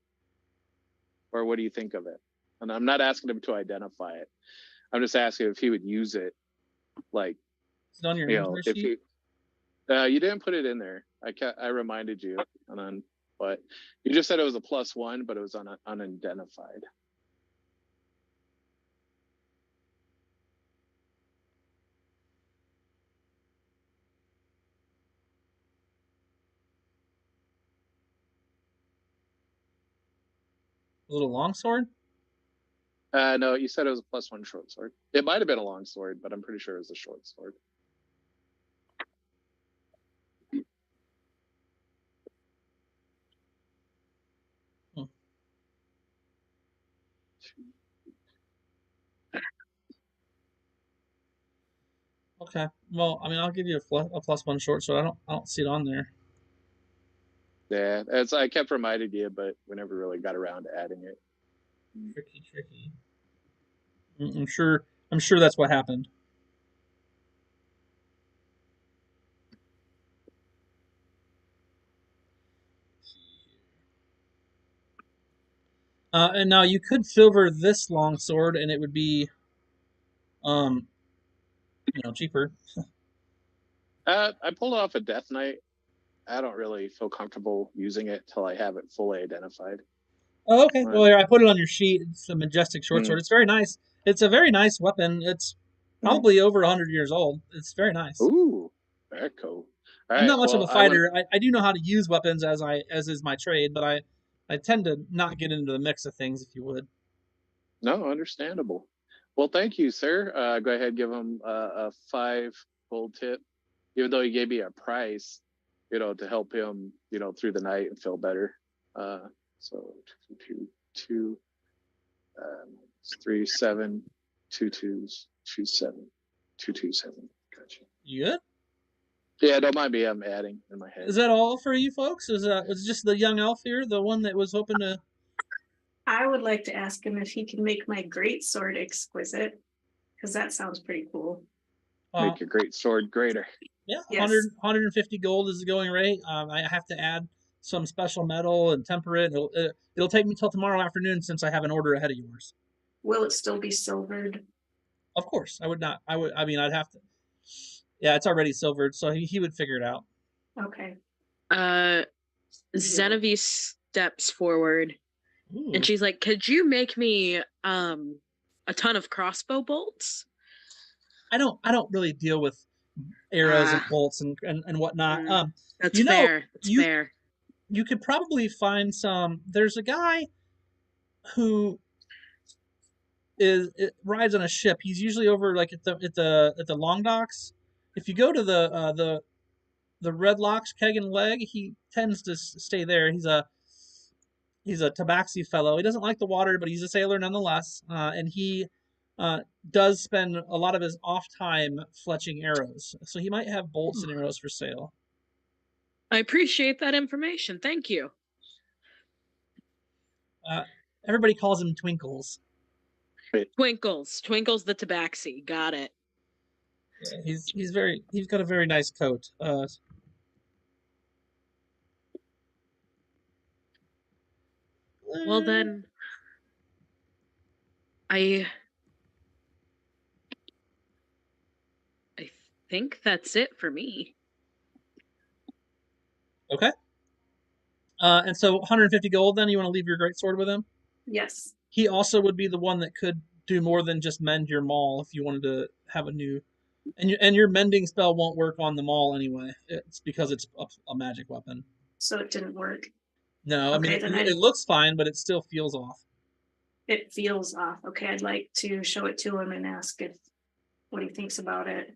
Or what do you think of it? And I'm not asking him to identify it. I'm just asking if he would use it, like, Is it on your inventory if sheet? you didn't put it in there. I reminded you, and then, but you just said it was a +1, but it was unidentified. A little longsword? No, you said it was a +1 short sword. It might have been a long sword, but I'm pretty sure it was a short sword. Okay. Well, I mean, I'll give you a +1 short sword. I don't see it on there. Yeah, I kept reminding you, but we never really got around to adding it. Tricky. I'm sure that's what happened. And now you could silver this longsword, and it would be, cheaper. I pulled off a Death Knight. I don't really feel comfortable using it till I have it fully identified. Oh, okay. Well, here, I put it on your sheet. It's a majestic short sword. It's very nice. It's a very nice weapon. It's probably over 100 years old. It's very nice. Ooh, very cool. I'm not much of a fighter. I do know how to use weapons as is my trade, but I tend to not get into the mix of things, if you would. No, understandable. Well, thank you, sir. Go ahead, give him a 5 gold tip, even though he gave me a price, to help him, through the night and feel better. So 2, 3, 7, 2 2s, 2 7, 2 2 7. Gotcha. You good? Yeah, don't mind me. I'm adding in my head. Is that all for you folks? Was just the young elf here, the one that was hoping to? I would like to ask him if he can make my great sword exquisite, because that sounds pretty cool. Make your great sword greater. Yeah, Yes. 150 gold is the going rate. I have to add some special metal and temper it. It'll take me till tomorrow afternoon since I have an order ahead of yours. Will it still be silvered? Of course, I would not. I mean, I'd have to. Yeah, it's already silvered, so he would figure it out. Okay. Genevieve steps forward Ooh. and she's like, "Could you make me a ton of crossbow bolts?" I don't really deal with arrows and bolts and whatnot. That's you know, fair. That's you- fair. You could probably find some. There's a guy who rides on a ship. He's usually over like at the long docks. If you go to the Red Locks Keg and Leg, he tends to stay there. He's a tabaxi fellow. He doesn't like the water, but he's a sailor nonetheless. And he does spend a lot of his off time fletching arrows. So he might have bolts and arrows for sale. I appreciate that information. Thank you. Everybody calls him Twinkles. Twinkles the tabaxi. Got it. Yeah, he's got a very nice coat. Well then, I think that's it for me. Okay. And so 150 gold. Then you want to leave your greatsword with him. Yes. He also would be the one that could do more than just mend your maul if you wanted to have a new. And your mending spell won't work on the maul anyway. It's because it's a magic weapon. So it didn't work. No, I mean it looks fine, but it still feels off. It feels off. Okay, I'd like to show it to him and ask what he thinks about it.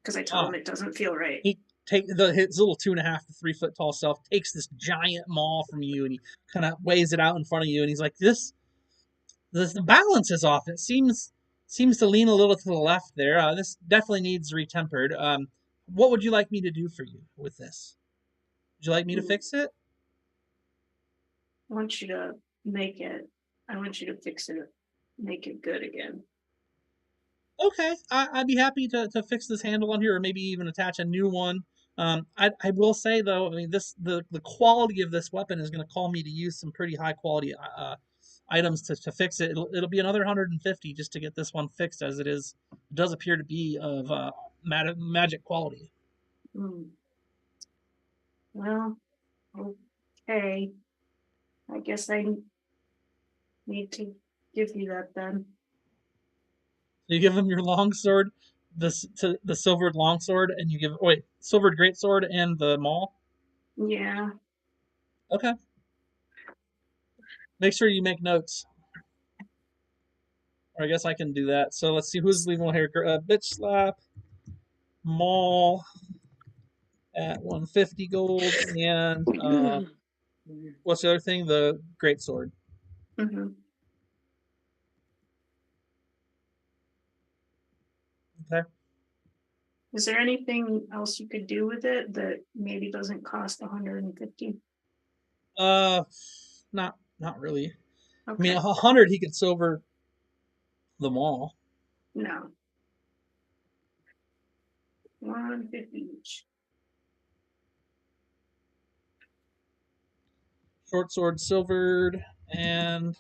Because I told him it doesn't feel right. He his little 2.5 to 3 foot tall self takes this giant maul from you and he kind of weighs it out in front of you and he's like, the balance is off. It seems to lean a little to the left there. This definitely needs retempered. What would you like me to do for you with this? Would you like me to fix it? I want you to fix it, make it good again. Okay, I'd be happy to fix this handle on here, or maybe even attach a new one. I will say though, I mean the quality of this weapon is going to call me to use some pretty high quality items to fix it. It'll be another 150 just to get this one fixed, as it does appear to be of magic quality. Well, okay. I guess I need to give you that then. You give him your longsword, the silvered longsword, and you give silvered greatsword and the maul. Yeah. Okay. Make sure you make notes. Or I guess I can do that. So let's see who's leaving here. Bitch slap, maul at 150 gold, and what's the other thing? The greatsword. Mm-hmm. Okay. Is there anything else you could do with it that maybe doesn't cost 150? Not really. Okay. I mean, 100 he could silver the maul. No. 150 each. Short sword silvered and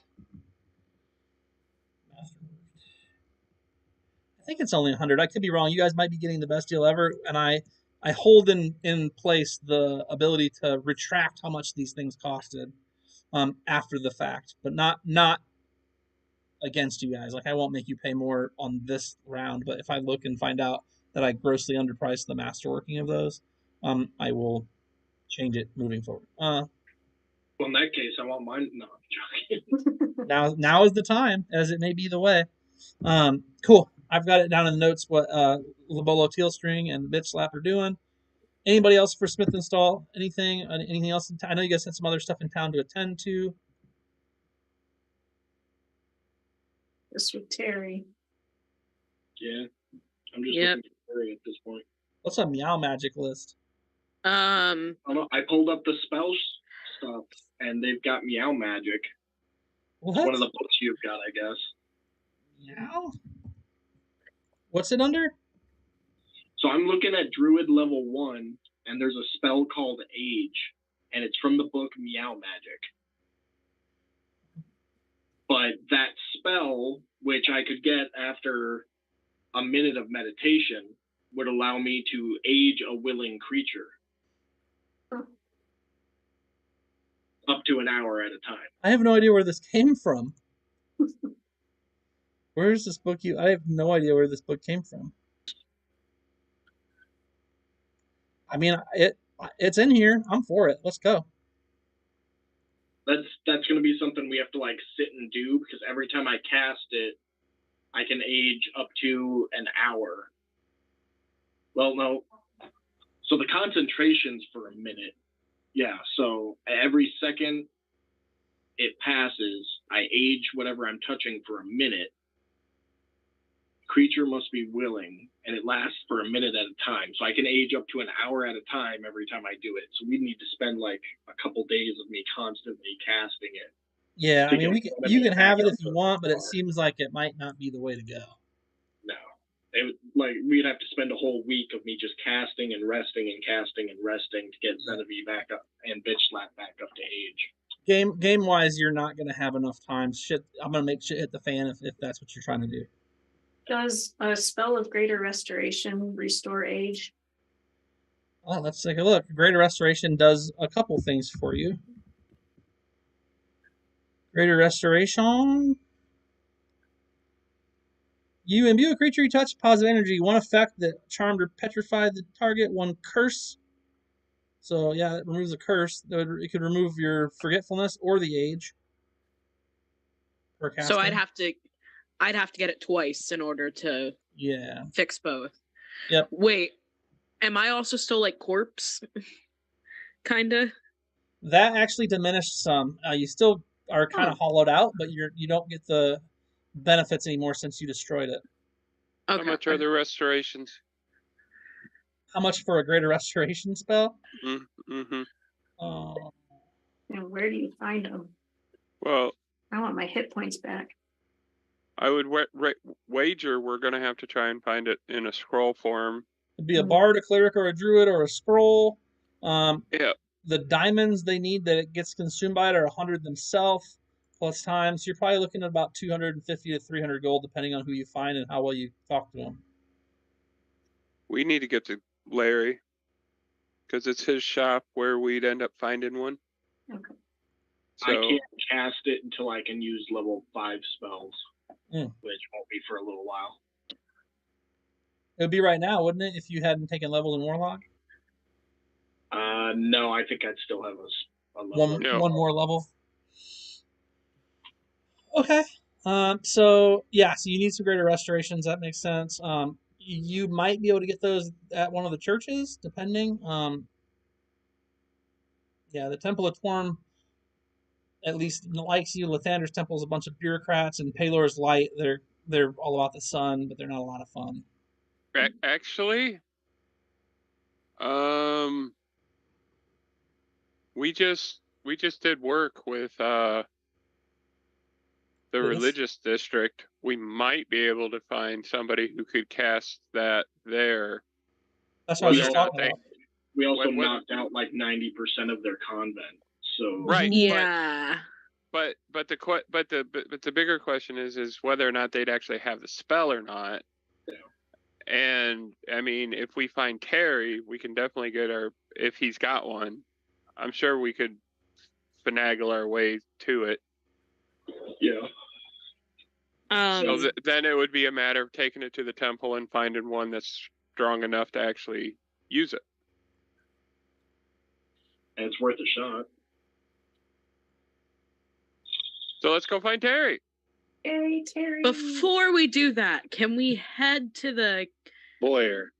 I think it's only 100. I could be wrong. You guys might be getting the best deal ever, and I hold in place the ability to retract how much these things costed after the fact, but not against you guys. Like I won't make you pay more on this round, but if I look and find out that I grossly underpriced the masterworking of those, I will change it moving forward. Well, in that case, I want mine. No, I'm joking. Now is the time, as it may be the way. Cool. I've got it down in the notes what Labolo Teal String and Bitch Slap are doing. Anybody else for Smith install? Anything? Anything else? I know you guys had some other stuff in town to attend to. This with Terry. Yeah. I'm just Yep. looking for Terry at this point. What's a meow magic list? I don't know. I pulled up the spell stuff, and they've got Meow Magic. What? It's one of the books you've got, I guess. Meow? What's it under? So I'm looking at Druid level 1, and there's a spell called Age, and it's from the book Meow Magic. But that spell, which I could get after a minute of meditation, would allow me to age a willing creature. Up to an hour at a time. I have no idea where this came from. Where's this book? I have no idea where this book came from. I mean, it's in here. I'm for it. Let's go. That's going to be something we have to like sit and do, because every time I cast it, I can age up to an hour. Well, no. So the concentration's for a minute. Yeah, so every second it passes, I age whatever I'm touching for a minute. Creature must be willing, and it lasts for a minute at a time. So I can age up to an hour at a time every time I do it. So we need to spend like a couple days of me constantly casting it. Yeah, I mean, you can have it if you want, but it far. seems like it might not be the way to go. No. We'd have to spend a whole week of me just casting and resting and casting and resting to get Zenithia back up and Bitch Slap back up to age. Game wise, you're not gonna have enough time. I'm gonna make shit hit the fan if that's what you're trying to do. Does a spell of greater restoration restore age? Oh, let's take a look. Greater Restoration does a couple things for you. Greater Restoration. You imbue a creature you touch positive energy. One effect that charmed or petrified the target. One curse. So yeah, it removes a curse. It could remove your forgetfulness or the age. So I'd have to get it twice in order to fix both. Yep. Wait, am I also still like corpse? Kinda. That actually diminished some. You still are kind of hollowed out, but you don't get the benefits anymore since you destroyed it. Okay. How much are the restorations? How much for a greater restoration spell? Mm-hmm. And where do you find them? Well, I want my hit points back. I would wager we're going to have to try and find it in a scroll form. It'd be a bard, a cleric, or a druid, or a scroll. Yeah. The diamonds they need that it gets consumed by it are 100 themselves plus time. So you're probably looking at about 250 to 300 gold, depending on who you find and how well you talk to them. We need to get to Larry, because it's his shop where we'd end up finding one. Okay. So, I can't cast it until I can use level 5 spells, which won't be for a little while. It would be right now, wouldn't it, if you hadn't taken levels in Warlock? No, I think I'd still have a level. One more level. Okay. So you need some greater restorations. That makes sense. You might be able to get those at one of the churches, depending. The Temple of Torm at least likes you. Lathander's Temple is a bunch of bureaucrats, and Palor's Light, they're all about the sun, but they're not a lot of fun. actually, we just did work with the religious district. We might be able to find somebody who could cast that there. That's what I was just talking about. We also knocked out like 90% of their convent. So right, yeah. But the bigger question is whether or not they'd actually have the spell or not. Yeah. And I mean, if we find Terry, we can definitely get if he's got one. I'm sure we could finagle our way to it. Yeah. So then it would be a matter of taking it to the temple and finding one that's strong enough to actually use it. And it's worth a shot. So let's go find Terry. Terry. Before we do that, can we head to the Boyer?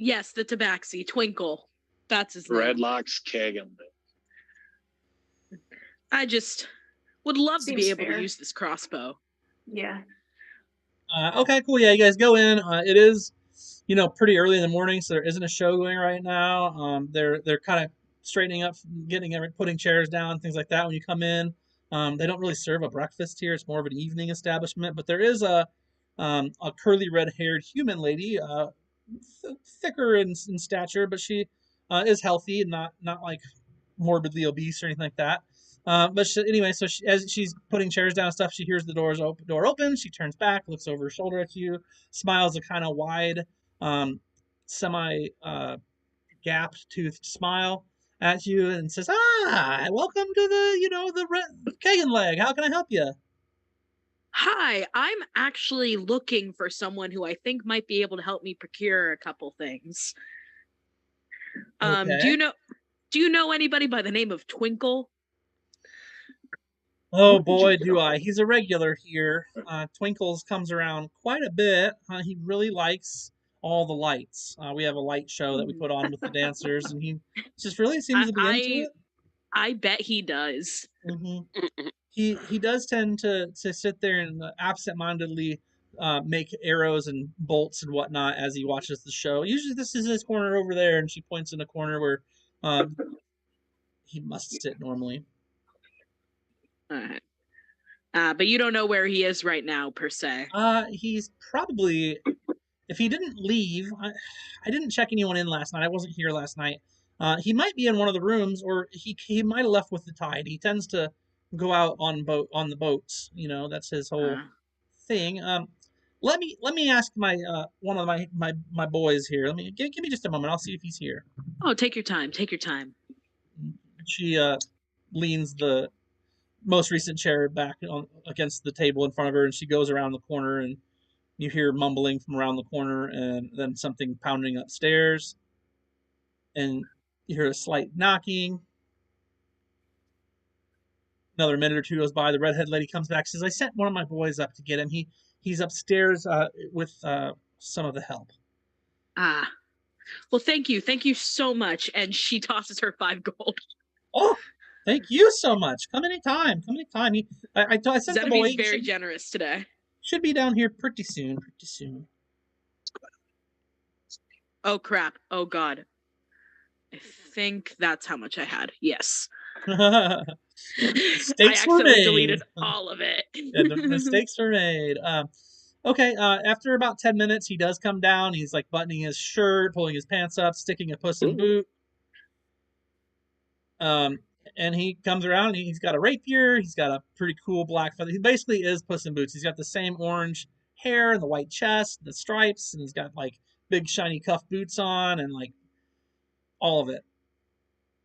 Yes, the tabaxi, Twinkle. That's his name. Redlocks Kagan. I just would love to Seems be able fair. to use this crossbow. Yeah. Okay, cool. Yeah, you guys go in. It is, pretty early in the morning, so there isn't a show going right now. They're kind of straightening up, putting chairs down, things like that. When you come in, they don't really serve a breakfast here. It's more of an evening establishment. But there is a curly red-haired human lady, thicker in stature, but she is healthy and not like morbidly obese or anything like that. Anyway, so as she's putting chairs down and stuff, she hears the door open. She turns back, looks over her shoulder at you, smiles a kind of wide, semi gapped toothed smile at you, and says, "Ah, welcome to the Kagan leg. How can I help you?" Hi, I'm actually looking for someone who I think might be able to help me procure a couple things. Okay. Do you know anybody by the name of Twinkle? Oh boy, do I. He's a regular here. Twinkles comes around quite a bit. He really likes all the lights. We have a light show that we put on with the dancers, and he just really seems to be into it. I bet he does. He does tend to sit there and absentmindedly make arrows and bolts and whatnot as he watches the show. Usually this is his corner over there, and she points in a corner where he must sit normally. All right. But you don't know where he is right now, per se. He's probably, if he didn't leave, I didn't check anyone in last night. I wasn't here last night. He might be in one of the rooms, or he might have left with the tide. He tends to go out on the boats. That's his whole thing. Let me ask my one of my boys here. Let me give me just a moment. I'll see if he's here. Oh, take your time. Take your time. She leans the most recent chair back against the table in front of her, and she goes around the corner, and you hear mumbling from around the corner, and then something pounding upstairs, and you hear a slight knocking. Another minute or two goes by. The redhead lady comes back, says, "I sent one of my boys up to get him. He's upstairs with some of the help." Well, thank you so much. And she tosses her 5 gold. Oh, thank you so much. Come anytime. I sent the boy. Zenobi's very generous today. Should be down here pretty soon. Oh crap! Oh god! I think that's how much I had. Yes. Mistakes I were made. deleted all of it. Yeah, the mistakes were made. Okay, after about 10 minutes, he does come down. He's like buttoning his shirt, pulling his pants up, sticking a Puss in Boot. And he comes around, and he's got a rapier. He's got a pretty cool black feather. He basically is Puss in Boots. He's got the same orange hair and the white chest, the stripes, and he's got like big shiny cuff boots on, and like all of it.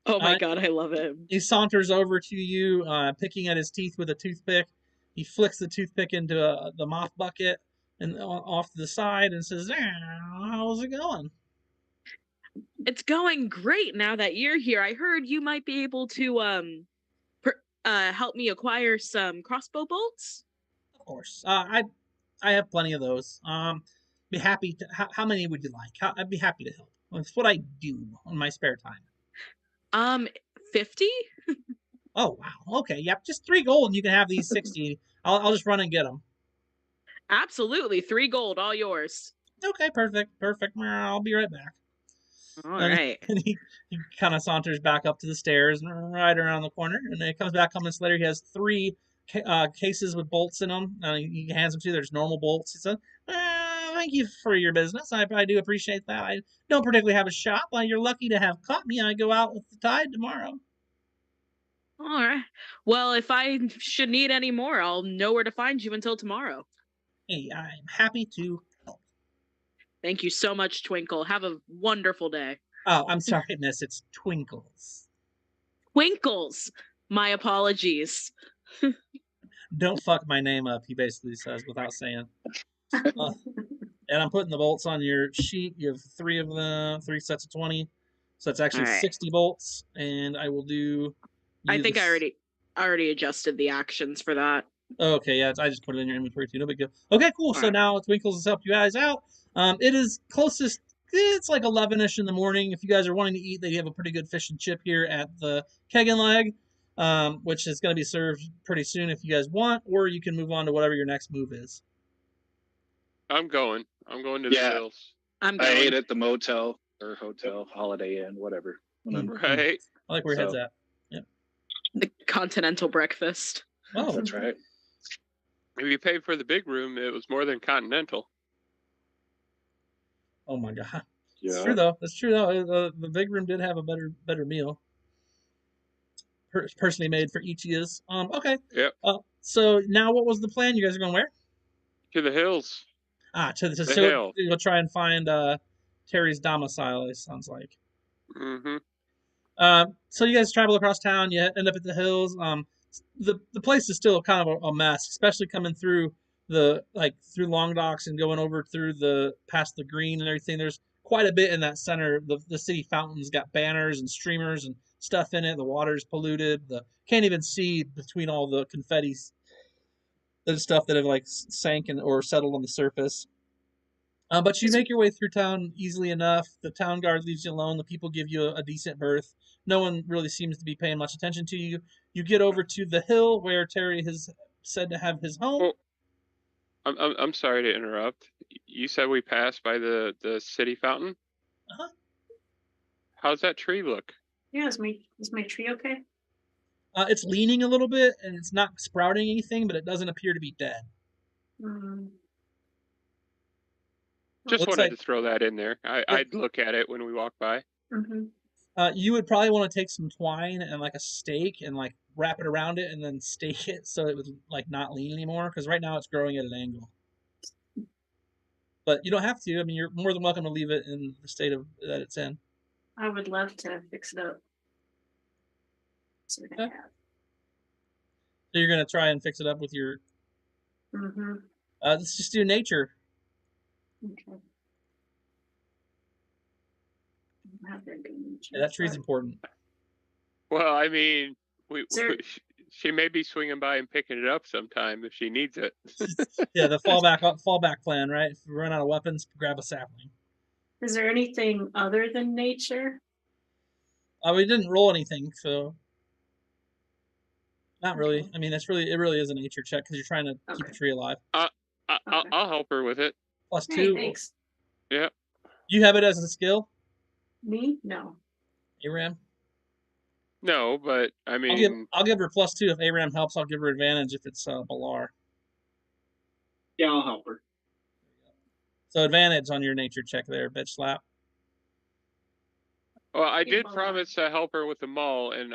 Oh my god, I love him. He saunters over to you, picking at his teeth with a toothpick. He flicks the toothpick into the mop bucket and off to the side and says, "How's it going?" It's going great now that you're here. I heard you might be able to help me acquire some crossbow bolts. Of course. I have plenty of those. Be happy to. How many would you like? I'd be happy to help. That's what I do in my spare time. 50? Oh wow. Okay. Yep. Just 3 gold, and you can have these 60. I'll just run and get them. Absolutely, 3 gold, all yours. Okay. Perfect. I'll be right back. All right. And he kind of saunters back up to the stairs and right around the corner, and then he comes back a couple minutes later. He has 3 cases with bolts in them. He hands them to you. There's normal bolts. He says, "Thank you for your business. I do appreciate that. I don't particularly have a shop. You're lucky to have caught me. I go out with the tide tomorrow." All right. Well, if I should need any more, I'll know where to find you until tomorrow. Hey, I'm happy to help. Thank you so much, Twinkle. Have a wonderful day. Oh, I'm sorry, miss. It's Twinkles. Twinkles! My apologies. Don't fuck my name up, he basically says without saying. And I'm putting the bolts on your sheet. You have 3 of them, 3 sets of 20. So that's actually 60 bolts. And I will do... I think I already adjusted the actions for that. Okay, yeah, I just put it in your inventory too. No big deal. Okay, cool. So now Twinkles has helped you guys out. It is closest it's like 11ish in the morning. If you guys are wanting to eat, they have a pretty good fish and chip here at the Keg and Leg, which is going to be served pretty soon if you guys want, or you can move on to whatever your next move is. I'm going to the Yeah. hills. I'm I going. ate at the motel or hotel, Holiday Inn, whatever. Right. I like where your head's So- at. The continental breakfast. Oh, That's right. If you paid for the big room, it was more than continental. oh my God. Yeah. It's true though. That's true though. The big room did have a better meal. Personally made for each of yous. Okay. Yep. So now what was the plan? You guys are going where? To the hills. To The so hill. you'll try and find Terry's domicile. It sounds like. Mm-hmm. So you guys travel across town. You end up at the hills. The place is still kind of a mess, especially coming through through Long Docks and going over through past the green and everything. There's quite a bit in that center. The city fountain's got banners and streamers and stuff in it. The water's polluted. Can't even see between all the confetti and stuff that have like sank or settled on the surface. But you make your way through town easily enough. The town guard leaves you alone. The people give you a decent berth. No one really seems to be paying much attention to you. You get over to the hill where Terry has said to have his home. Oh, I'm sorry to interrupt. You said we passed by the city fountain? Uh-huh. How's that tree look? Yeah, is my tree okay? It's leaning a little bit, and it's not sprouting anything, but it doesn't appear to be dead. Mm. Just Looks wanted like- to throw that in there. I'd look at it when we walk by. Mm-hmm. You would probably want to take some twine and like a stake and like wrap it around it and then stake it so it would like not lean anymore, because right now it's growing at an angle. But you don't have to. I mean, you're more than welcome to leave it in the state that it's in. I would love to fix it up. So I have. So you're gonna try and fix it up with your. Mm-hmm. Let's just do nature. Okay. Not very good nature, Yeah, that tree's but- important. Well, I mean, Sir. she may be swinging by and picking it up sometime if she needs it. Yeah, the fallback plan, right? If we run out of weapons, grab a sapling. Is there anything other than nature? We didn't roll anything, so not really. Okay. I mean, it really is a nature check because you're trying to keep a Okay. tree alive. I'll Okay. help her with it. Plus Hey, 2. thanks. Yeah. You have it as a skill, Me? No. Aram. No, but I mean, I'll give her plus 2 if Aram helps. I'll give her advantage if it's Balar. Yeah, I'll help her. So advantage on your nature check there, bitch slap. well, I Hey, did Bola. promise to help her with the mall, and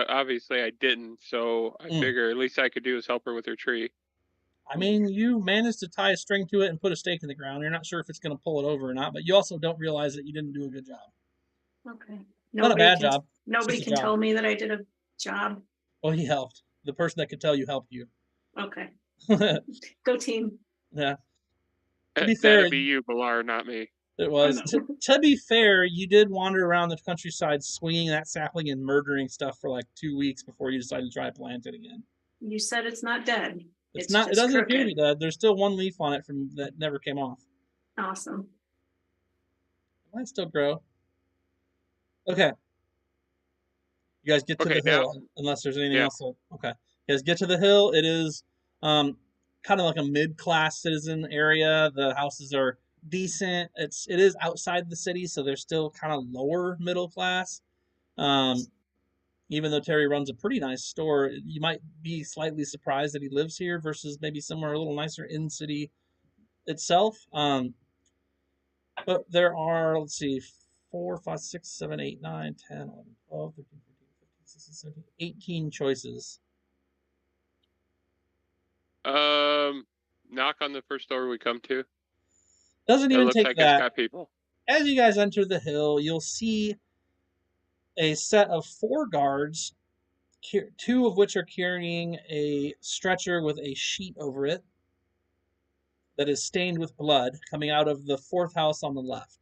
obviously I didn't. So I figure at least I could do is help her with her tree. I mean, you managed to tie a string to it and put a stake in the ground. You're not sure if it's going to pull it over or not, but you also don't realize that you didn't do a good job. Okay. Not a bad job. Nobody just a can job. tell me that I did a job. Well, he helped. The person that could tell you helped you. Okay. Yeah. Go team. To be fair, That'd be you, Balar, not me. it was. I To be fair, you did wander around the countryside swinging that sapling and murdering stuff for like 2 weeks before you decided to try to plant it again. You said it's not dead. It's It's not. It just doesn't appear to be crooked. dead. There's still one leaf on it from that never came off. Awesome. It might still grow. Okay. You guys get to Okay, the now- hill, unless there's anything Yeah. else. Okay. You guys get to the hill. It is kind of like a mid-class citizen area. The houses are decent. It is outside the city, so they're still kind of lower middle class. Even though Terry runs a pretty nice store, you might be slightly surprised that he lives here versus maybe somewhere a little nicer in city itself. But there are, let's see, 4, 5, 6, 7, 8, 9, 10, 11, 12, 13, 14, 15, 16, 17, 18 choices. Knock on the first door we come to. Doesn't It even looks take like that. it's got people. As you guys enter the hill, you'll see a set of 4 guards, 2 of which are carrying a stretcher with a sheet over it that is stained with blood coming out of the 4th house on the left.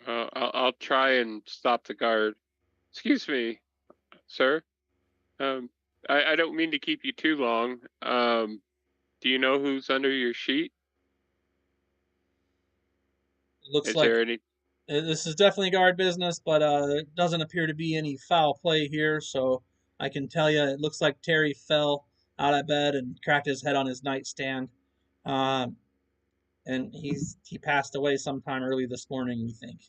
I'll try and stop the guard. Excuse me, sir. I don't mean to keep you too long. Do you know who's under your sheet? Looks Is like there any? this is definitely guard business, but it doesn't appear to be any foul play here. So I can tell you, it looks like Terry fell out of bed and cracked his head on his nightstand, um, and he passed away sometime early this morning. We think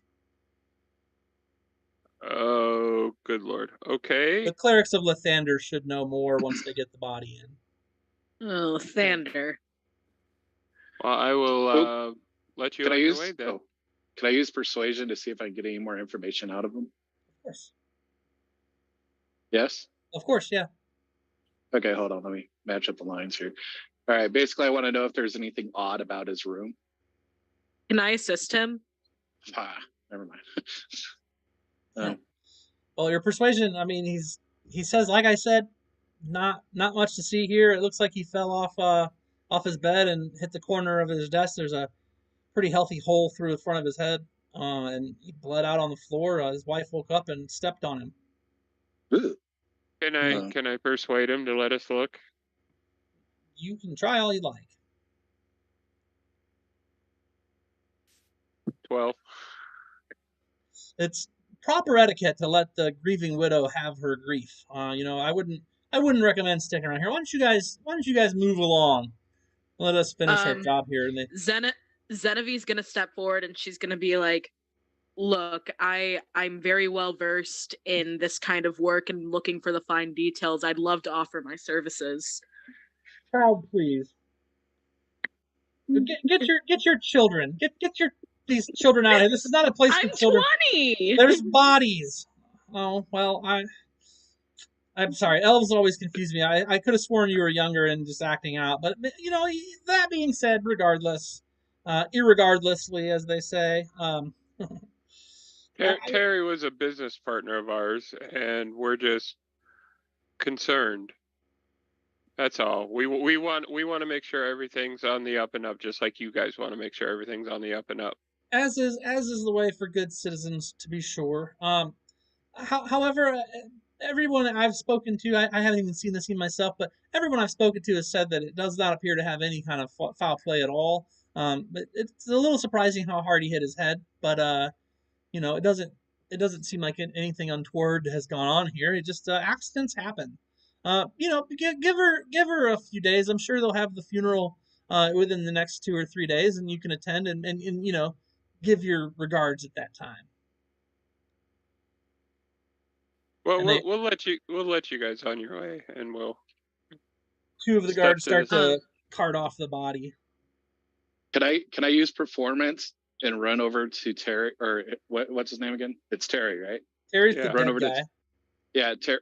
Oh, good lord. Okay. the clerics of Lathander should know more once they get the body in. Oh, Thander. Well, I will let you Can I on your use? way then. Oh, can I use persuasion to see if I can get any more information out of him? Of course, Yes. of course, yeah. Okay, hold on. Let me match up the lines here. All right. Basically, I want to know if there's anything odd about his room. Can I assist him? Ah, never mind. Well, your persuasion. I mean, he says, like I said, not much to see here. It looks like he fell off his bed and hit the corner of his desk. There's a pretty healthy hole through the front of his head, and he bled out on the floor. His wife woke up and stepped on him. Ooh. Can I persuade him to let us look? You can try all you like. 12. It's proper etiquette to let the grieving widow have her grief. I wouldn't recommend sticking around here. Why don't you guys move along? Let us finish our job here. And Zenevie's gonna step forward and she's gonna be like, look, I'm very well versed in this kind of work and looking for the fine details. I'd love to offer my services. Child, please. Get your children. Get these children out of here. This is not a place for I'm children. 20. There's bodies. Oh well, I'm sorry. Elves always confuse me. I could have sworn you were younger and just acting out, but that being said, regardless, irregardlessly, as they say, Terry was a business partner of ours, and we're just concerned. That's all. We want to make sure everything's on the up and up, just like you guys want to make sure everything's on the up and up. as is the way for good citizens, to be sure. However, everyone I've spoken to, I haven't even seen the scene myself, but everyone I've spoken to has said that it does not appear to have any kind of foul play at all. But it's a little surprising how hard he hit his head, but it doesn't seem like anything untoward has gone on here. It just accidents happen. Give her a few days. I'm sure they'll have the funeral within the next 2 or 3 days, and you can attend and give your regards at that time. Well, we'll let you guys on your way, and we'll. 2 of the guards start to cart off the body. Can I use performance and run over to Terry, or what's his name again? It's Terry, right? Terry's the Yeah. Run dead over guy.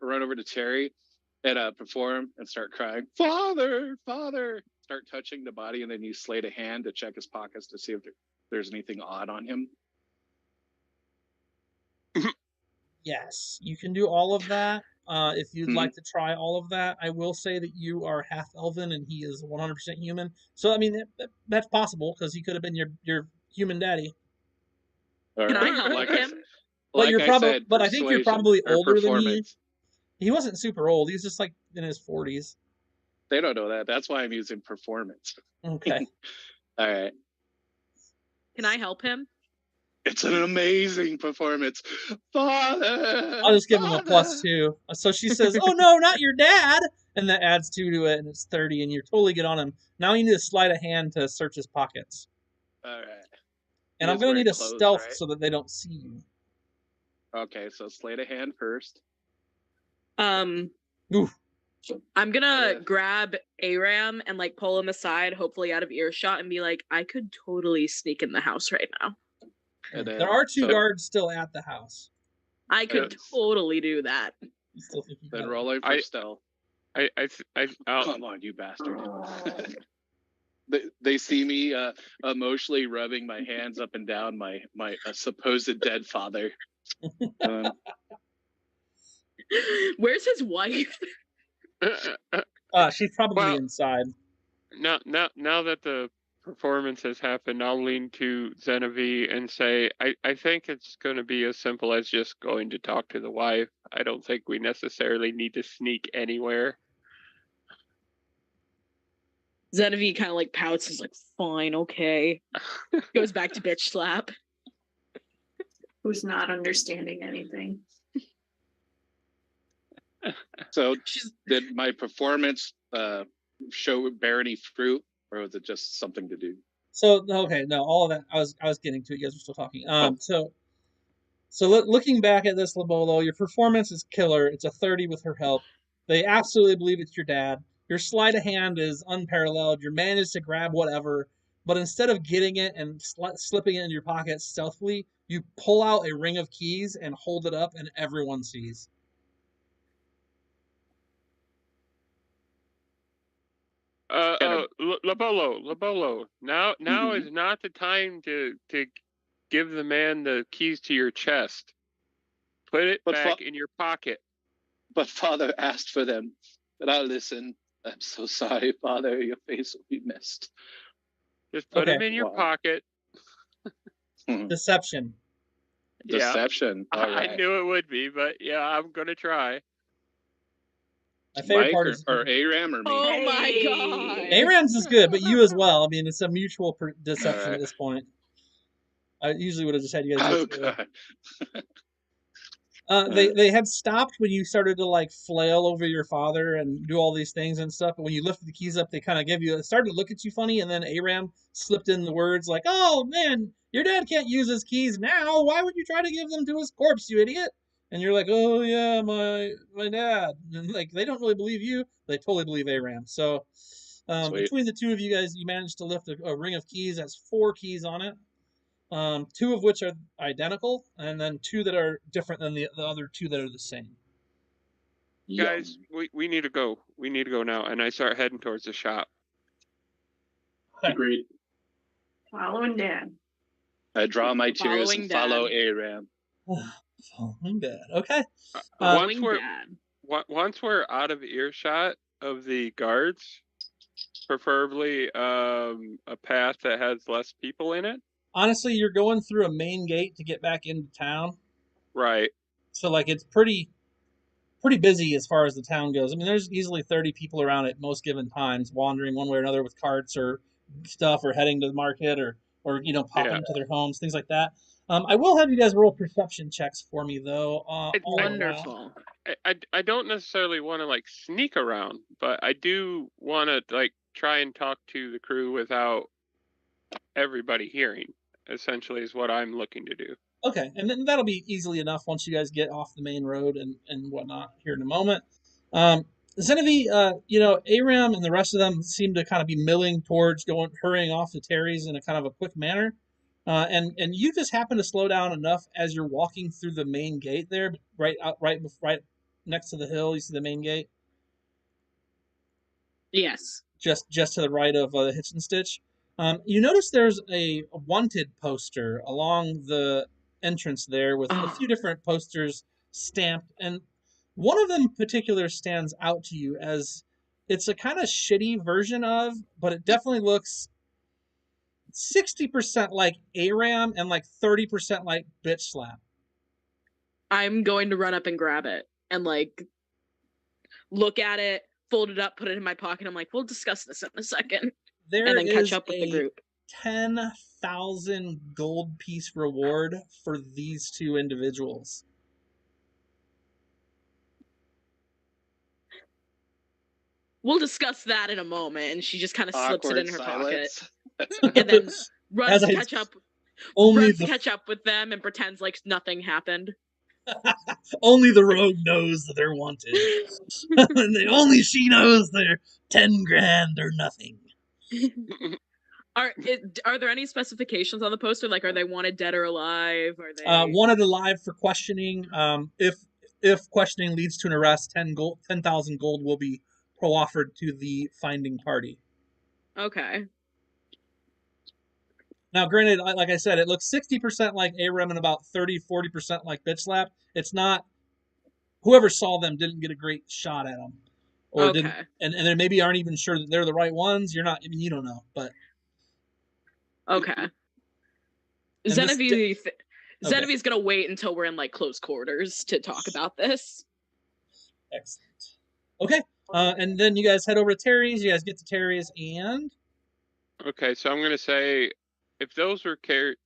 run over to Terry and perform and start crying, Father, Father. Start touching the body, and then you slate a hand to check his pockets to see if there's anything odd on him. Yes, you can do all of that. If you'd like to try all of that, I will say that you are half elven and he is 100% human. So I mean, that's possible because he could have been your human daddy. Can I help him? But I think you're probably older than he. He wasn't super old. He was just like in his 40s. They don't know that. That's why I'm using performance. Okay. All right. Can I help him? It's an amazing performance. Father! I'll just give him a Father! +2. So she says, oh no, not your dad! And that adds 2 to it, and it's 30, and you totally get on him. Now you need to slide a hand to search his pockets. All right. And I'm going to need a stealth so that they don't see you. Okay, so slate a hand first. Oof. I'm gonna grab Aram and like pull him aside, hopefully out of earshot, and be like, I could totally sneak in the house right now. There are 2 guards still at the house. I could totally do that. Then rolling for stealth. Come on, you bastard. They see me emotionally rubbing my hands up and down my supposed dead father. Where's his wife? She's probably inside. Now that the performance has happened, I'll lean to Zenevie and say, I think it's going to be as simple as just going to talk to the wife. I don't think we necessarily need to sneak anywhere. Zenevie kind of like pouts, is like, fine, okay. Goes back to bitch slap. who's not understanding anything. So She's did my performance bear any fruit, or was it just something to do? So okay, no, all of that I was getting to it. You guys were still talking. Oh. So looking back at this, Labolo, your performance is killer. It's a 30 with her help. They absolutely believe it's your dad. Your sleight of hand is unparalleled. You managed to grab whatever, but instead of getting it and slipping it in your pocket stealthily, you pull out a ring of keys and hold it up, and everyone sees. Labolo. Now is not the time to give the man the keys to your chest. Put it back in your pocket. But Father asked for them, but I'll listen. I'm so sorry, Father. Your face will be missed. Just put them in your pocket. Deception. Deception. Yeah. All right. I knew it would be, but yeah, I'm gonna try. My favorite Mike part is or Aram or me? oh my god. Aram's is good, but you as well. I mean, it's a mutual deception at this point. I usually would have just had you guys. They had stopped when you started to like flail over your father and do all these things and stuff. But when you lifted the keys up, they kind of started to look at you funny. And then Aram slipped in the words like, "Oh man, your dad can't use his keys now. Why would you try to give them to his corpse, you idiot?" And you're like, "Oh yeah, my dad." And like they don't really believe you. They totally believe Aram. So between the two of you guys, you managed to lift a ring of keys. That's 4 keys on it. 2 of which are identical, and then 2 that are different than the other 2 that are the same. Guys, we need to go. We need to go now. And I start heading towards the shop. Agreed. Following Dad. I draw my tears and follow Aram. Following Dad. Okay. Once we're out of earshot of the guards, preferably a path that has less people in it. Honestly, you're going through a main gate to get back into town. Right. So like it's pretty busy as far as the town goes. I mean, there's easily 30 people around at most given times, wandering one way or another with carts or stuff, or heading to the market, or popping to their homes, things like that. I will have you guys roll perception checks for me though. Wonderful. I don't necessarily want to like sneak around, but I do want to like try and talk to the crew without everybody hearing. Essentially, is what I'm looking to do. Okay, and then that'll be easily enough once you guys get off the main road and whatnot here in a moment. Zenevieve, Aram and the rest of them seem to kind of be milling towards hurrying off to Terry's in a kind of a quick manner. And you just happen to slow down enough as you're walking through the main gate there, right next to the hill. You see the main gate? Yes. Just to the right of Hitch and Stitch. You notice there's a wanted poster along the entrance there with a few different posters stamped, and one of them in particular stands out to you as it's a kind of shitty version of, but it definitely looks 60% like Aram and like 30% like Bitch Slap. I'm going to run up and grab it and like look at it, fold it up, put it in my pocket. I'm like, we'll discuss this in a second. And then catch up with the group. 10,000 gold piece reward for these 2 individuals. We'll discuss that in a moment. And she just kind of slips it in her pocket. Pocket. And then runs to catch up. Catch up with them and pretends like nothing happened. Only the rogue knows that they're wanted. And only she knows they're 10 grand or nothing. Are there any specifications on the poster? Like, are they wanted dead or alive? Are they wanted alive for questioning? If questioning leads to an arrest, 10,000 gold will be pro-offered to the finding party. Okay. Now, granted, like I said, it looks 60% like Aram and about 30-40% like Bitch Slap. It's not. Whoever saw them didn't get a great shot at them, or didn't, and they maybe aren't even sure that they're the right ones. You're not. I mean, you don't know, but. Okay. Zenevieve's gonna wait until we're in like close quarters to talk about this. Excellent. Okay. And then you guys head over to Terry's. You guys get to Terry's and. Okay, so I'm gonna say, if those were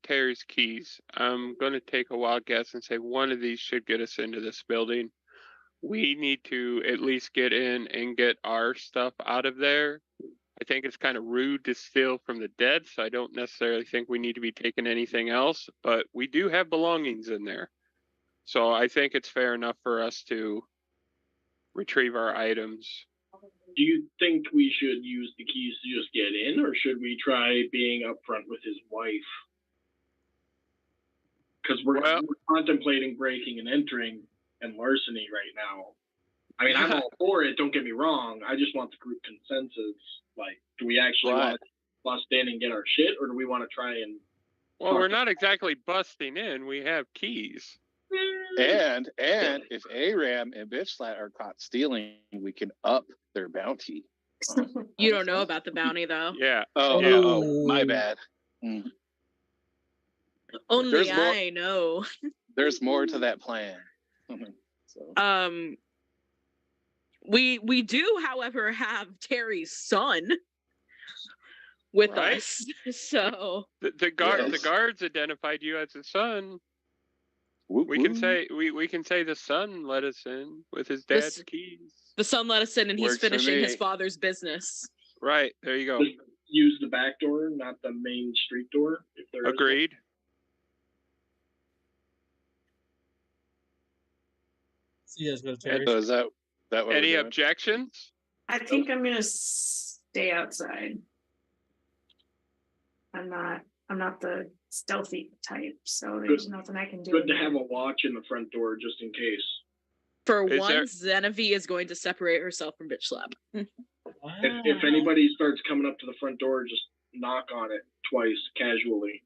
Terry's keys, I'm gonna take a wild guess and say one of these should get us into this building. We need to at least get in and get our stuff out of there. I think it's kind of rude to steal from the dead, so I don't necessarily think we need to be taking anything else, but we do have belongings in there. So I think it's fair enough for us to retrieve our items. Do you think we should use the keys to just get in, or should we try being upfront with his wife? Because we're contemplating breaking and entering and larceny right now. I mean, I'm all for it, don't get me wrong. I just want the group consensus. Like, do we actually want to bust in and get our shit, or do we want to try and... Well, we're not exactly busting in. We have keys. And if Aram and Bitchslat are caught stealing, we can up their bounty. You don't know about the bounty, though. Yeah. Oh, my bad. Only I know. There's more to that plan. So. We do, however, have Terry's son with us. So the guards identified you as a son. We can say the son let us in with his dad's keys. The son let us in, and he's finishing his father's business. Right, there you go. Just use the back door, not the main street door. If there Agreed. So you guys go to Terry's. So is that what any objections? I think I'm gonna stay outside. I'm not the stealthy type, so there's nothing I can do. Good to have a watch in the front door just in case. For once, Zenevieve is going to separate herself from Bitch Slap. Wow. If anybody starts coming up to the front door, just knock on it twice casually.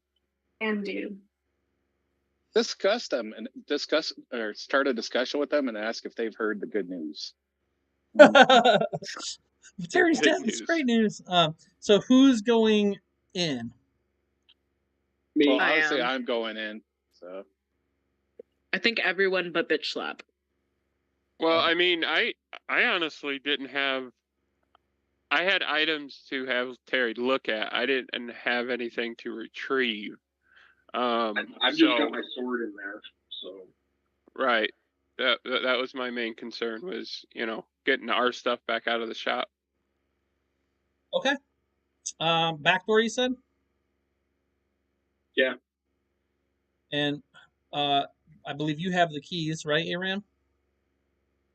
And do. Discuss them and start a discussion with them and ask if they've heard the good news. Terry's death is great news. So who's going in? Me. Well, honestly, I'm going in. So I think everyone but Bitch Slap. Well, I mean, I honestly didn't have. I had items to have Terry look at. I didn't have anything to retrieve. I've just got my sword in there, so. Right. That was my main concern was, getting our stuff back out of the shop. Okay. Back door, you said? Yeah. And I believe you have the keys, right, Aram?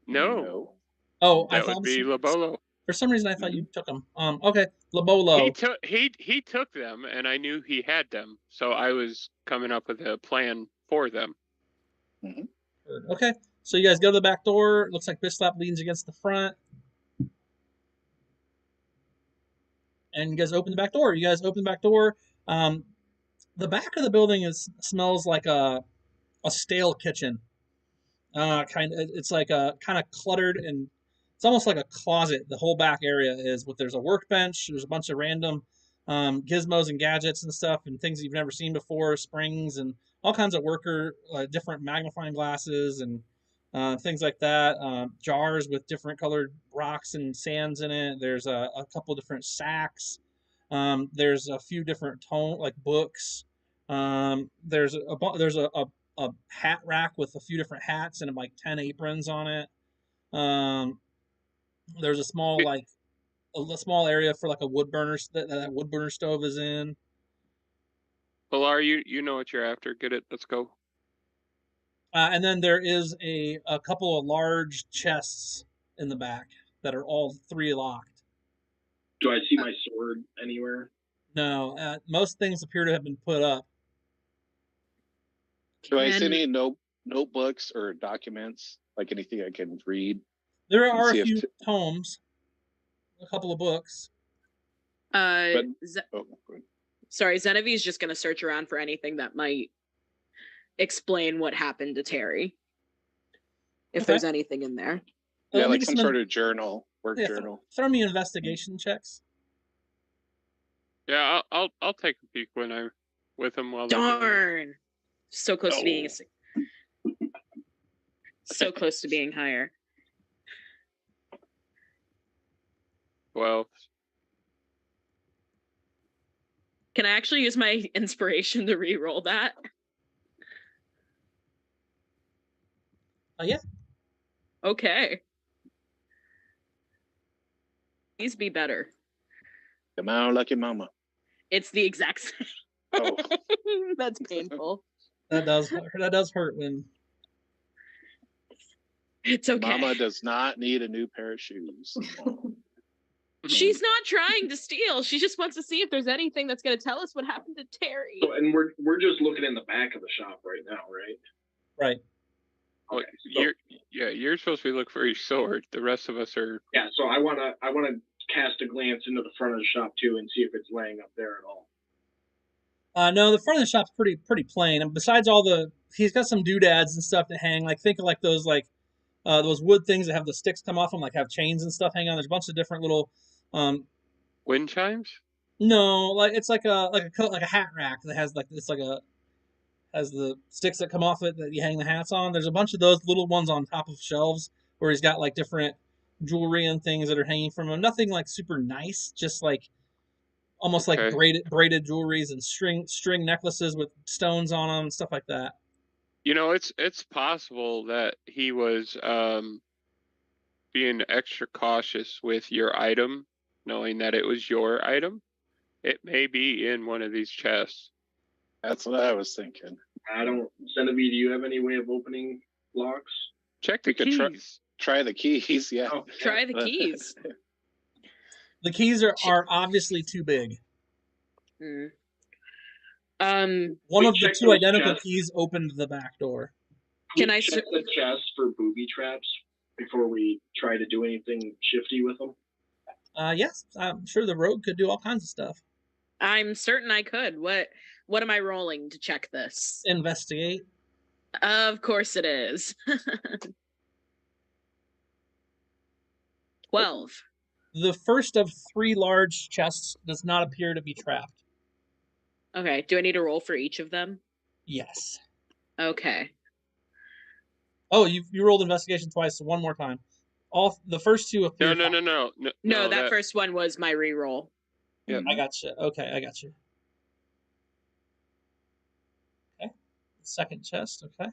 No. Oh, that would be Lobolo. For some reason, I thought you took them. Okay, Lobolo. He took them, and I knew he had them, so I was coming up with a plan for them. Mm-hmm. Okay, so you guys go to the back door. Looks like Bislap leans against the front, and you guys open the back door. The back of the building smells like a stale kitchen. It's like a kind of cluttered, and it's almost like a closet. The whole back area is. There's a workbench. There's a bunch of random gizmos and gadgets and stuff, and things you've never seen before. Springs and all kinds of different magnifying glasses and things like that. Jars with different colored rocks and sands in it. There's a couple different sacks. There's a few different books. There's a hat rack with a few different hats and like 10 aprons on it. There's a small area for like a wood burner that wood burner stove is in. Pilar, you know what you're after. Get it. Let's go. And then there is a couple of large chests in the back that are all three locked. Do I see my sword anywhere? No, most things appear to have been put up. Do I see any notebooks or documents, like anything I can read? There are a few tomes, a couple of books. Sorry, Genevieve's just going to search around for anything that might explain what happened to Terry. If there's anything in there. Yeah, like some sort of journal, journal. Throw me investigation checks. Yeah, I'll take a peek when I'm with him while. Darn, so close to being so close to being higher. 12. Can I actually use my inspiration to re-roll that? Yeah. Okay. Please be better. Come on, lucky mama. It's the exact same. Oh. That's painful. That does hurt when. It's okay. Mama does not need a new pair of shoes. She's not trying to steal. She just wants to see if there's anything that's going to tell us what happened to Terry. So, and we're just looking in the back of the shop right now, right? Right. Well, Okay, so, you're supposed to be looking for your sword. The rest of us are. yeah, so I wanna cast a glance into the front of the shop too and see if it's laying up there at all. No, the front of the shop's pretty plain. And besides he's got some doodads and stuff that hang. Like think of like those wood things that have the sticks come off them, like have chains and stuff hanging on. There's a bunch of different little. Wind chimes? No, like it's like a hat rack that has has the sticks that come off it that you hang the hats on. There's a bunch of those little ones on top of shelves where he's got like different jewelry and things that are hanging from him. Nothing like super nice, just like almost like braided jewelries and string necklaces with stones on them and stuff like that. You know, it's possible that he was being extra cautious with your item, knowing that it was your item. It may be in one of these chests. That's what I was thinking. Genevieve, do you have any way of opening locks? Check the We could keys. try the keys, yeah. Oh, Try the keys. The keys are obviously too big. Mm. One We of the checked two those identical chests. keys opened the back door. Can we I check the chest for booby traps before we try to do anything shifty with them? Yes, I'm sure the rogue could do all kinds of stuff. I'm certain I could. What am I rolling to check this? Investigate. Of course it is. 12. The first of 3 large chests does not appear to be trapped. Okay, do I need to roll for each of them? Yes. Okay. Oh, you rolled investigation twice, so one more time. The first 2 appear. No, that first one was my re-roll. Yep. I got you. Okay, I got you. Okay. Second chest. Okay.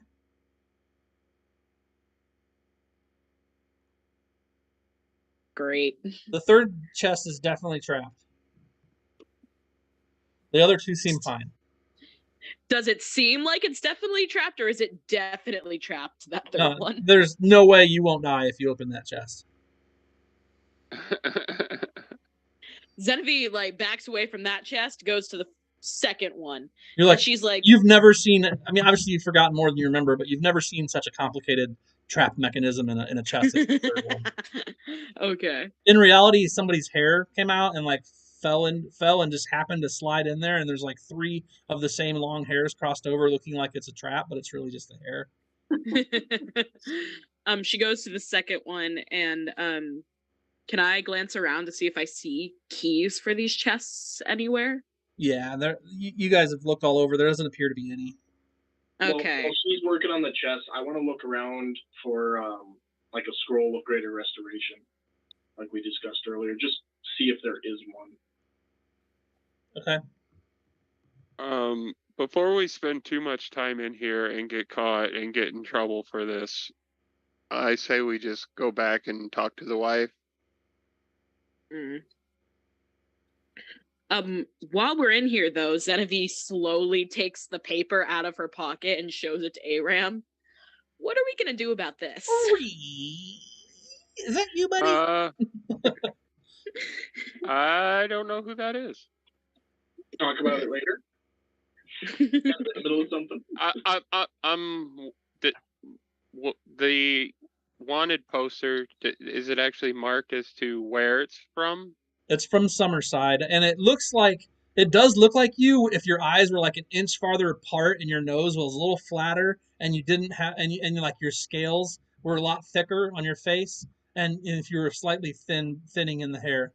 Great. The third chest is definitely trapped. The other 2 seem fine. Does it seem like it's definitely trapped, or is it definitely trapped, that third one? There's no way you won't die if you open that chest. Genevieve backs away from that chest, goes to the second one. You're like, she's like, you've never seen. I mean, obviously you've forgotten more than you remember, but you've never seen such a complicated trap mechanism in a chest. As the third one. Okay. In reality, somebody's hair came out and fell and just happened to slide in there, and there's 3 of the same long hairs crossed over, looking like it's a trap, but it's really just the hair. She goes to the second one, and can I glance around to see if I see keys for these chests anywhere? Yeah, you guys have looked all over. There doesn't appear to be any. Okay. While she's working on the chest, I want to look around for a scroll of greater restoration, like we discussed earlier. Just see if there is one. Okay. Before we spend too much time in here and get caught and get in trouble for this, I say we just go back and talk to the wife. While we're in here, though, Genevieve slowly takes the paper out of her pocket and shows it to Aram. What are we gonna do about this? Is that you, buddy? I don't know who that is. Talk about it later. In the middle of something. The wanted poster. Is it actually marked as to where it's from? It's from Summerside, and it does look like you if your eyes were an inch farther apart and your nose was a little flatter, and you didn't have and your scales were a lot thicker on your face, and if you were slightly thinning in the hair.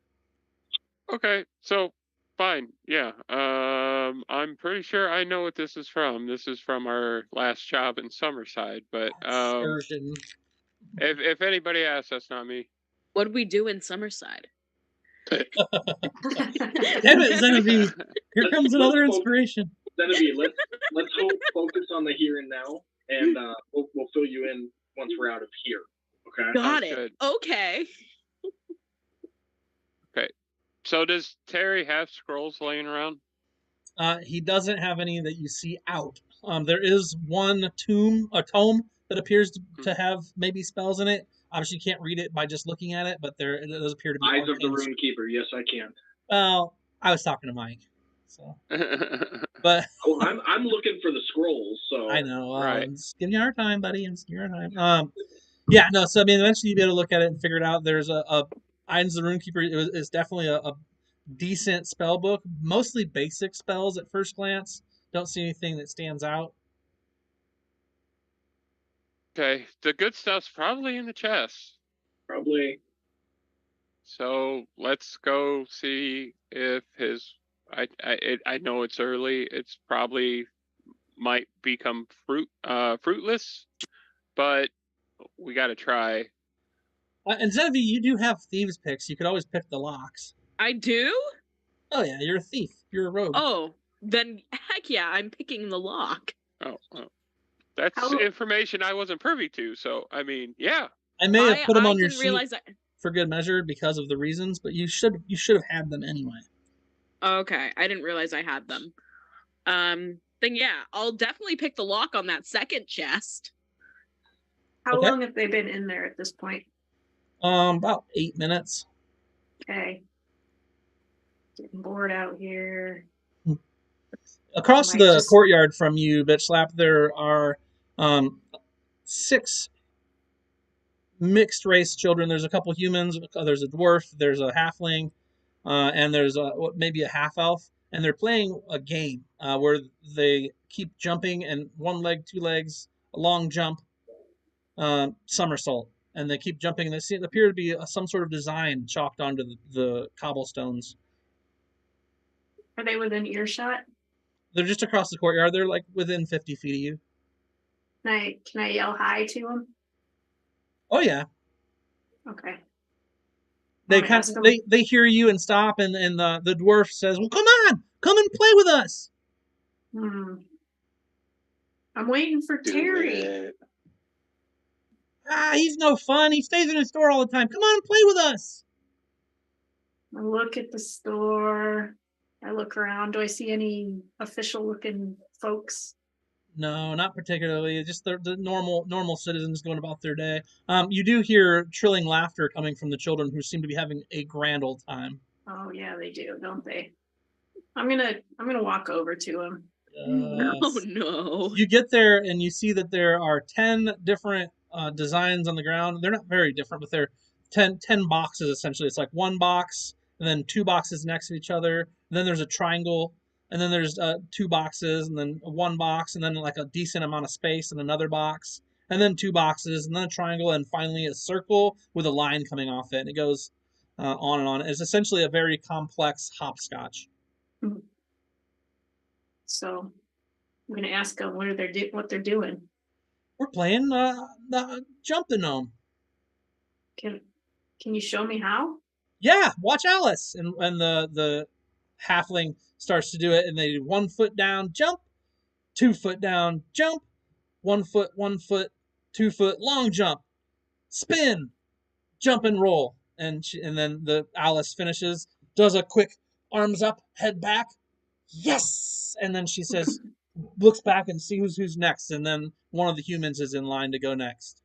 Okay, so fine, yeah. I'm pretty sure I know what this is from. This is from our last job in Summerside, but if anybody asks, that's not me. What did we do in Summerside? Damn it, Zenobie. Here comes another inspiration. Genevieve, let's focus on the here and now, and we'll fill you in once we're out of here. Okay. Got Sounds it. good. Okay. So does Terry have scrolls laying around? He doesn't have any that you see out. There is one tome that appears to have maybe spells in it. Obviously, you can't read it by just looking at it, but it does appear to be Eyes of the arcane. Rune Keeper. Yes, I can. Well, I was talking to Mike, so. But Oh, I'm looking for the scrolls. So I know. Right. I'm just giving you a hard time, buddy. I'm just giving you a hard time. Yeah, no. So I mean, eventually you'll be able to look at it and figure it out. There's a Eyes of the Rune Keeper is definitely a decent spell book. Mostly basic spells at first glance. Don't see anything that stands out. Okay, the good stuff's probably in the chest. probably. So let's go see if his. I know it's early. It's probably might become fruitless, but we got to try. And Zenevieve, you do have thieves picks. You could always pick the locks. I do? Oh yeah, you're a thief. You're a rogue. Oh, then heck yeah, I'm picking the lock. Oh, that's How- information I wasn't privy to. So I mean, yeah. I may have put them on your didn't sheet realize that. for good measure because of the reasons, but you should have had them anyway. Okay, I didn't realize I had them. Then yeah, I'll definitely pick the lock on that second chest. How Okay. long have they been in there at this point? About 8 minutes. Okay. Getting bored out here. Across Might the just- courtyard from you, Bitch Slap, there are 6 mixed race children. There's a couple humans, there's a dwarf, there's a halfling, and there's maybe a half elf, and they're playing a game where they keep jumping and 1 leg, 2 legs, a long jump, somersault, and they keep jumping. And they appear to be some sort of design chalked onto the cobblestones. Are they within earshot? They're just across the courtyard. They're like within 50 feet of you. Can I yell hi to them? Oh yeah, Okay. they Wanna kind ask of, 'em? they hear you and stop, and the dwarf says, "Well, come on, come and play with us." I'm waiting for Do Terry. it. He's no fun. He stays in his store all the time. Come on and play with us. I look at the store. I look around. Do I see any official looking folks? No, not particularly. Just the normal citizens going about their day. You do hear trilling laughter coming from the children, who seem to be having a grand old time. Oh yeah, they do, don't they? I'm gonna walk over to him. Oh no. You get there and you see that there are 10 different designs on the ground. They're not very different, but they're 10 boxes essentially. It's like 1 box and then 2 boxes next to each other. And then there's a triangle, and then there's 2 boxes, and then 1 box, and then like a decent amount of space in another box, and then 2 boxes, and then a triangle, and finally a circle with a line coming off it. And it goes on and on. It's essentially a very complex hopscotch. So I'm gonna ask them what they're doing. We're playing the jumping gnome. Can you show me how? Yeah, watch Alice. And the halfling starts to do it, and they do 1 foot down, jump, 2 foot down, jump, 1 foot, 1 foot, 2 foot, long jump, spin, jump and roll. And then the Alice finishes, does a quick arms up, head back, yes, and then she says, looks back and sees who's next, and then one of the humans is in line to go next.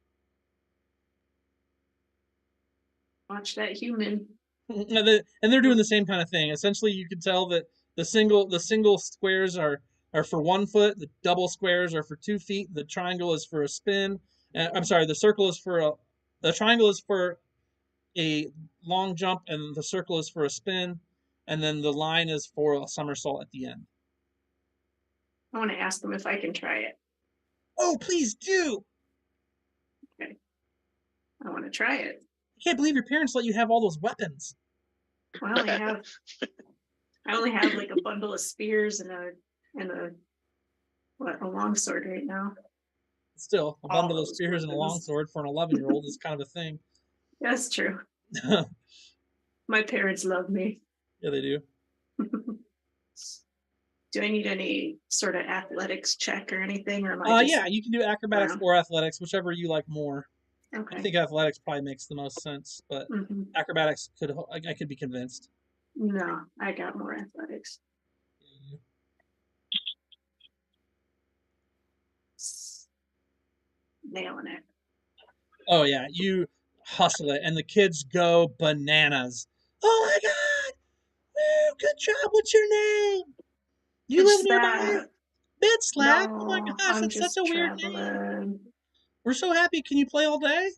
Watch that human. And they're doing the same kind of thing. Essentially, you can tell that the single squares are for 1 foot, the double squares are for 2 feet, the triangle is for a spin. I'm sorry, the circle is for the triangle is for a long jump, and the circle is for a spin, and then the line is for a somersault at the end. I want to ask them if I can try it. Oh, please do! I want to try it. I can't believe your parents let you have all those weapons. Well, I only have like a bundle of spears and a longsword right now. Still, a bundle of those spears and a weapons. longsword for an 11-year-old is kind of a thing. That's true. My parents love me. Yeah, they do. Do I need any sort of athletics check or anything, or am I just Yeah, you can do acrobatics around? or athletics, whichever you like more. Okay. I think athletics probably makes the most sense, but Mhm. acrobatics I could be convinced. No, I got more athletics. Nailing it. Oh yeah, you hustle it, and the kids go bananas. Oh my god! Woo, good job. What's your name? You live What's nearby? that? Bit Slack. Oh my No, gosh, I'm that's such just a weird name. traveling. We're so happy. Can you play all day?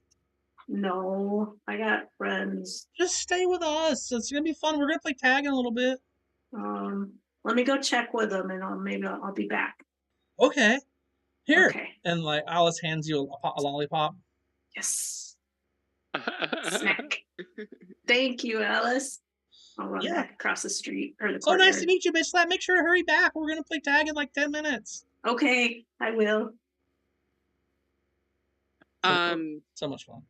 No, I got friends. Just stay with us. It's gonna be fun. We're gonna play tag in a little bit. Let me go check with them, and I'll be back. Okay. Here. Okay. And like Alice hands you a lollipop. Yes. Snack. Thank you, Alice. I'll run Yeah. back across the street or the So courtyard. nice to meet you, Bitch Slap. Make sure to hurry back. We're gonna play tag in like 10 minutes. Okay, I will. So much fun.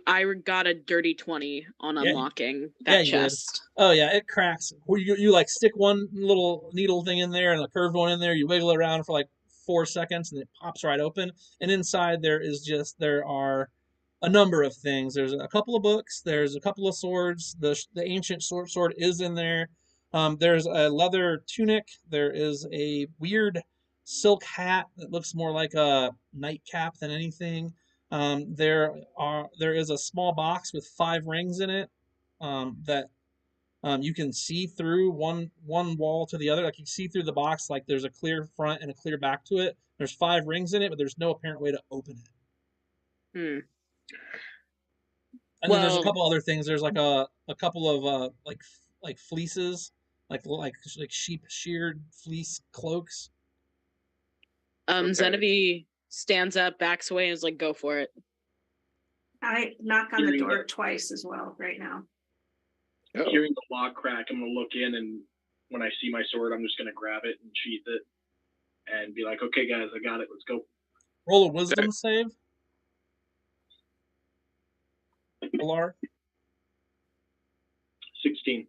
I got a dirty 20 on Yeah, unlocking yeah, that you did. chest. Oh yeah, it cracks. You like stick one little needle thing in there and a curved one in there. You wiggle it around for like 4 seconds and it pops right open. And inside there are a number of things. There's a couple of books. There's a couple of swords. The ancient sword is in there. There's a leather tunic. There is a weird silk hat that looks more like a nightcap than anything. There is a small box with 5 rings in it that you can see through one wall to the other. Like you see through the box, like there's a clear front and a clear back to it. There's 5 rings in it, but there's no apparent way to open it. And then there's a couple other things. There's like a couple of like fleeces, like sheep sheared fleece cloaks. Zenevieve stands up, backs away, and is like, "Go for it." I knock on the door twice as well right now. Hearing the lock crack, I'm gonna look in, and when I see my sword, I'm just gonna grab it and sheath it, and be like, "Okay, guys, I got it. Let's go." Roll a wisdom save. Alar. 16.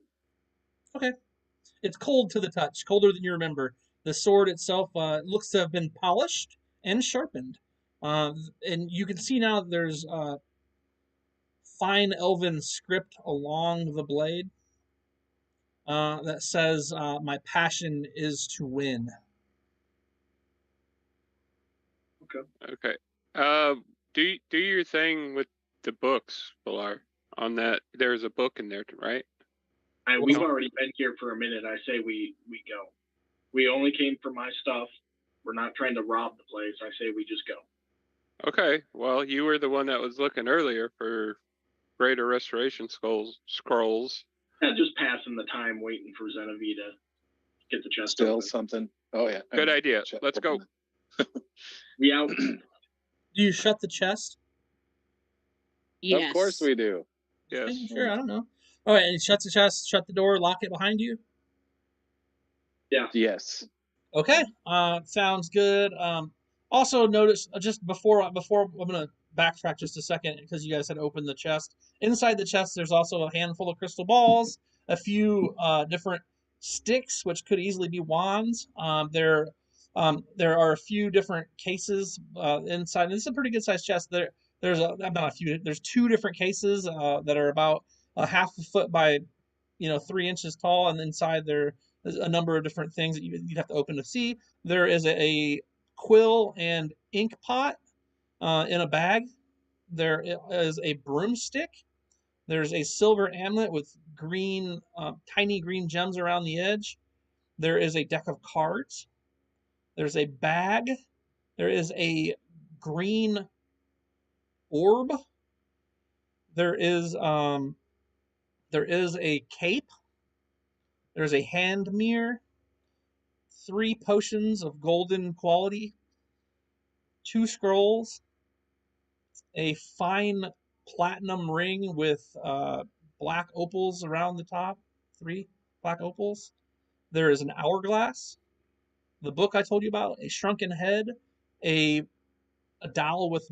Okay. It's cold to the touch, colder than you remember. The sword itself looks to have been polished and sharpened. And you can see now that there's fine elven script along the blade that says, "My passion is to win." Okay. Do your thing with the books, Pilar. On that, there's a book in there, right? We've already been here for a minute. I say we go. We only came for my stuff. We're not trying to rob the place. I say we just go. Okay. Well, you were the one that was looking earlier for Greater Restoration scrolls. Yeah, just passing the time waiting for Zenevieve to get the chest Still open. something. Oh yeah. Good idea. Let's go. We out. Do you shut the chest? Yes. Of course we do. Yes. Sure, I don't know. All right, and shut the chest, shut the door, lock it behind you. Yeah. Yes. Okay, sounds good. Also notice just before I'm gonna backtrack just a second because you guys had opened the chest. Inside the chest, there's also a handful of crystal balls, a few different sticks, which could easily be wands. There are a few different cases inside. This is a pretty good sized chest. There's 2 different cases that are about a half a foot by 3 inches tall, and inside there's a number of different things that you'd have to open to see. There is a quill and ink pot in a bag. There is a broomstick. There's a silver amulet with tiny green gems around the edge. There is a deck of cards. There's a bag. There is a green orb. There is a cape. There's a hand mirror. 3 potions of golden quality. 2 scrolls. A fine platinum ring with black opals around the top. 3 black opals. There is an hourglass. The book I told you about. A shrunken head. A doll with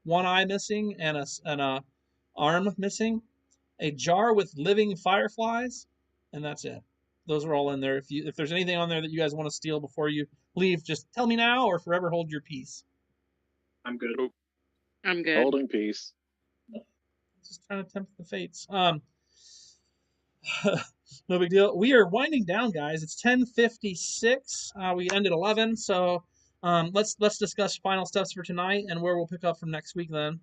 one eye missing, and a arm missing, a jar with living fireflies, and that's it. Those are all in there. If there's anything on there that you guys want to steal before you leave, just tell me now or forever hold your peace. I'm good. I'm good. Holding peace. Just trying to tempt the fates. No big deal. We are winding down, guys. It's 10:56. We ended 11, so let's discuss final steps for tonight and where we'll pick up from next week. Then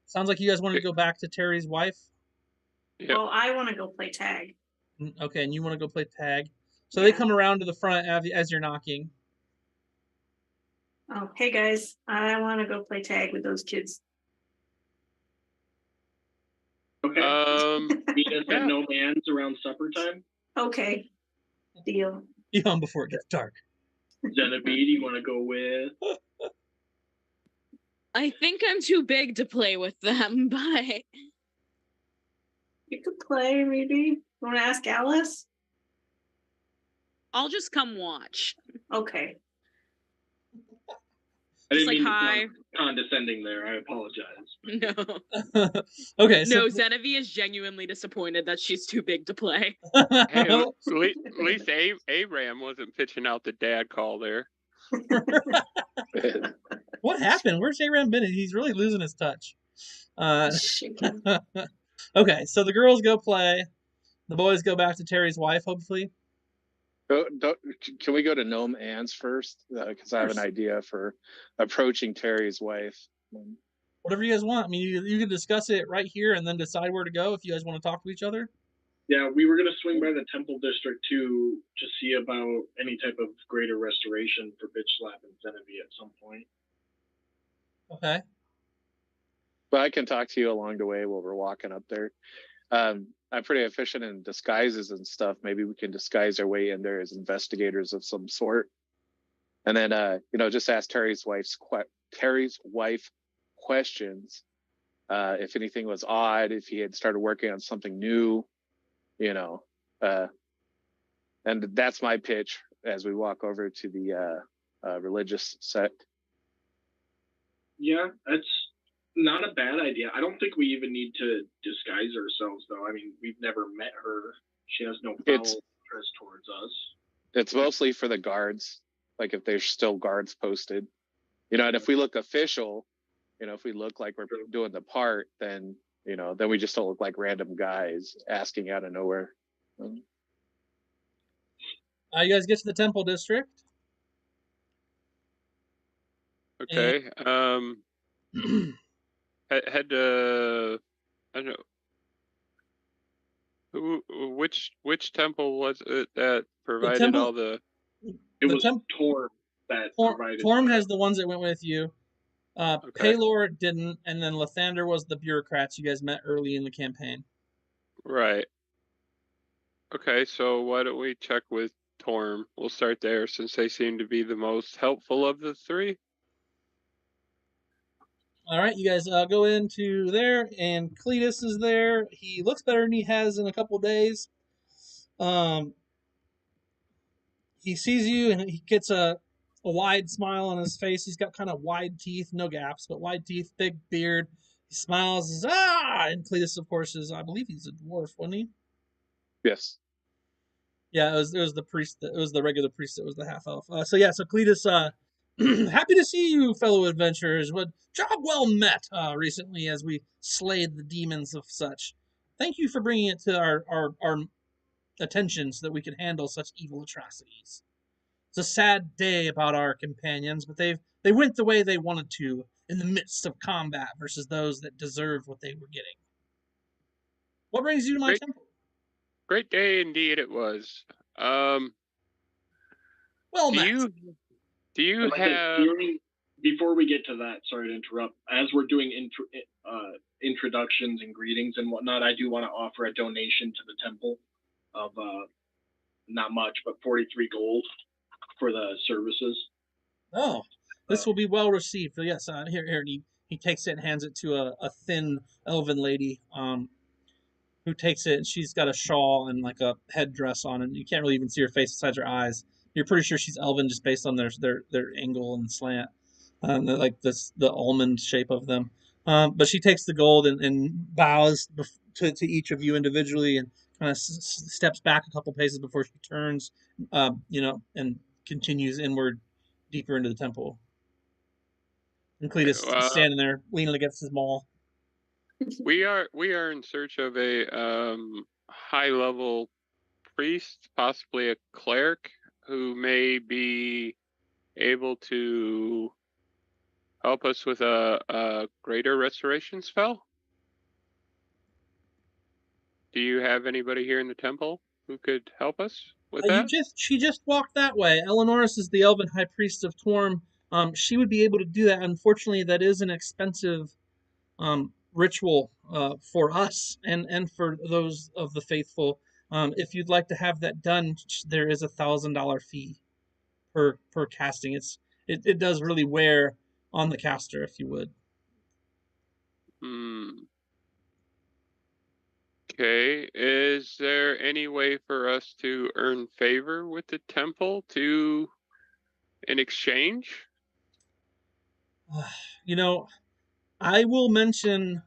sounds like you guys wanted to go back to Terry's wife. Yep. Well, I want to go play tag. Okay, and you want to go play tag. So Yeah. they come around to the front as you're knocking. Oh, hey guys, I want to go play tag with those kids. Okay. Meet us yeah. at No Man's around supper time. Okay, deal. You home before it gets dark. Genevieve, you want to go with? I think I'm too big to play with them, but You could play, maybe. Want to ask Alice? I'll just come watch. Okay. I Just didn't like, mean to hi. sound condescending there. I apologize. No. Okay, so No, Genevieve is genuinely disappointed that she's too big to play. Hey, at least Aram wasn't pitching out the dad call there. what happened? Where's Aram been? He's really losing his touch. Shaking. Okay, so the girls go play. The boys go back to Terry's wife, hopefully. Can we go to Gnome Ann's first? Because I have an idea for approaching Terry's wife. Whatever you guys want. I mean, you can discuss it right here and then decide where to go if you guys want to talk to each other. Yeah, we were going to swing by the Temple District too to see about any type of greater restoration for Bitch Slap and Genevieve at some point. Okay. But I can talk to you along the way while we're walking up there. I'm pretty efficient in disguises and stuff. Maybe we can disguise our way in there as investigators of some sort. And then, just ask Terry's wife questions. If anything was odd, if he had started working on something new, and that's my pitch as we walk over to the religious sect. Yeah, that's not a bad idea. I don't think we even need to disguise ourselves, though. I mean, we've never met her. She has no foul interest towards us. It's mostly for the guards, like if there's still guards posted. And if we look official, if we look like we're doing the part, then, then we just don't look like random guys asking out of nowhere. You guys get to the Temple District. Okay. Had I don't know. Which temple was it that provided all the? It was Torm that provided. Torm has the ones that went with you. Okay. Paylor didn't, and then Lathander was the bureaucrats you guys met early in the campaign. Right. Okay, so why don't we check with Torm? We'll start there since they seem to be the most helpful of the three. All right, you guys go into there, and Cletus is there. He looks better than he has in a couple days. He sees you, and he gets a wide smile on his face. He's got kind of wide teeth, no gaps, but wide teeth, big beard. He smiles, says, "Ah!" And Cletus, of course, I believe he's a dwarf, wasn't he? Yes. Yeah, it was the priest. It was the regular priest that was the half elf. So Cletus, happy to see you, fellow adventurers. What job well met recently as we slayed the demons of such. Thank you for bringing it to our attention so that we can handle such evil atrocities. It's a sad day about our companions, but they went the way they wanted to in the midst of combat versus those that deserved what they were getting. What brings you to my temple? Great day indeed it was. Well met. Do you have? Before we get to that, sorry to interrupt. As we're doing introductions and greetings and whatnot, I do want to offer a donation to the temple of not much, but 43 gold for the services. Oh, this will be well received. So yes, here, and he takes it and hands it to a thin elven lady, who takes it, and she's got a shawl and like a headdress on, and you can't really even see her face besides her eyes. You're pretty sure she's elven just based on their angle and slant, like the almond shape of them. But she takes the gold and bows to each of you individually, and kind of steps back a couple paces before she turns, and continues inward, deeper into the temple. And Cletus is standing there, leaning against his maul. We are in search of a high level priest, possibly a cleric, who may be able to help us with a greater restoration spell. Do you have anybody here in the temple who could help us with that? She just walked that way. Eleonoris is the elven high priest of Torm. She would be able to do that. Unfortunately, that is an expensive ritual for us and for those of the faithful. If you'd like to have that done, there is $1,000 fee per casting. It does really wear on the caster, if you would. Okay, is there any way for us to earn favor with the temple in exchange? I will mention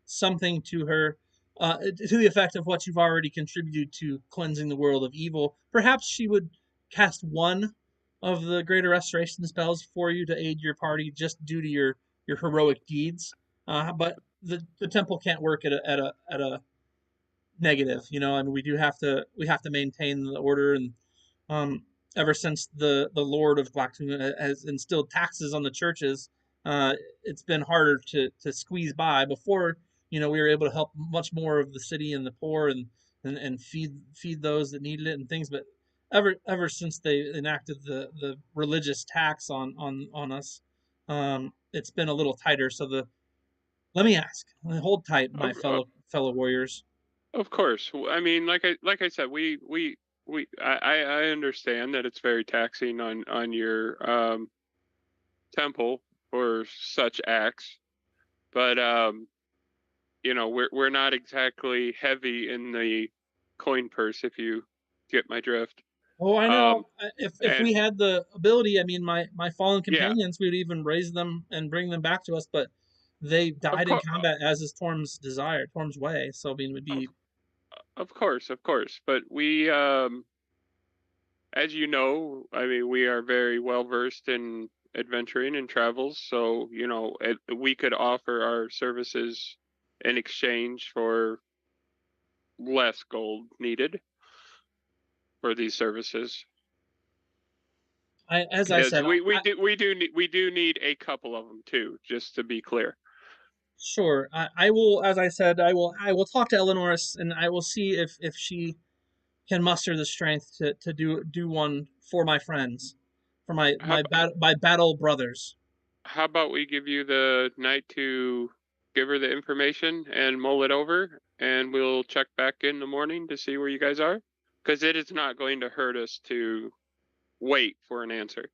something to her to the effect of what you've already contributed to cleansing the world of evil. Perhaps she would cast one of the greater restoration spells for you to aid your party just due to your heroic deeds. But the temple can't work at a negative, and we have to maintain the order. And ever since the Lord of Blacktoon has instilled taxes on the churches, it's been harder to squeeze by. Before, we were able to help much more of the city and the poor and feed those that needed it and things. But ever since they enacted the religious tax on us, it's been a little tighter. So let me ask, hold tight, my fellow warriors. Of course. I mean, like I said, I understand that it's very taxing on your temple for such acts, but we're not exactly heavy in the coin purse, if you get my drift. Oh, I know. If we had the ability, I mean, my fallen companions, we would even raise them and bring them back to us, but they died in combat, as is Torm's desire, Torm's way. So I mean, it would be. Of course, but we, as you know, I mean, we are very well versed in adventuring and travels, so we could offer our services in exchange for less gold needed for these services. As I said, we do need a couple of them too, just to be clear. Sure, I will. As I said, I will talk to Eleonoris, and I will see if she can muster the strength to do one for my friends, for my battle brothers. How about we give you the night to give her the information and mull it over, and we'll check back in the morning to see where you guys are, because it is not going to hurt us to wait for an answer.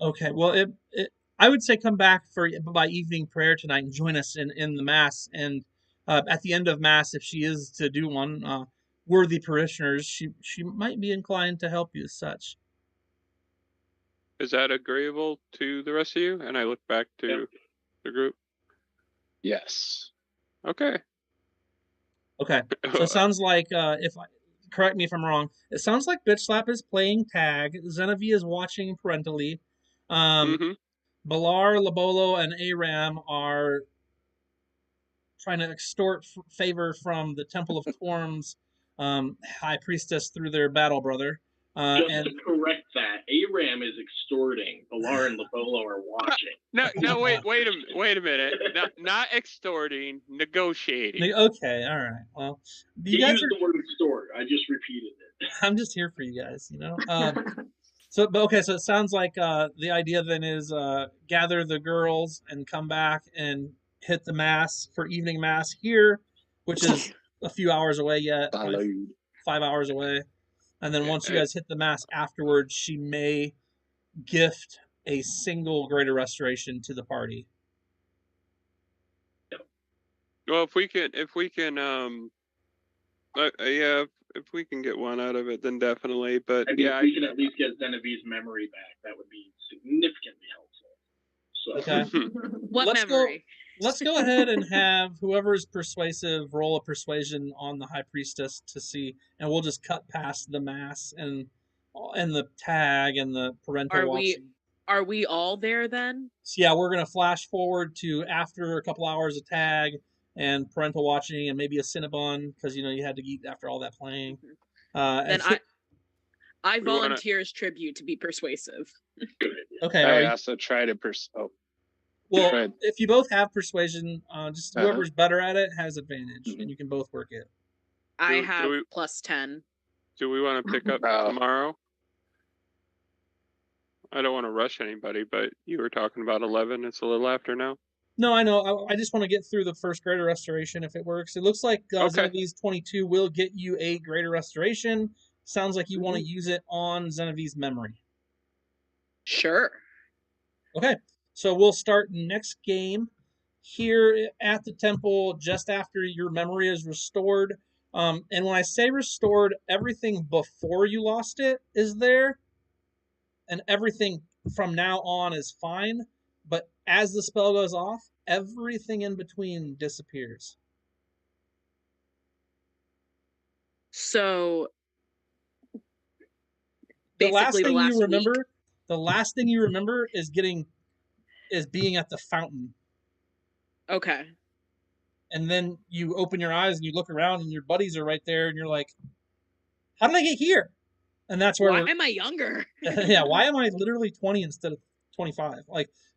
Okay, well, I would say come back by evening prayer tonight and join us in the mass. And at the end of mass, if she is to do one, worthy parishioners, she might be inclined to help you as such. Is that agreeable to the rest of you? And I look back to the group. Yes. Okay. Okay. So it sounds like correct me if I'm wrong. It sounds like Bitch Slap is playing tag. Zenevie is watching parentally. Balar, Labolo, and Aram are trying to extort favor from the Temple of Torm's high priestess through their battle brother. Just to correct that, Aram is extorting. Balar and Labolo are watching. No, wait a minute. Not extorting, negotiating. Okay, all right. Well, you guys used the word extort. I just repeated it. I'm just here for you guys, So it sounds like the idea then is gather the girls and come back and hit the mass for evening mass here, which is a few hours away yet, 5 hours away. And then once you guys hit the mass afterwards, she may gift a single greater restoration to the party. Well, if we can get one out of it, then definitely. But if we can at least get Zenevie's memory back, that would be significantly helpful. So. Okay. What memory? Let's go ahead and have whoever is persuasive roll a persuasion on the high priestess to see, and we'll just cut past the mass and the tag and the parental watching. Are we all there then? So yeah, we're gonna flash forward to after a couple hours of tag and parental watching and maybe a Cinnabon because you had to eat after all that playing. Then I We wanna- volunteer as tribute to be persuasive. Okay. I also try to Well, Right. if you both have persuasion, just Uh-huh. whoever's better at it has advantage, and you can both work it. I Do have we- +10. Do we want to pick up Oh. tomorrow? I don't want to rush anybody, but you were talking about 11. It's a little after now. No, I know. I just want to get through the first greater restoration if it works. It looks like Okay. Xenovi's 22 will get you a greater restoration. Sounds like you want to use it on Xenovi's memory. Sure. Okay, so we'll start next game here at the temple just after your memory is restored. And when I say restored, everything before you lost it is there, and everything from now on is fine. But as the spell goes off, everything in between disappears. So The last basically thing the last you remember, week. the last thing you remember is being at the fountain. Okay. And then you open your eyes and you look around and your buddies are right there and you're like, how did I get here? And that's where Why am I younger? yeah, why am I literally 20 instead of 25?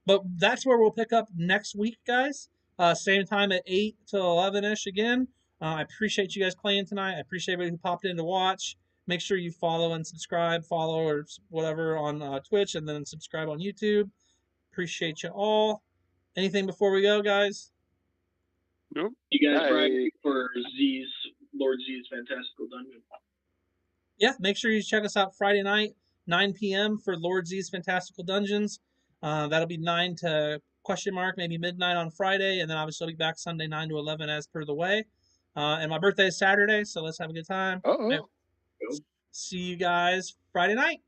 But that's where we'll pick up next week, guys. Same time at 8 to 11ish again. I appreciate you guys playing tonight. I appreciate everybody who popped in to watch. Make sure you follow and subscribe, follow or whatever on Twitch, and then subscribe on YouTube. Appreciate you all. Anything before we go, guys? Nope. You guys Bye. ready for Lord Z's Fantastical Dungeon? Yeah, make sure you check us out Friday night, 9 p.m. for Lord Z's Fantastical Dungeons. That'll be 9 to question mark, maybe midnight on Friday, and then obviously I'll be back Sunday 9 to 11 as per the way. And my birthday is Saturday, so let's have a good time. Oh. See you guys Friday night.